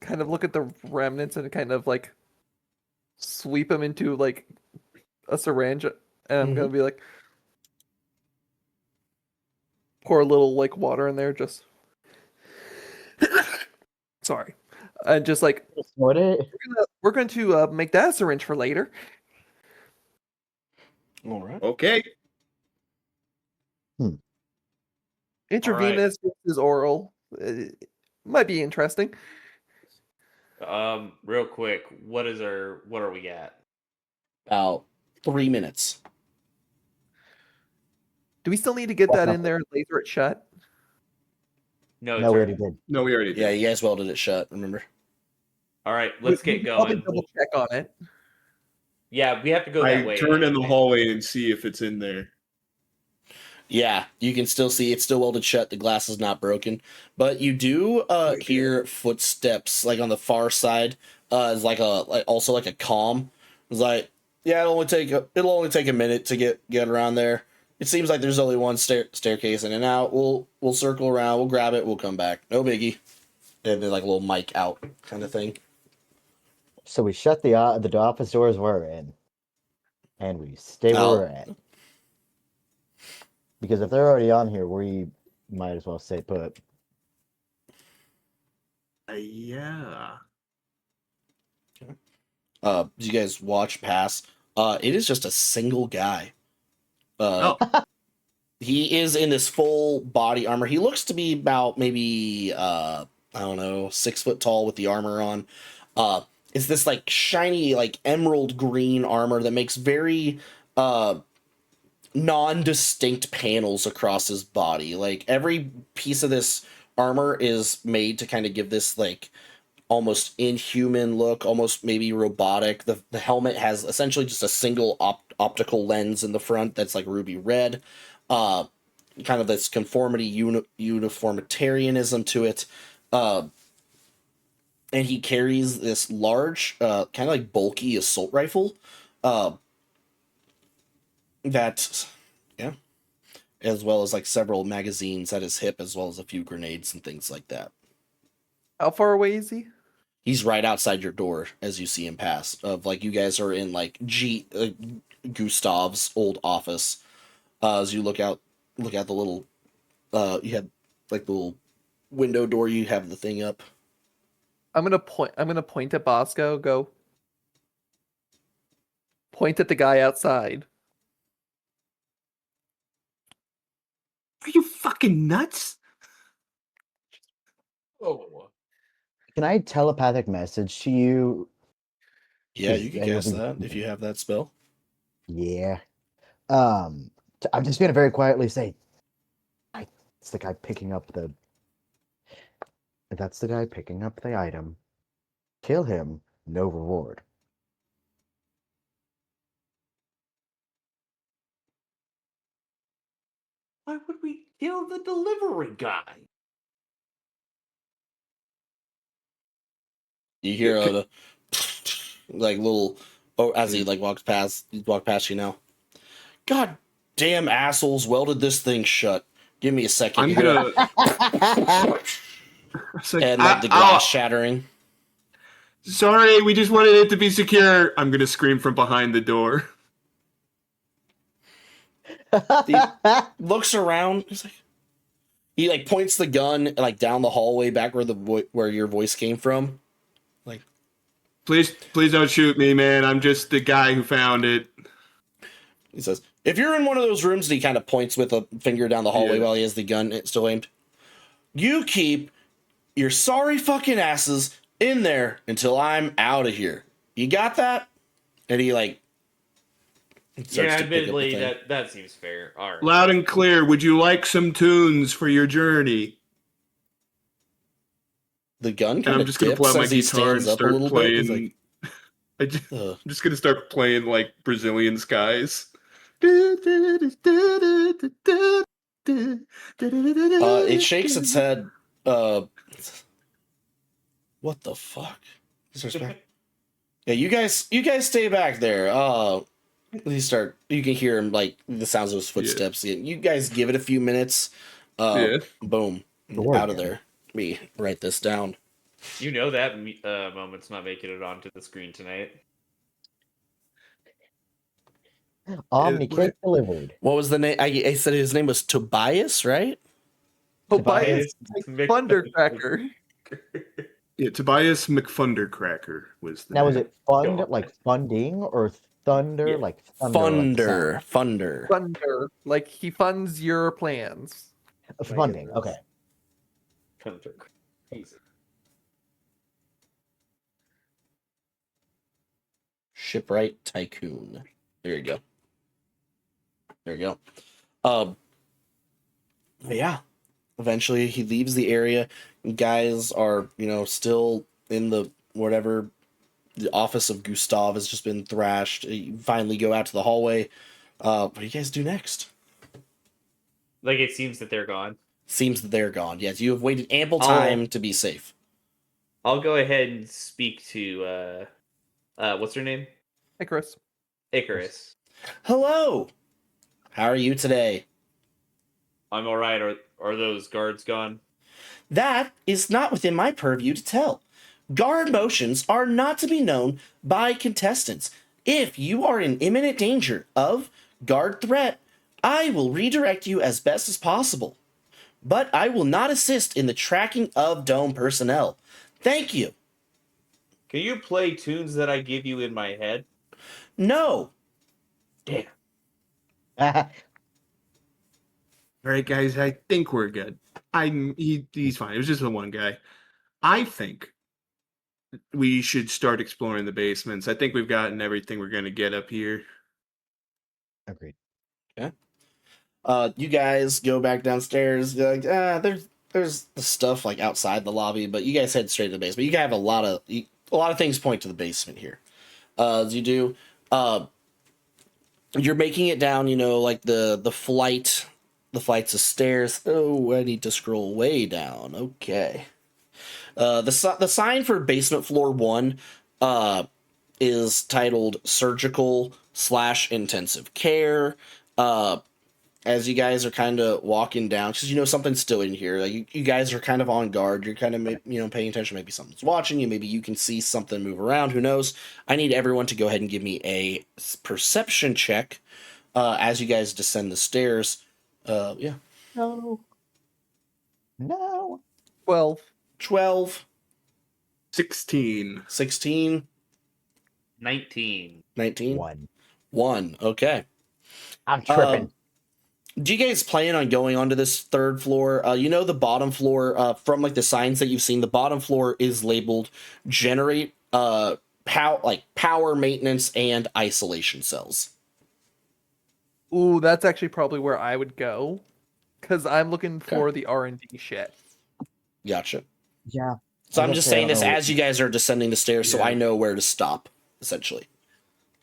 kind of look at the remnants and kind of like sweep them into like a syringe, and I'm gonna be like, pour a little like water in there, just sorry, and just like What it? we're going to make that a syringe for later. All right. Okay. Intravenous versus oral might be interesting. Real quick, what are we at? About 3 minutes. Do we still need to get that in there and laser it shut? No, No, it's we already. already did. No, we already did. Yeah, you guys welded it shut, remember? All right, let's We get can probably going. double check on it. Yeah, we have to go that I way. turn in the hallway and see if it's in there. Yeah, you can still see it's still welded shut. The glass is not broken, but you do hear footsteps like on the far side. It's like also like a comm. It's like, yeah, it'll only take a minute to get around there. It seems like there's only one staircase in and out. We'll circle around. We'll grab it. We'll come back. No biggie. And then like a little mic out kind of thing. So we shut the office doors we're in, and we stay where we're at. Because if they're already on here, we might as well stay put. Yeah. You guys watch pass. It is just a single guy. He is in this full body armor. He looks to be about maybe I don't know, 6 foot tall with the armor on. It's this like shiny, like emerald green armor that makes very non-distinct panels across his body. Like every piece of this armor is made to kind of give this like almost inhuman look, almost maybe robotic. The helmet has essentially just a single optical lens in the front that's like ruby red. Kind of this conformity uniformitarianism to it. And he carries this large, kind of like bulky assault rifle. That, yeah. As well as like several magazines at his hip, as well as a few grenades and things like that. How far away is he? He's right outside your door as you see him pass. Of like you guys are in like Gustav's old office. As you look out the little, you have like the little window door. You have the thing up. I'm gonna point at Bosco. Go. Point at the guy outside. Are you fucking nuts? Oh. Can I telepathic message to you? Yeah, you can cast anything- that if you have that spell. Yeah. I'm just gonna very quietly say, it's the guy picking up the. That's the guy picking up the item. Kill him, no reward. Why would we kill the delivery guy? You hear like little as he like walks past you now. God damn assholes welded this thing shut. Give me a second. I'm You hear gonna. It's like, and like the glass shattering. Sorry, we just wanted it to be secure. I'm gonna scream from behind the door. He looks around. He's like, he like points the gun like down the hallway back where where your voice came from. Like, Please don't shoot me, man. I'm just the guy who found it. he says, if you're in one of those rooms, and he kind of points with a finger down the hallway Yeah. while he has the gun still aimed. You keep your sorry fucking asses in there until I'm out of here. You got that? And he like. starts Yeah, to pick up the admittedly, thing. that seems fair. All right. Loud and clear. Would you like some tunes for your journey? The gun And kind I'm of just gonna dips pull out my as he guitar and stands up a start little bit. He's playing. like, I'm just gonna start playing like Brazilian skies. it shakes its head. What the fuck? Yeah, you guys stay back there. You can hear him like the sounds of his footsteps. Yeah. You guys give it a few minutes. Yeah. Boom, Sure, out of yeah. there. Let me write this down. You know that moment's not making it onto the screen tonight. Omni-Cake delivered. What was the name? I said his name was Tobias, right? Tobias Tobias Thundercracker. Yeah, Tobias McFundercracker was the Now, was name. it fund God. like funding or thunder Yeah. like thunder? Like Funder. Thunder. Like he funds your plans. funding. Okay. Easy. Shipwright Tycoon. There you go. There you go. Yeah. Eventually he leaves the area. Guys are, still in the whatever the office of Gustav has just been thrashed. You finally go out to the hallway. What do you guys do next? Like it seems that they're gone. Seems that they're gone. Yes, you have waited ample time to be safe. I'll go ahead and speak to what's her name? Hey, Chris. Icarus. Hello. How are you today? I'm all right. Are those guards gone? That is not within my purview to tell. Guard motions are not to be known by contestants. If you are in imminent danger of guard threat, I will redirect you as best as possible. But I will not assist in the tracking of Dome personnel. Thank you. Can you play tunes that I give you in my head? No. Damn. All right, guys, I think we're good. He's fine. It was just the one guy. I think we should start exploring the basements. I think we've gotten everything we're going to get up here. Agreed. You guys go back downstairs. You're like, there's the stuff like outside the lobby, but you guys head straight to the basement. You have a lot of things point to the basement here. As you do, you're making it down. You know, like the flights of stairs. Oh, I need to scroll way down. Okay. The sign for basement floor 1 is titled surgical / intensive care. As you guys are kind of walking down, because you know something's still in here. Like you guys are kind of on guard. You're kind of paying attention. Maybe something's watching you. Maybe you can see something move around. Who knows? I need everyone to go ahead and give me a perception check as you guys descend the stairs. Yeah. No. 12. 12, 16. 16, 19. 19, 1. 1. Okay. I'm tripping. Do you guys plan on going onto this third floor? You know the bottom floor from like the signs that you've seen. The bottom floor is labeled generate power maintenance and isolation cells. Ooh, that's actually probably where I would go, because I'm looking for the R&D shit. Gotcha. Yeah. So I I'm guess just I saying don't this know. as you guys are descending the stairs, so Yeah. I know where to stop, essentially.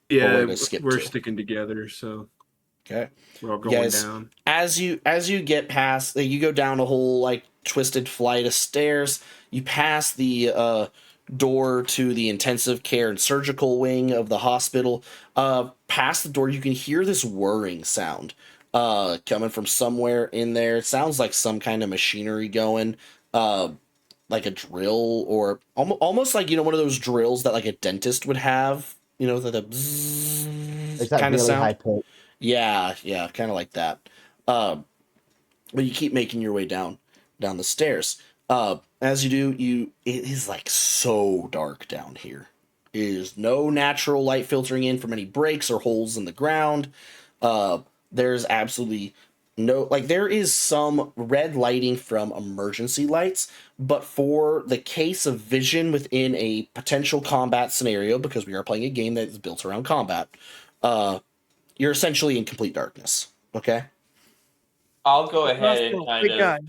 Yeah, where to skip we're to. sticking together, so Okay. we're all going Guys, down. As you get past, you go down a whole like twisted flight of stairs. You pass the door to the intensive care and surgical wing of the hospital. Past the door, you can hear this whirring sound coming from somewhere in there. It sounds like some kind of machinery going, like a drill or almost like one of those drills that like a dentist would have. You know, the It's that kind of really sound. high pitch. Yeah, kind of like that. But you keep making your way down the stairs. As you do, it is like so dark down here. There's no natural light filtering in from any breaks or holes in the ground. There's absolutely no, like, there is some red lighting from emergency lights, but for the case of vision within a potential combat scenario, because we are playing a game that is built around combat, you're essentially in complete darkness. Okay? I'll go ahead and Roscoe, kind big of. guy.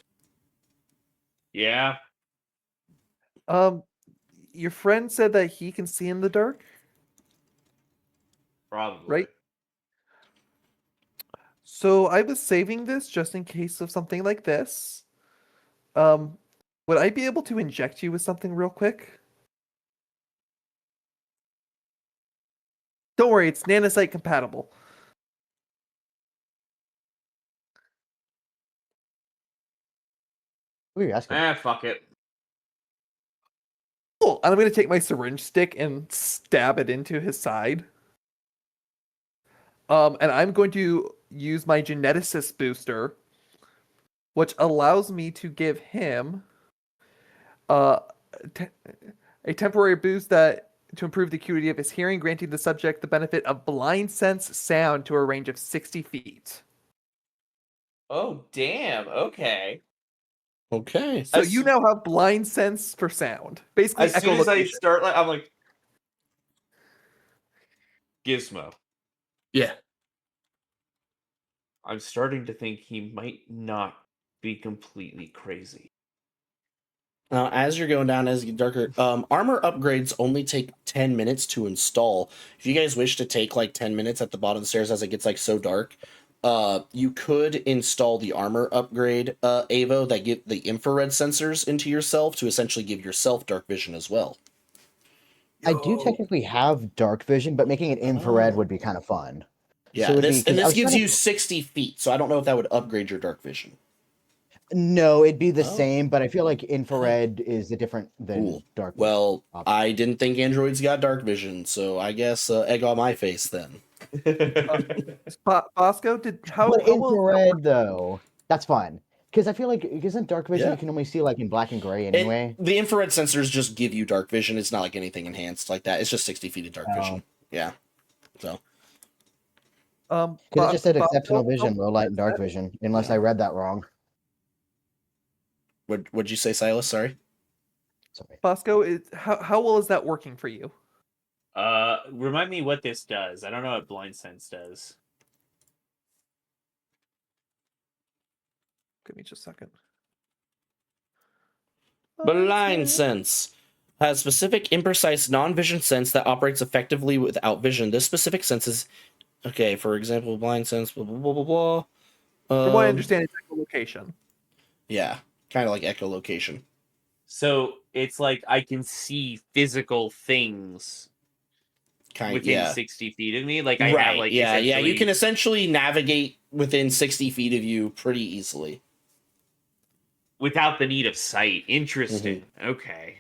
Yeah. Your friend said that he can see in the dark, Probably. right? So I was saving this just in case of something like this. Would I be able to inject you with something real quick? Don't worry, it's nanosite compatible. Who are you asking? Fuck it. Cool. And I'm going to take my syringe stick and stab it into his side. And I'm going to use my geneticist booster, which allows me to give him a temporary boost to improve the acuity of his hearing, granting the subject the benefit of blind sense sound to a range of 60 feet. Oh, damn. Okay. Okay. So you now have blind sense for sound. Basically, As soon as I echolocation. start, I'm like, Gizmo. Yeah. I'm starting to think he might not be completely crazy. Now, as you're going down, as you get darker, armor upgrades only take 10 minutes to install. If you guys wish to take like 10 minutes at the bottom of the stairs as it gets like so dark, you could install the armor upgrade, Avo, that get the infrared sensors into yourself to essentially give yourself dark vision as well. I do technically have dark vision, but making it infrared would be kind of fun. Yeah, So it'd this be- 'cause and I this was gives trying you to- 60 feet, so I don't know if that would upgrade your dark vision. No, it'd be the Oh. same, but I feel like infrared is different than Cool. dark. Well, option. I didn't think androids got dark vision, so I guess egg on my face then. Bosco, how But well is that infrared working? though, that's fine. Because I feel like isn't dark vision Yeah. you can only see like in black and gray And anyway. the infrared sensors just give you dark vision. It's not like anything enhanced like that. It's just 60 feet of dark vision. Yeah. So Because it just said Bosco, exceptional how vision, low light and dark that- vision. Unless Yeah. I read that wrong. what'd you say, Silas? Sorry. Sorry. Bosco, how well is that working for you? Remind me what this does. I don't know what blind sense does. Give me just a second. Blind sense has specific, imprecise, non-vision sense that operates effectively without vision. This specific sense is okay. For example, blind sense. Blah blah blah blah blah. From what I understand, it's echolocation. Yeah, kind of like echolocation. So it's like I can see physical things within Yeah. 60 feet of me. Like I Right. have like Yeah. Yeah. You can essentially- essentially navigate within 60 feet of you pretty easily. without the need of sight. Interesting. Okay.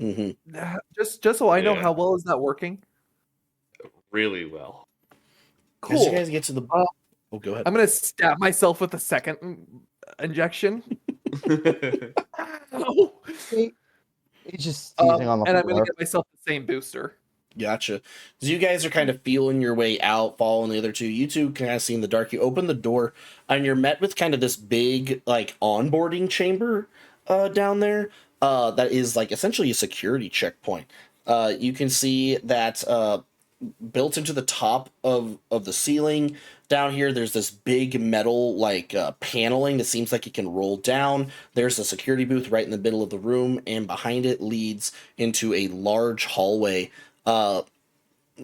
Mm-hmm. Just so I know, Yeah. how well is that working? Really well. As you Cool. guys get to the, Uh, oh, go ahead. I'm gonna stab myself with the second injection. Ow. It's just seizing on the And I'm gonna floor. get myself the same booster. Gotcha. So you guys are kind of feeling your way out, following the other two. You two kind of see in the dark. You open the door, and you're met with kind of this big, like, onboarding chamber down there. That is like essentially a security checkpoint. You can see that built into the top of the ceiling down here, there's this big metal like paneling that seems like it can roll down. There's a security booth right in the middle of the room, and behind it leads into a large hallway.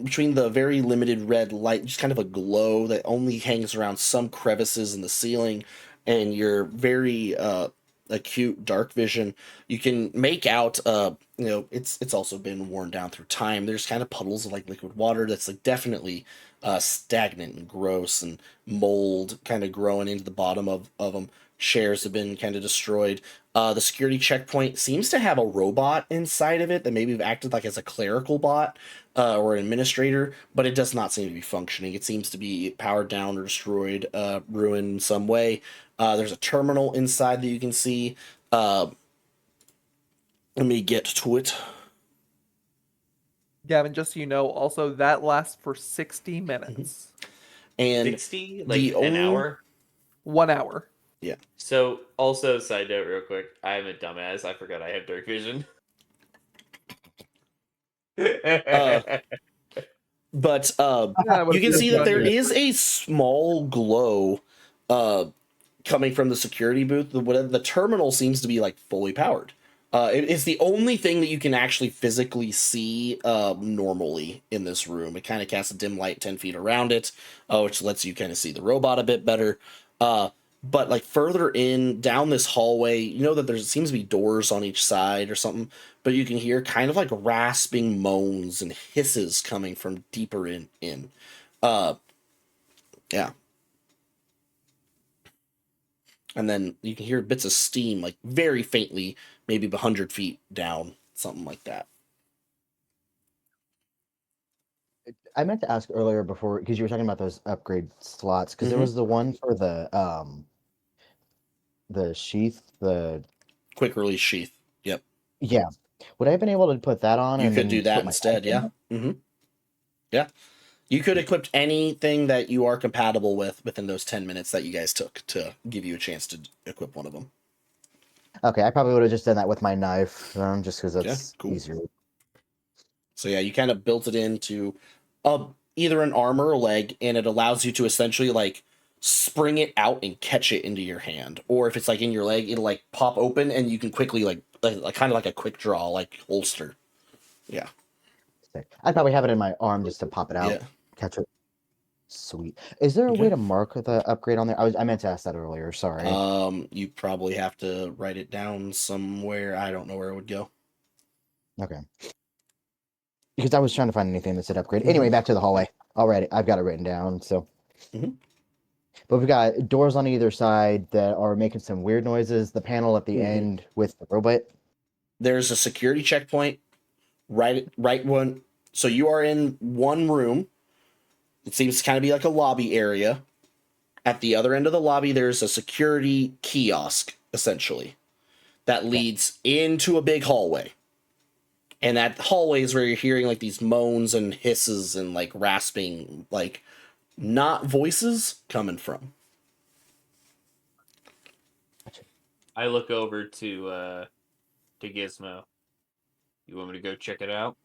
Between the very limited red light, just kind of a glow that only hangs around some crevices in the ceiling, and your very acute dark vision, you can make out it's also been worn down through time. There's kind of puddles of like liquid water that's like definitely stagnant and gross, and mold kind of growing into the bottom of them. Chairs have been kind of destroyed. The security checkpoint seems to have a robot inside of it that maybe have acted like as a clerical bot or an administrator, but it does not seem to be functioning. It seems to be powered down or destroyed, ruined in some way. There's a terminal inside that you can see. Let me get to it. Gavin, just so you know, also that lasts for 60 minutes. And 60? Like the an only- hour? 1 hour. So, also, side note, real quick, I'm a dumbass. I forgot I have dark vision. But Yeah, you can see that there is a small glow coming from the security booth. The terminal seems to be like fully powered. It's the only thing that you can actually physically see normally in this room. It kind of casts a dim light 10 feet around it, which lets you kind of see the robot a bit better. But like further in down this hallway, you know that there seems to be doors on each side or something, but you can hear kind of like rasping moans and hisses coming from deeper in. Yeah. And then you can hear bits of steam, like very faintly, maybe 100 feet down, something like that. I meant to ask earlier before because you were talking about those upgrade slots because there was the one for the sheath, the Quick release sheath. Yep. yeah. Would I have been able to put that on? You and could do then that put my instead, tank in yeah. there? Mm-hmm. Yeah. You could equip anything that you are compatible with within those 10 minutes that you guys took to give you a chance to equip one of them. Okay, I probably would have just done that with my knife, just because Yeah, that's cool. easier. So yeah, you kind of built it into either an arm or a leg, and it allows you to essentially like spring it out and catch it into your hand. Or if it's like in your leg, it'll like pop open and you can quickly like kind of like a quick draw, like holster. Yeah. Sick. I'd probably have it in my arm just to pop it out, Yeah. catch it. Sweet. Is there a Okay. way to mark the upgrade on there? I meant to ask that earlier. Sorry. You probably have to write it down somewhere. I don't know where it would go. Okay. Because I was trying to find anything that said upgrade. Anyway, back to the hallway. Alrighty, I've got it written down. So Mhm. But we've got doors on either side that are making some weird noises. The panel at the end with the robot. There's a security checkpoint right one. So you are in one room. It seems to kind of be like a lobby area. At the other end of the lobby, there's a security kiosk, essentially, that leads into a big hallway. And that hallway is where you're hearing like these moans and hisses and like rasping, like not voices coming from. I look over to Gizmo. You want me to go check it out?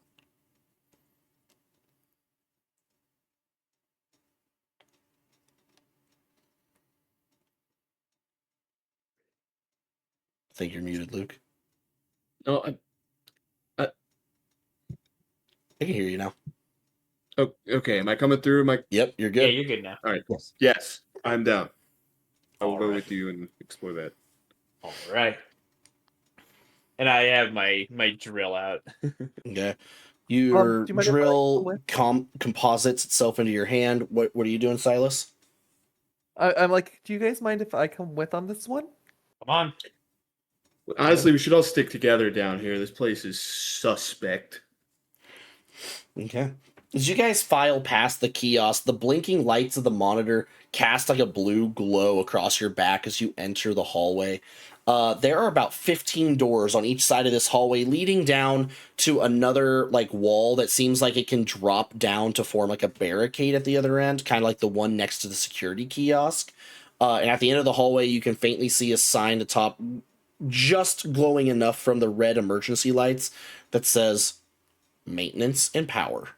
I think you're muted, Luke. No, I can hear you now. oh, okay. Am I coming through? Am I? Yep, you're Yeah, good. you're good now. All right. Yes. Yes, I'm down. I will All go right. with you and explore that. All right. And I have my drill out. Okay. do Your you mind if I drill come with? composites itself into your hand. What are you doing, Silas? I'm like, do you guys mind if I come with on this one? Come on. Honestly, we should all stick together down here. This place is suspect. Okay. As you guys file past the kiosk, the blinking lights of the monitor cast like a blue glow across your back as you enter the hallway. There are about 15 doors on each side of this hallway leading down to another like wall that seems like it can drop down to form like a barricade at the other end, kind of like the one next to the security kiosk. And at the end of the hallway, you can faintly see a sign atop, just glowing enough from the red emergency lights, that says maintenance and power.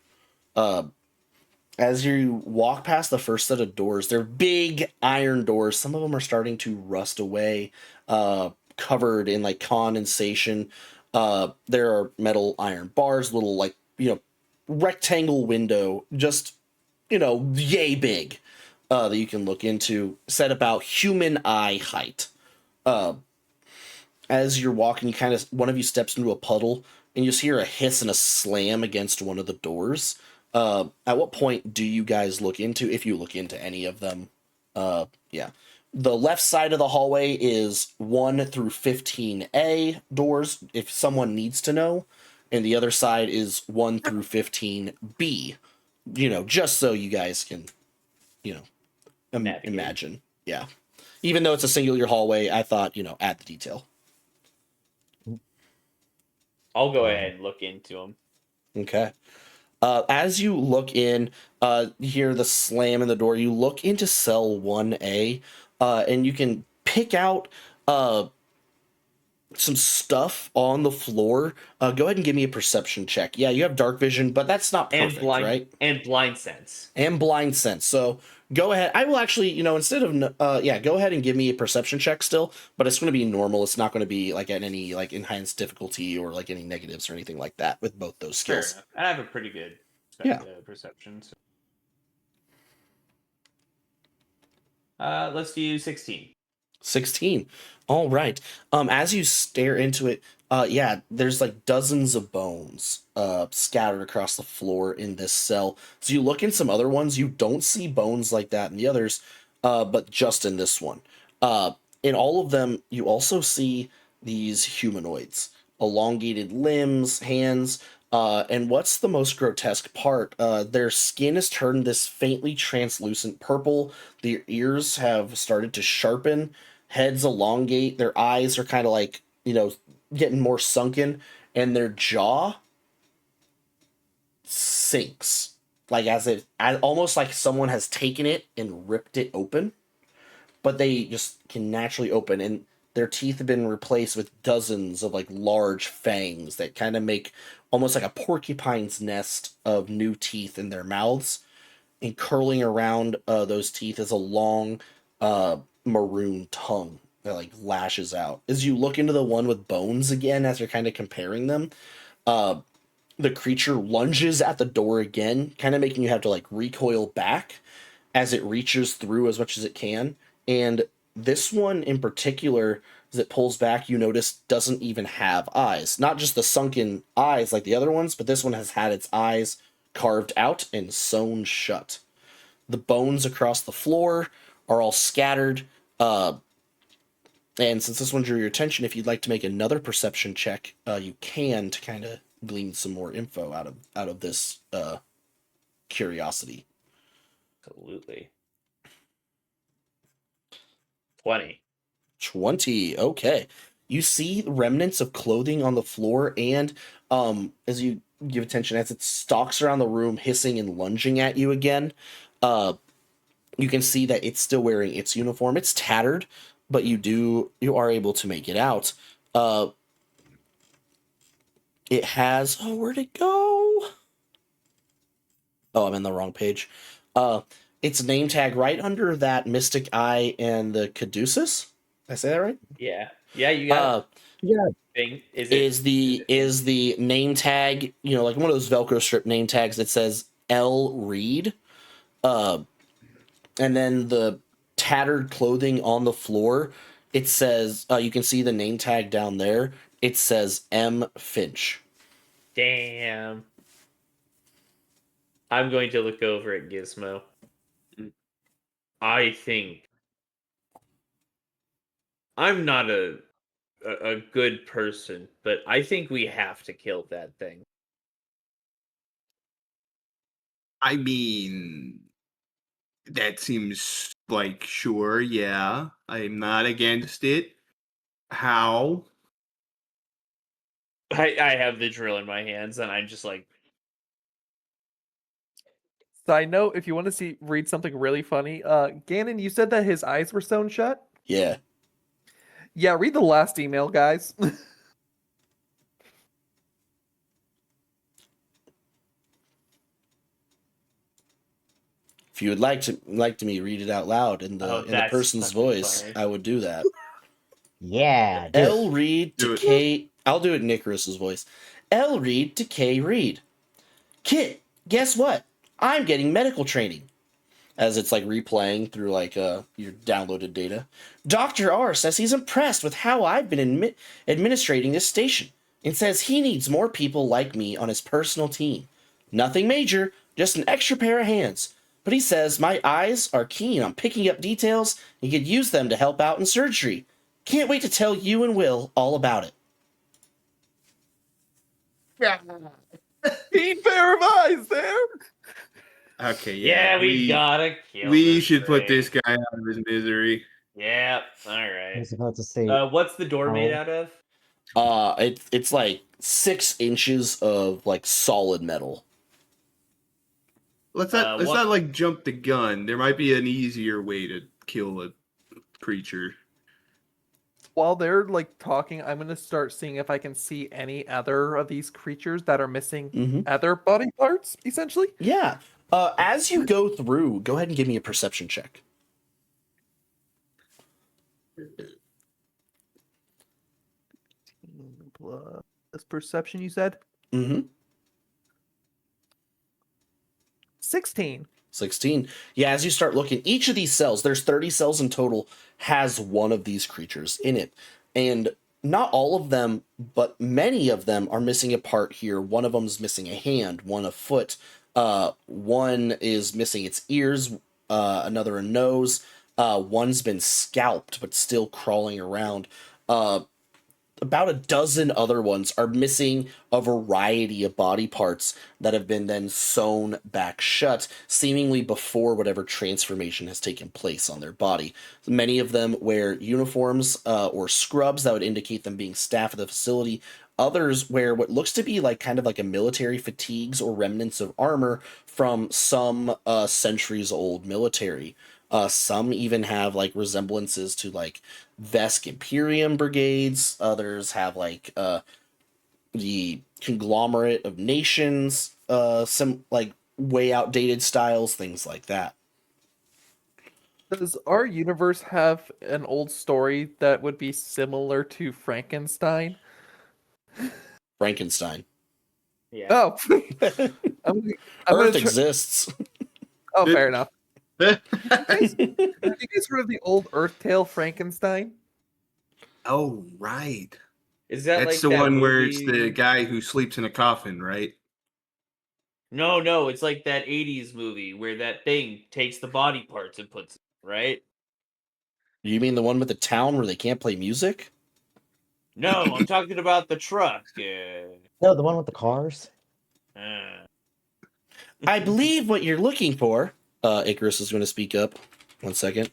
As you walk past the first set of doors, they're big iron doors. Some of them are starting to rust away, covered in like condensation. There are metal iron bars, little like, rectangle window, just, yay big, that you can look into, set about human eye height. As you're walking, one of you steps into a puddle, and you just hear a hiss and a slam against one of the doors. At what point do you guys look into, if you look into any of them? Yeah. The left side of the hallway is 1 through 15A doors, if someone needs to know, and the other side is 1 through 15B. Just so you guys can, imagine. Yeah. Even though it's a singular hallway, I thought, add the detail. I'll go ahead and look into them. Okay. As you look in, you hear the slam in the door. You look into cell 1A, and you can pick out some stuff on the floor. Go ahead and give me a perception check. Yeah, you have dark vision, but that's not perfect, right? And blind sense. And blind sense. So go ahead. I will actually, instead of go ahead and give me a perception check still, but it's going to be normal. It's not going to be like at any like enhanced difficulty or like any negatives or anything like that with both those skills. Fair enough. I have a pretty good perception. So. Let's do 16. 16. All right. As you stare into it, there's like dozens of bones scattered across the floor in this cell. So you look in some other ones, you don't see bones like that in the others, but just in this one. In all of them, you also see these humanoids, elongated limbs, hands, and what's the most grotesque part? Their skin is turned this faintly translucent purple. Their ears have started to sharpen, heads elongate, their eyes are kind of like, getting more sunken, and their jaw sinks. Like almost like someone has taken it and ripped it open, but they just can naturally open, and their teeth have been replaced with dozens of like large fangs that kind of make almost like a porcupine's nest of new teeth in their mouths, and curling around those teeth is a long maroon tongue that like lashes out. As you look into the one with bones again, as you're kind of comparing them, the creature lunges at the door again, kind of making you have to like recoil back as it reaches through as much as it can. And this one in particular, as it pulls back, you notice doesn't even have eyes. Not just the sunken eyes like the other ones, but this one has had its eyes carved out and sewn shut. the bones across the floor are all scattered. And since this one drew your attention, if you'd like to make another perception check, you can, to kind of glean some more info out of this curiosity. Absolutely. 20. 20. Okay. You see remnants of clothing on the floor, and as you give attention, as it stalks around the room, hissing and lunging at you again, you can see that it's still wearing its uniform. It's tattered, but you are able to make it out. It has, oh, where'd it go? Oh, I'm in the wrong page. Its name tag right under that Mystic Eye and the Caduceus. Did I say that right? Yeah. Yeah, you got Yeah. thing. Is the name tag, like one of those Velcro strip name tags that says L. Reed. And then the tattered clothing on the floor, it says, you can see the name tag down there. It says M. Finch. Damn. I'm going to look over at Gizmo. I think I'm not a good person, but I think we have to kill that thing. I mean, that seems like sure, yeah. I'm not against it. How? I have the drill in my hands, and I'm just like, Side note, if you want to read something really funny, Gannon, you said that his eyes were sewn shut? Yeah. Yeah, read the last email, guys. If you would like to me read it out loud in the that's person's fucking voice, funny. I would do that. Yeah. do it. L. Reed to Do it. K. I'll do it in Nicholas's voice. L. Reed to K. Reed. Kit, guess what? I'm getting medical training. As it's like replaying through like your downloaded data. Dr. R says he's impressed with how I've been administrating this station and says he needs more people like me on his personal team. Nothing major, just an extra pair of hands. But he says my eyes are keen on picking up details and could use them to help out in surgery. Can't wait to tell you and Will all about it. Keen pair of eyes there. Okay, yeah, we gotta kill. We this should put thing. this guy out of his misery. Yeah. All I right. was about to say. What's the door made out of? It's like 6 inches of like solid metal. Let's what- not like jump the gun. There might be an easier way to kill a creature. While they're like talking, I'm gonna start seeing if I can see any other of these creatures that are missing other body parts, essentially. Yeah. As you go through, go ahead and give me a perception check. Plus perception, you said? Mm-hmm. 16. 16. Yeah, as you start looking, each of these cells, there's 30 cells in total, has one of these creatures in it. And not all of them, but many of them are missing a part here. One of them is missing a hand, one a foot, one is missing its ears, another a nose, one's been scalped but still crawling around. About a dozen other ones are missing a variety of body parts that have been then sewn back shut, seemingly before whatever transformation has taken place on their body. Many of them wear uniforms or scrubs that would indicate them being staff of the facility. Others wear what looks to be like kind of like a military fatigues or remnants of armor from some centuries old military. Some even have like resemblances to like Vesk Imperium brigades. Others have like the conglomerate of nations, some like way outdated styles, things like that. Does our universe have an old story that would be similar to Frankenstein? Frankenstein. Yeah. Oh, I'm gonna Earth exists. Oh, fair enough. Have you guys heard of the old Earth tale Frankenstein? Oh, right. Is that That's like the that one where it's movie- the guy who sleeps in a coffin, right? No, it's like that 80s movie where that thing takes the body parts and puts it, right? You mean the one with the town where they can't play music? No, I'm talking about the truck. No, the one with the cars. I believe what you're looking for. Icarus is going to speak up. 1 second.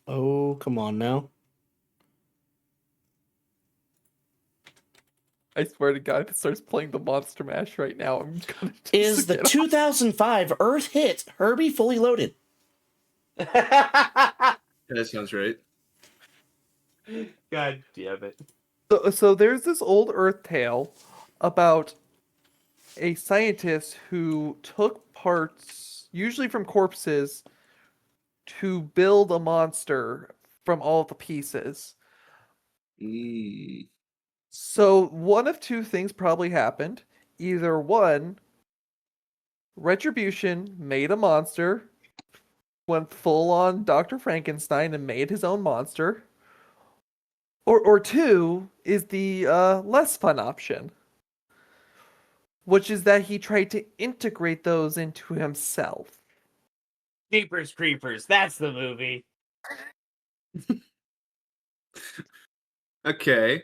Oh, come on now. I swear to God, if it starts playing the Monster Mash right now, I'm gonna just Is the get off. 2005 Earth hit Herbie Fully Loaded? That sounds right. God damn it. So there's this old Earth tale about a scientist who took parts, usually from corpses, to build a monster from all the pieces. So one of two things probably happened. Either one, Retribution made a monster, went full on Dr. Frankenstein and made his own monster. Or two is the less fun option, which is that he tried to integrate those into himself. Jeepers Creepers, that's the movie. Okay.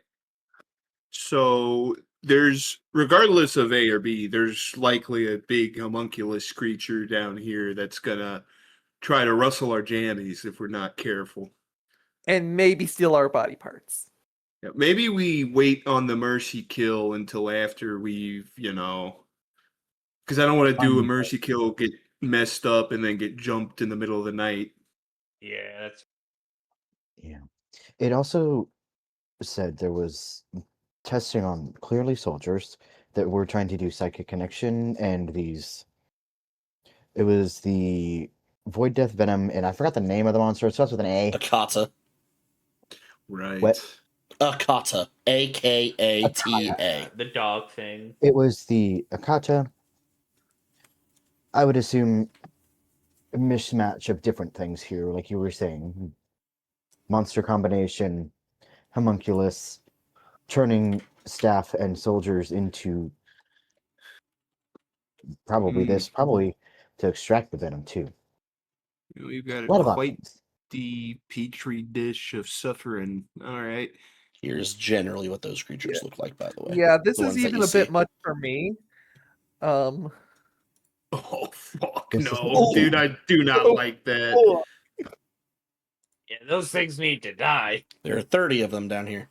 So there's, regardless of A or B, there's likely a big homunculus creature down here that's gonna try to rustle our jammies if we're not careful. And maybe steal our body parts. Yeah, maybe we wait on the mercy kill until after we've, because I don't want to do a mercy kill, get messed up, and then get jumped in the middle of the night. Yeah, that's Yeah. It also said there was testing on clearly soldiers that were trying to do psychic connection, and it was the Void Death Venom, and I forgot the name of the monster. It starts with an A. Akata. Right. What? Akata. A-K-A-T-A. the dog thing. It was the Akata. I would assume a mismatch of different things here, like you were saying. Monster combination, homunculus, turning staff and soldiers into probably to extract the venom too. We've got A lot of quite options. the petri dish of suffering. All right. Here's generally what those creatures look like, by the way. Yeah, this The is ones that even you a bit see. much for me. Oh, fuck This is no. what- Dude, I do not like that. Yeah, those things need to die. There are 30 of them down here.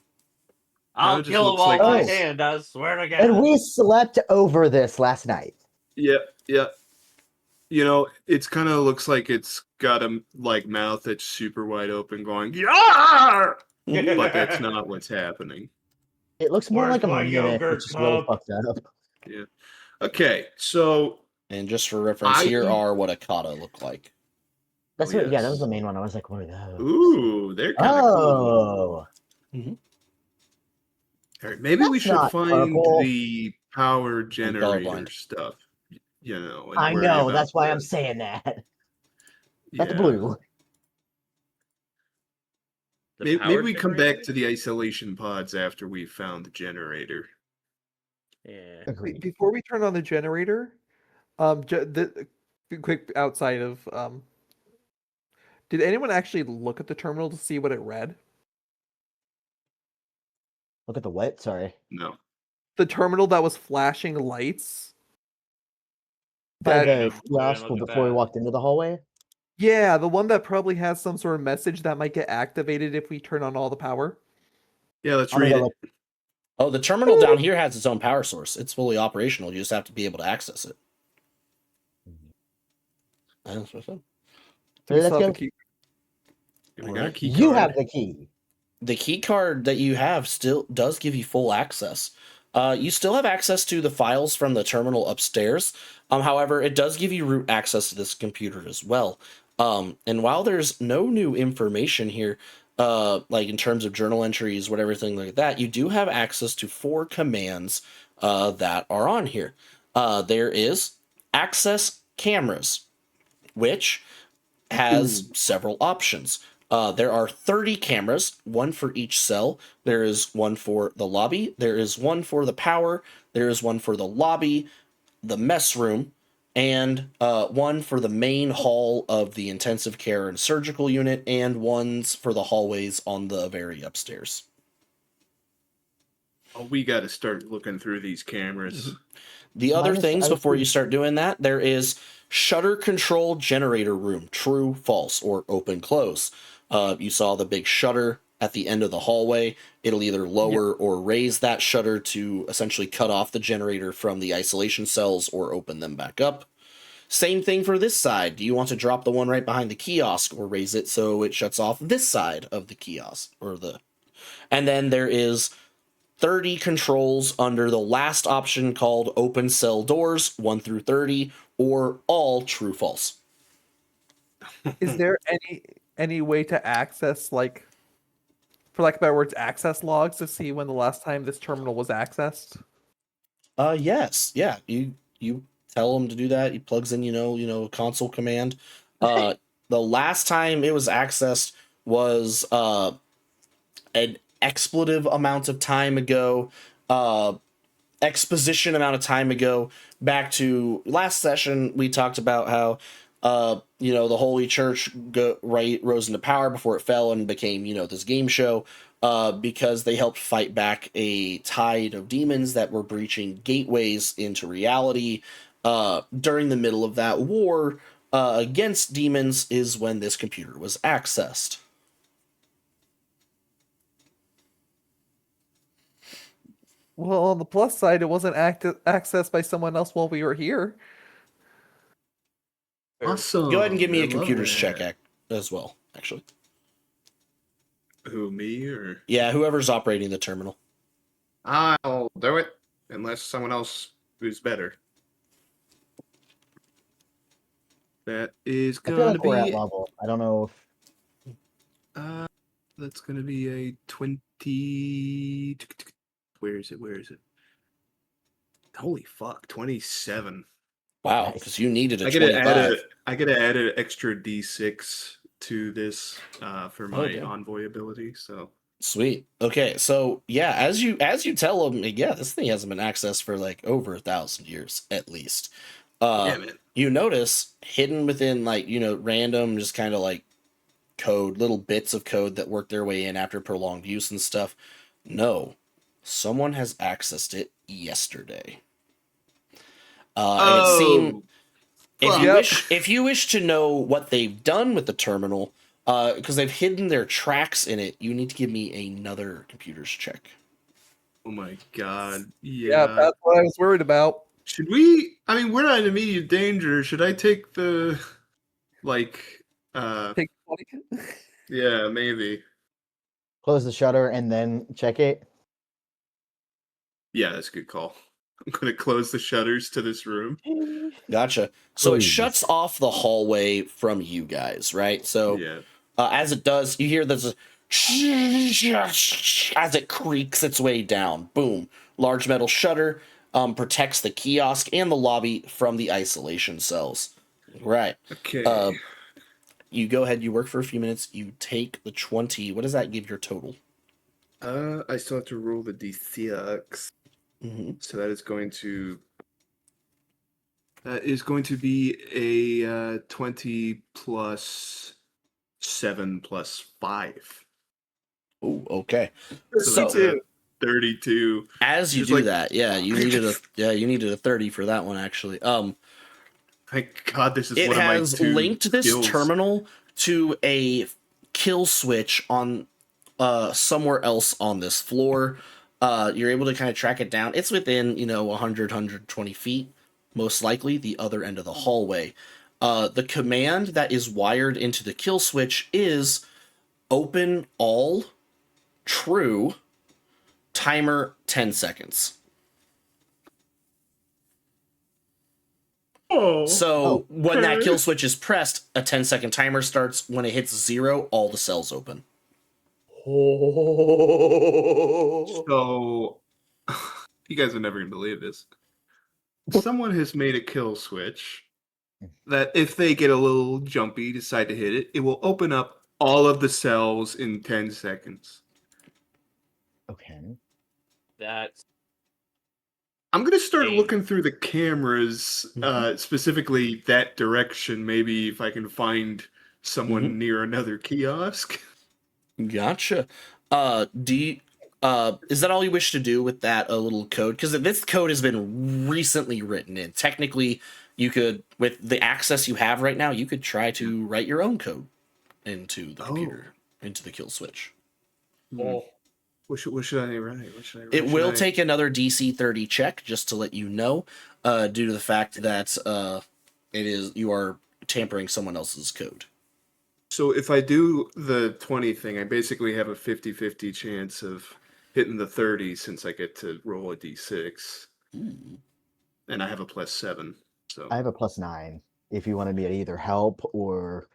I'll just kill them looks all like by this. hand, I swear to God. And we slept over this last night. Yeah. It's kind of looks like it's got a mouth that's super wide open going, yeah! But that's not what's happening. It looks more Where's like a my mimic, yogurt which is really cup? fucked up. Yeah. Okay, so And just for reference, here are what Akata look like. That's Oh, what. Yeah, that was yes. the main one. I was like, what are those? ooh, they're kind of cool. Oh, All right, maybe we That's should not find purple. the power generator colorblind. stuff, and I worry know. about That's why I'm that. saying that. Yeah. That's blue. The Maybe power we come generator? back to the isolation pods after we've found the generator. Yeah. Agreed. Before we turn on the generator, quick outside of did anyone actually look at the terminal to see what it read? Look at the what? Sorry. No. The terminal that was flashing lights. By That- the look kiosk at before we that. walked into the hallway. Yeah, the one that probably has some sort of message that might get activated if we turn on all the power. Yeah, let's I'm gonna read go it. look. Oh, the terminal down here has its own power source. It's fully operational. You just have to be able to access it. That's what's up. Do we Let's still have go. the key? We got a Alright. key You card. have the key. The key card that you have still does give you full access. You still have access to the files from the terminal upstairs. However, it does give you root access to this computer as well. And while there's no new information here, like in terms of journal entries, whatever thing like that, you do have access to 4 commands that are on here. There is access cameras, which has several options. There are 30 cameras, one for each cell. There is one for the lobby. There is one for the power. There is one for the lobby, the mess room, and one for the main hall of the intensive care and surgical unit, and ones for the hallways on the very upstairs. Oh, we got to start looking through these cameras. The other Minus- things I before see. you start doing that, there is shutter control generator room, true, false, or open, close. You saw the big shutter at the end of the hallway. It'll either lower or raise that shutter to essentially cut off the generator from the isolation cells or open them back up. Same thing for this side. Do you want to drop the one right behind the kiosk or raise it so it shuts off this side of the kiosk or the... And then there is 30 controls under the last option called open cell doors 1 through 30 or all true false. Is there any way to access, like, for lack of better words, access logs to see when the last time this terminal was accessed? Yes. Yeah. You tell him to do that. He plugs in, a console command. The last time it was accessed was an expletive amount of time ago, exposition amount of time ago. Back to last session, we talked about how the Holy Church rose into power before it fell and became, this game show, because they helped fight back a tide of demons that were breaching gateways into reality. During the middle of that war against demons is when this computer was accessed. Well, on the plus side, it wasn't accessed by someone else while we were here. Awesome. Go ahead and give me I a love computer's that. check as well, actually. Who, me or? Yeah, whoever's operating the terminal. I'll do it, unless someone else who's better. That is I feel gonna like we're at be. level. I don't know if That's gonna be a 20. Where is it? Holy fuck, 27. Wow, Nice. because you needed a I gotta 25. add an extra D6 to this for my damn. envoy ability. So Sweet. Okay, so yeah, as you tell them, yeah, this thing hasn't been accessed for like over 1,000 years at least. yeah, man. You notice hidden within random, just kind of like code, little bits of code that work their way in after prolonged use and stuff. No, someone has accessed it yesterday. And it seemed if you wish to know what they've done with the terminal, because they've hidden their tracks in it, you need to give me another computer's check. Oh my god. Yeah, that's what I was worried about. Should we? I mean, we're not in immediate danger. Should I take the, Take 20. Yeah, maybe. close the shutter and then check it. Yeah, that's a good call. I'm gonna close the shutters to this room. Gotcha. So it Please. shuts off the hallway from you guys, right? So Yeah. as it does, you hear this as it creaks its way down. Boom. Large metal shutter protects the kiosk and the lobby from the isolation cells. Right. Okay. You go ahead, you work for a few minutes, you take the 20. What does that give your total? I still have to roll the D6. Mm-hmm. So that is going to be a 20 plus 7 plus 5. Oh, okay. So that's a 32. As you Just do like- that, you needed a 30 for that one actually. Thank God this is It one of my has two linked this skills. terminal to a kill switch on somewhere else on this floor. You're able to kind of track it down. It's within 120 feet, most likely the other end of the hallway. The command that is wired into the kill switch is open all true, timer 10 seconds. So when that kill switch is pressed, a 10-second timer starts. When it hits 0, all the cells open. So you guys are never gonna believe this. Someone has made a kill switch that if they get a little jumpy, decide to hit it, it will open up all of the cells in 10 seconds. Okay. That's I'm going to start Hey. looking through the cameras, specifically that direction. Maybe if I can find someone near another kiosk. Gotcha. Do you, is that all you wish to do with that little code? Because this code has been recently written in. Technically, you could, with the access you have right now, you could try to write your own code into the computer, into the kill switch. What should I write? What should I write? It will take another DC 30 check, just to let you know, due to the fact that you are tampering someone else's code. So if I do the 20 thing, I basically have a 50-50 chance of hitting the 30 since I get to roll a d6. And I have a +7. So I have a +9 if you wanted me to either help or...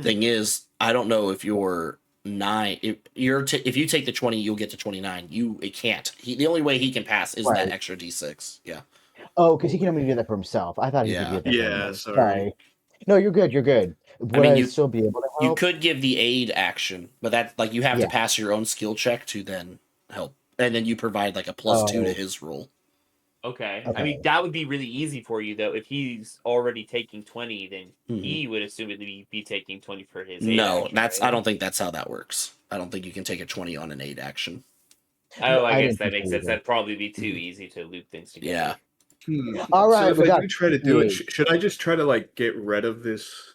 Thing is, I don't know if you're 9. If you take the 20, you'll get to 29. It can't. The only way he can pass is that extra d6. Yeah. Oh, because he can only do that for himself. I thought he could get that for himself. Sorry. No, you're good. You're good. Would I still be able to help? You could give the aid action, but that you have to pass your own skill check to then help, and then you provide like a +2 to his roll. Okay. I mean, that would be really easy for you though. If he's already taking 20, then he would assumedly be taking 20 for his aid action, right? I don't think that's how that works. I don't think you can take a 20 on an aid action. Oh, I guess that makes sense. That'd probably be too easy to loop things together. Yeah. All right. So if I do try to do it, should I just try to like get rid of this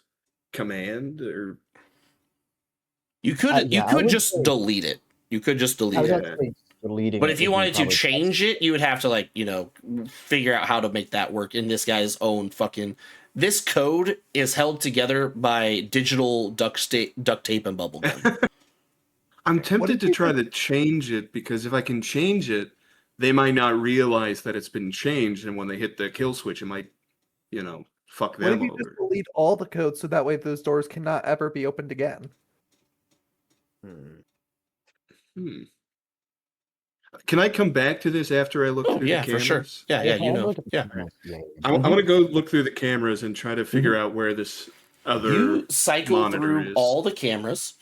command, or you could just delete it. You could just delete it. But if you wanted to change it, you would have to figure out how to make that work in this guy's own fucking. This code is held together by digital duct tape and bubblegum. I'm tempted to try to change it, because if I can change it, they might not realize that it's been changed, and when they hit the kill switch, it might, fuck them over. What if you just delete all the code so that way those doors cannot ever be opened again? Can I come back to this after I look through the cameras? For sure. Yeah, I want to go look through the cameras and try to figure out where this other You cycle through is. all the cameras,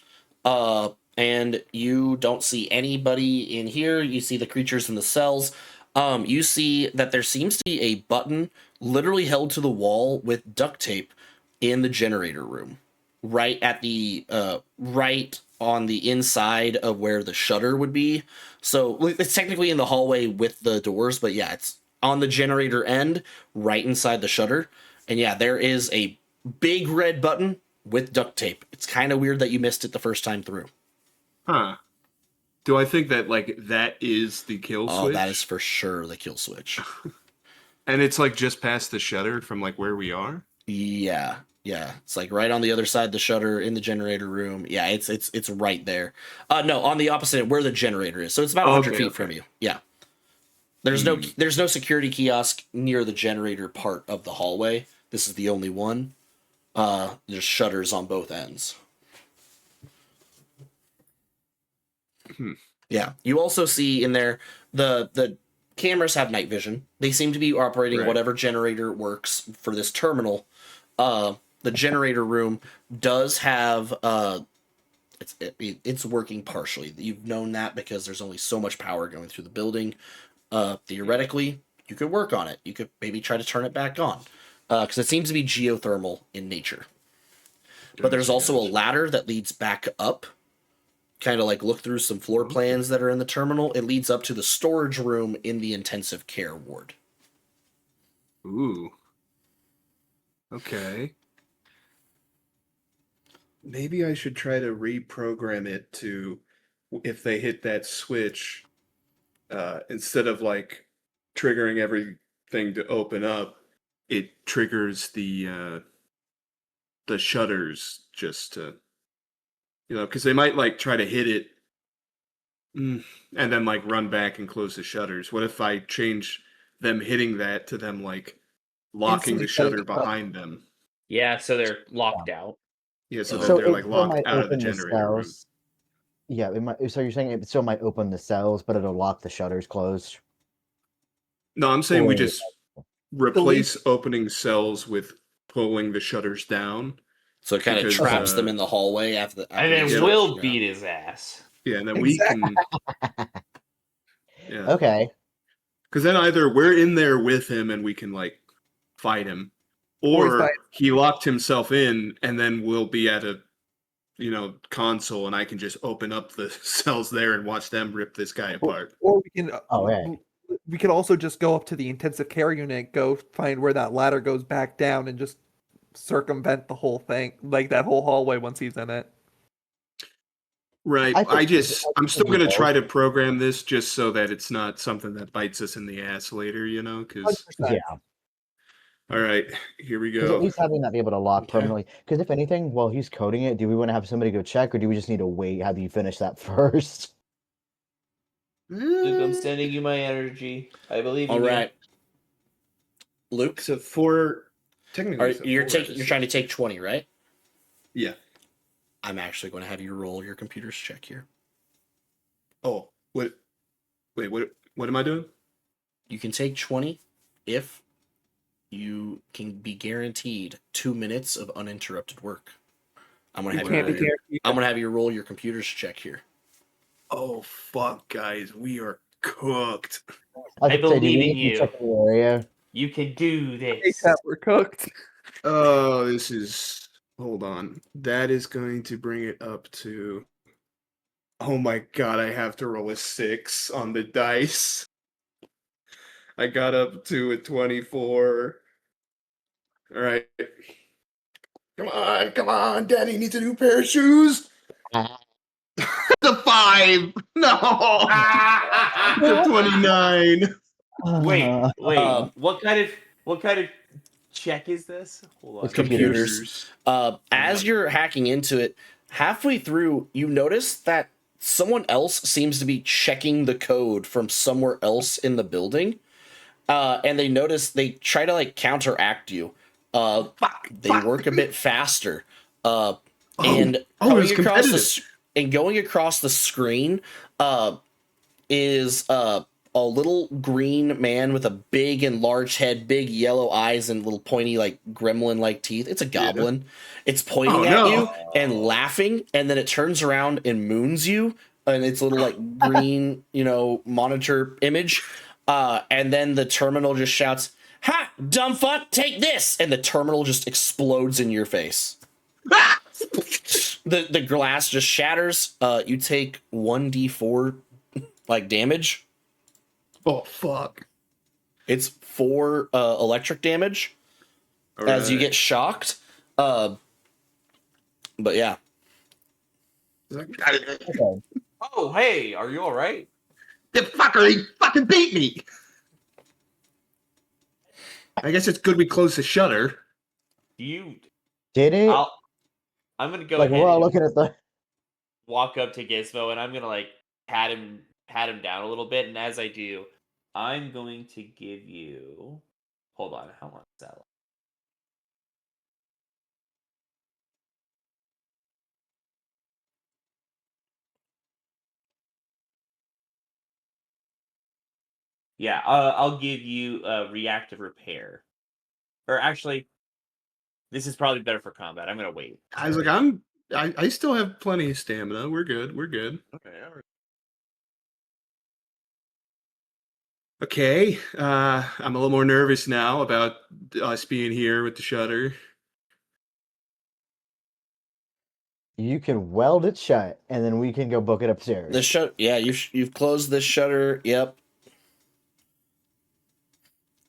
and you don't see anybody in here. You see the creatures in the cells. You see that there seems to be a button literally held to the wall with duct tape in the generator room, right at the right on the inside of where the shutter would be. So it's technically in the hallway with the doors, but yeah, it's on the generator end, right inside the shutter. And yeah, there is a big red button with duct tape. It's kind of weird that you missed it the first time through. Huh. Do I think that that is the kill switch? Oh, that is for sure the kill switch. And it's just past the shutter from where we are? Yeah. It's right on the other side of the shutter in the generator room. Yeah, it's right there. No, on the opposite end, where the generator is. So it's about 100 feet from you. Yeah. There's no security kiosk near the generator part of the hallway. This is the only one. There's shutters on both ends. Yeah. You also see in there the cameras have night vision. They seem to be operating whatever generator works for this terminal. The generator room does have it's working partially. You've known that because there's only so much power going through the building. Theoretically, you could work on it. You could maybe try to turn it back on, because it seems to be geothermal in nature. But there's also a ladder that leads back up. Kind of look through some floor plans that are in the terminal. It leads up to the storage room in the intensive care ward. Ooh. Okay. Maybe I should try to reprogram it to, if they hit that switch, instead of triggering everything to open up, it triggers the shutters just to, because they might try to hit it and then run back and close the shutters. What if I change them hitting that to them locking the shutter behind them? Yeah, so they're locked out. Yeah, so they're locked out of the generator room. Yeah, it might, so you're saying it still might open the cells, but it'll lock the shutters closed? No, I'm saying we just replace opening cells with pulling the shutters down, So it kind of Because, traps them in the hallway after the. And then Yeah. we'll beat his ass. Yeah, and then we can. Yeah. Okay. Because then either we're in there with him and we can like fight him, Or he's or by- he locked himself in, and then we'll be at a console, and I can just open up the cells there and watch them rip this guy apart. Or we can. Oh, yeah. We could also just go up to the intensive care unit, go find where that ladder goes back down, and just circumvent the whole thing, like that whole hallway once he's in it. Right. I think I'm still we gonna both- try to program this just so that it's not something that bites us in the ass later, because 100%. Yeah. all right, here we Because at go. least having that be able to lock Okay. permanently. Because if anything, while he's coding it, do we want to have somebody go check, or do we just need to wait? Have you finish that first? Luke, I'm sending you my energy. I believe in All you. right, Luke. It's a 4. Technically, it's a You're 4 you're trying to take 20, right? Yeah. I'm actually going to have you roll your computer's check here. Oh, what? Wait, what am I doing? You can take 20 if you can be guaranteed 2 minutes of uninterrupted work. I'm gonna You have can't be you. guaranteed. I'm gonna have you roll your computer's check here. Oh fuck, guys, we are cooked. I was gonna say, do we believe in need to you. check the area? You can do Hey, this. Cat, we're cooked. Oh, this is. Hold on. That is going to bring it up to. Oh my god, I have to roll a 6 on the dice. I got up to a 24. All right. Come on, Daddy needs a new pair of shoes. The 5. No. The 29. Wait. Um, what kind of check is this? Hold on. It's computers. Computers. As you're hacking into it, halfway through, you notice that someone else seems to be checking the code from somewhere else in the building. And they try to like counteract you. They work a bit faster. And it's competitive. going across the screen is a little green man with a big and large head, big yellow eyes, and little pointy like gremlin-like teeth. It's a goblin. It's pointing at you and laughing, and then it turns around and moons you, and its little like green, monitor image. And then the terminal just shouts, "Ha! Dumb fuck! Take this!" And the terminal just explodes in your face. The glass just shatters. You take 1d4 like damage. Oh fuck. It's 4 electric damage as you get shocked. But yeah. Okay. Oh, hey, are you all right? The fucker, he fucking beat me. I guess it's good we closed the shutter. You. Did it? I'm gonna go Like ahead we're all and looking at the. walk up to Gizmo, and I'm gonna like pat him down a little bit. And as I do, I'm going to give you. Hold on, how long is that? Yeah, I'll give you reactive repair. Or actually, this is probably better for combat. I'm gonna wait. I was like, I still have plenty of stamina. We're good. Okay. Okay. I'm a little more nervous now about us being here with the shutter. You can weld it shut, and then we can go book it upstairs. The shut. Yeah, you've closed this shutter. Yep.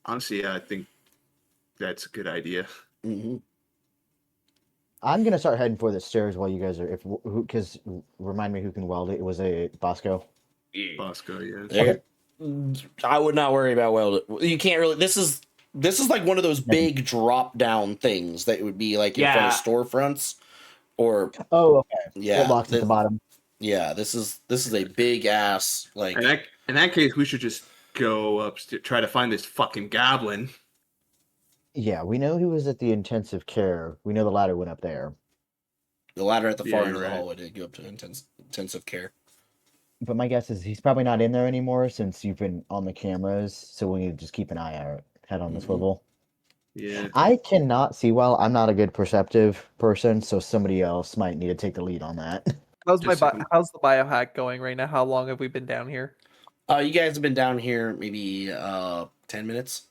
Honestly, I think that's a good idea. Mm-hmm. I'm gonna start heading for the stairs while you guys are. Because remind me who can weld it. Was it Bosco? Bosco, yeah. There. I would not worry about weld. You can't really. This is like one of those big drop down things that would be like in front of storefronts, or Oh, okay. yeah, It locks at the bottom. Yeah, this is a big ass like. In that case, we should just go upstairs, try to find this fucking goblin. Yeah, we know he was at the intensive care. We know the ladder went up there. The ladder at the far Yeah, end of the right. hallway did go up to intensive care. But my guess is he's probably not in there anymore since you've been on the cameras. So we need to just keep an eye out, head on the Mhm. swivel. Yeah. I cannot see well. I'm not a good perceptive person, so somebody else might need to take the lead on that. How's Just so- how's the biohack going right now? How long have we been down here? You guys have been down here maybe 10 minutes.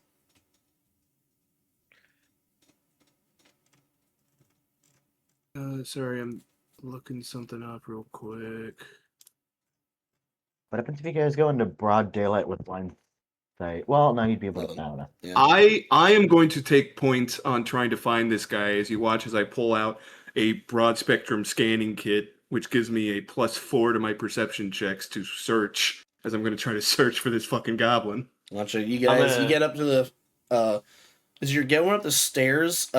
Sorry, I'm looking something up real quick. What happens if you guys go into broad daylight with blind sight? Well, no, you'd be able to. I don't know. Yeah. I am going to take points on trying to find this guy as you watch as I pull out a broad spectrum scanning kit, which gives me a +4 to my perception checks to search, as I'm going to try to search for this fucking goblin. Watch it. You guys, you get up to the as you're going up the stairs,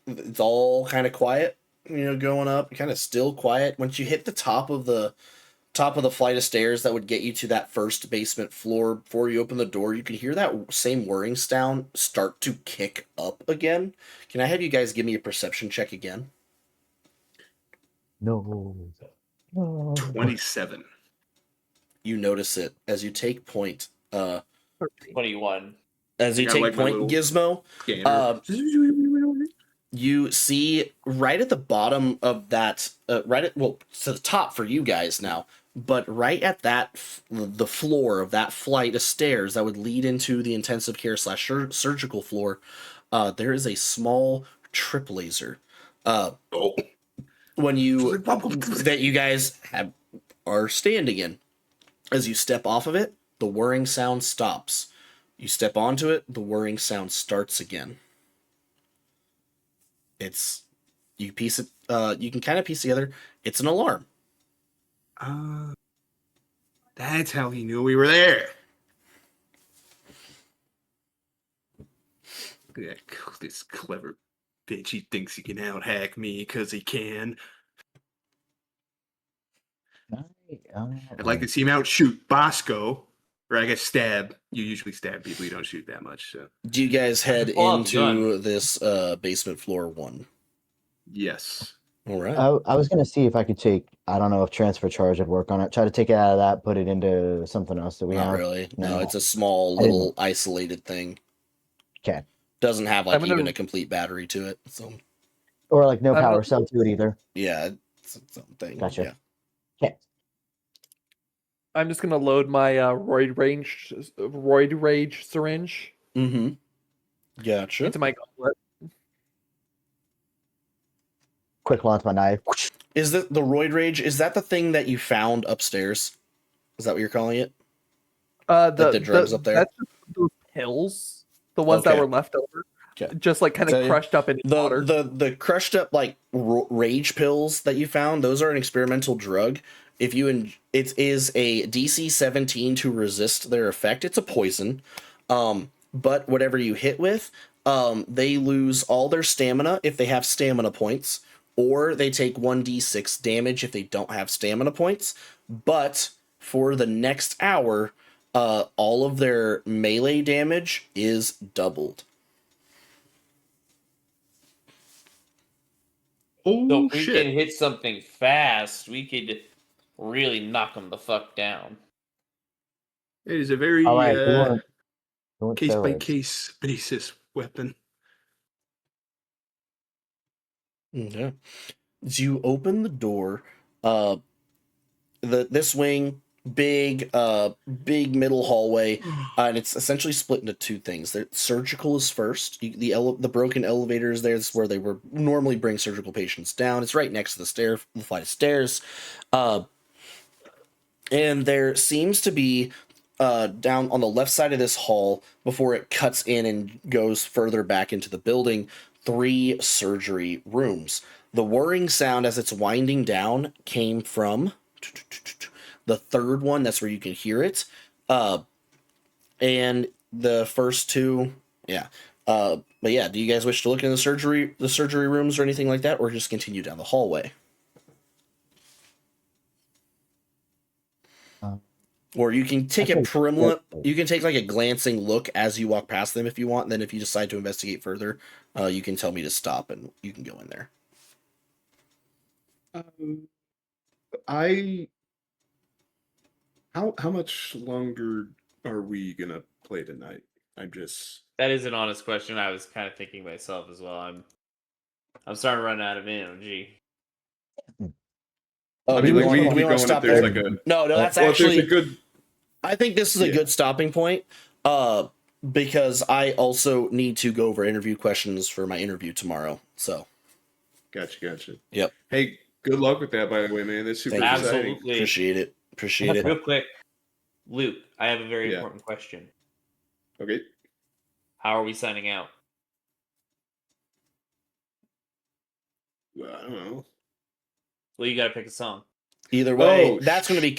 it's all kind of quiet, going up, kind of still quiet. Once you hit the top of the flight of stairs that would get you to that first basement floor, before you open the door, you can hear that same whirring sound start to kick up again. Can I have you guys give me a perception check again? No. No. 27. You notice it as you take point. 21. As you I got, take like, my point, little Gizmo, Scanner. you see right at the bottom of that, to the top for you guys now, but right at that, the floor of that flight of stairs that would lead into the intensive care / surgical floor, there is a small trip laser. Oh. When you that you guys are standing in. As you step off of it, the whirring sound stops. You step onto it, the whirring sound starts again. You can kind of piece together, it's an alarm. That's how he knew we were there. Yeah, this clever bitch. He thinks he can out-hack me because he can. I'd like to see him outshoot Bosco. Or I guess stab. You usually stab people. You don't shoot that much. So Do you guys head pull out the into this basement floor 1? yes. All right. I was gonna see if I could take. I don't know if transfer charge would work on it. Try to take it out of that, put it into something else that we Not have. really. No, No. it's a small I didn't little isolated thing. Okay. Doesn't have I'm gonna- even a complete battery to it. So Or like no I'm power gonna- cell to it either. yeah, it's something. Gotcha. Yeah. Okay. I'm just gonna load my roid rage syringe Mm-hmm. Gotcha. into my gauntlet. Quick launch my knife. Is the roid rage? Is that the thing that you found upstairs? Is that what you're calling it? The drugs up there? That's just those pills, the ones that Okay. were left over, Okay. just like kind So, of crushed up in water. The crushed up rage pills that you found, those are an experimental drug. It is a DC 17 to resist their effect. It's a poison. But whatever you hit with, they lose all their stamina if they have stamina points, or they take 1d6 damage if they don't have stamina points. But for the next hour, all of their melee damage is doubled. Oh, So if we shit. can hit something fast, we could really knock them the fuck down. It is a very All right. We want case by steroids. case basis weapon. Okay. As you open the door, this wing, big middle hallway, and it's essentially split into two things. The surgical is first. The broken elevator is there. This is where they were normally bring surgical patients down. It's right next to the flight of stairs, and there seems to be down on the left side of this hall before it cuts in and goes further back into the building. 3 surgery rooms. The whirring sound as it's winding down came from the third one. That's where you can hear it. And the first 2, yeah. But yeah, do you guys wish to look in the surgery rooms or anything like that, or just continue down the hallway? Or you can take I think- you can take like a glancing look as you walk past them if you want. And then if you decide to investigate further, you can tell me to stop and you can go in there. How much longer are we gonna play tonight? I'm just. That is an honest question. I was kind of thinking myself as well. I'm starting to run out of energy. Oh, I mean, do like, we we can want go to in stop if there's there? like a. No, that's Well, if there's actually. a good. I think this is a good stopping point. Because I also need to go over interview questions for my interview tomorrow. So. Gotcha. Yep. Hey, good luck with that, by the way, man. That's super Thank you. exciting. Absolutely. Appreciate it. Real quick, Luke, I have a very Yeah. important question. Okay. How are we signing out? Well, I don't know. Well, you got to pick a song. Either way, Oh, that's going to be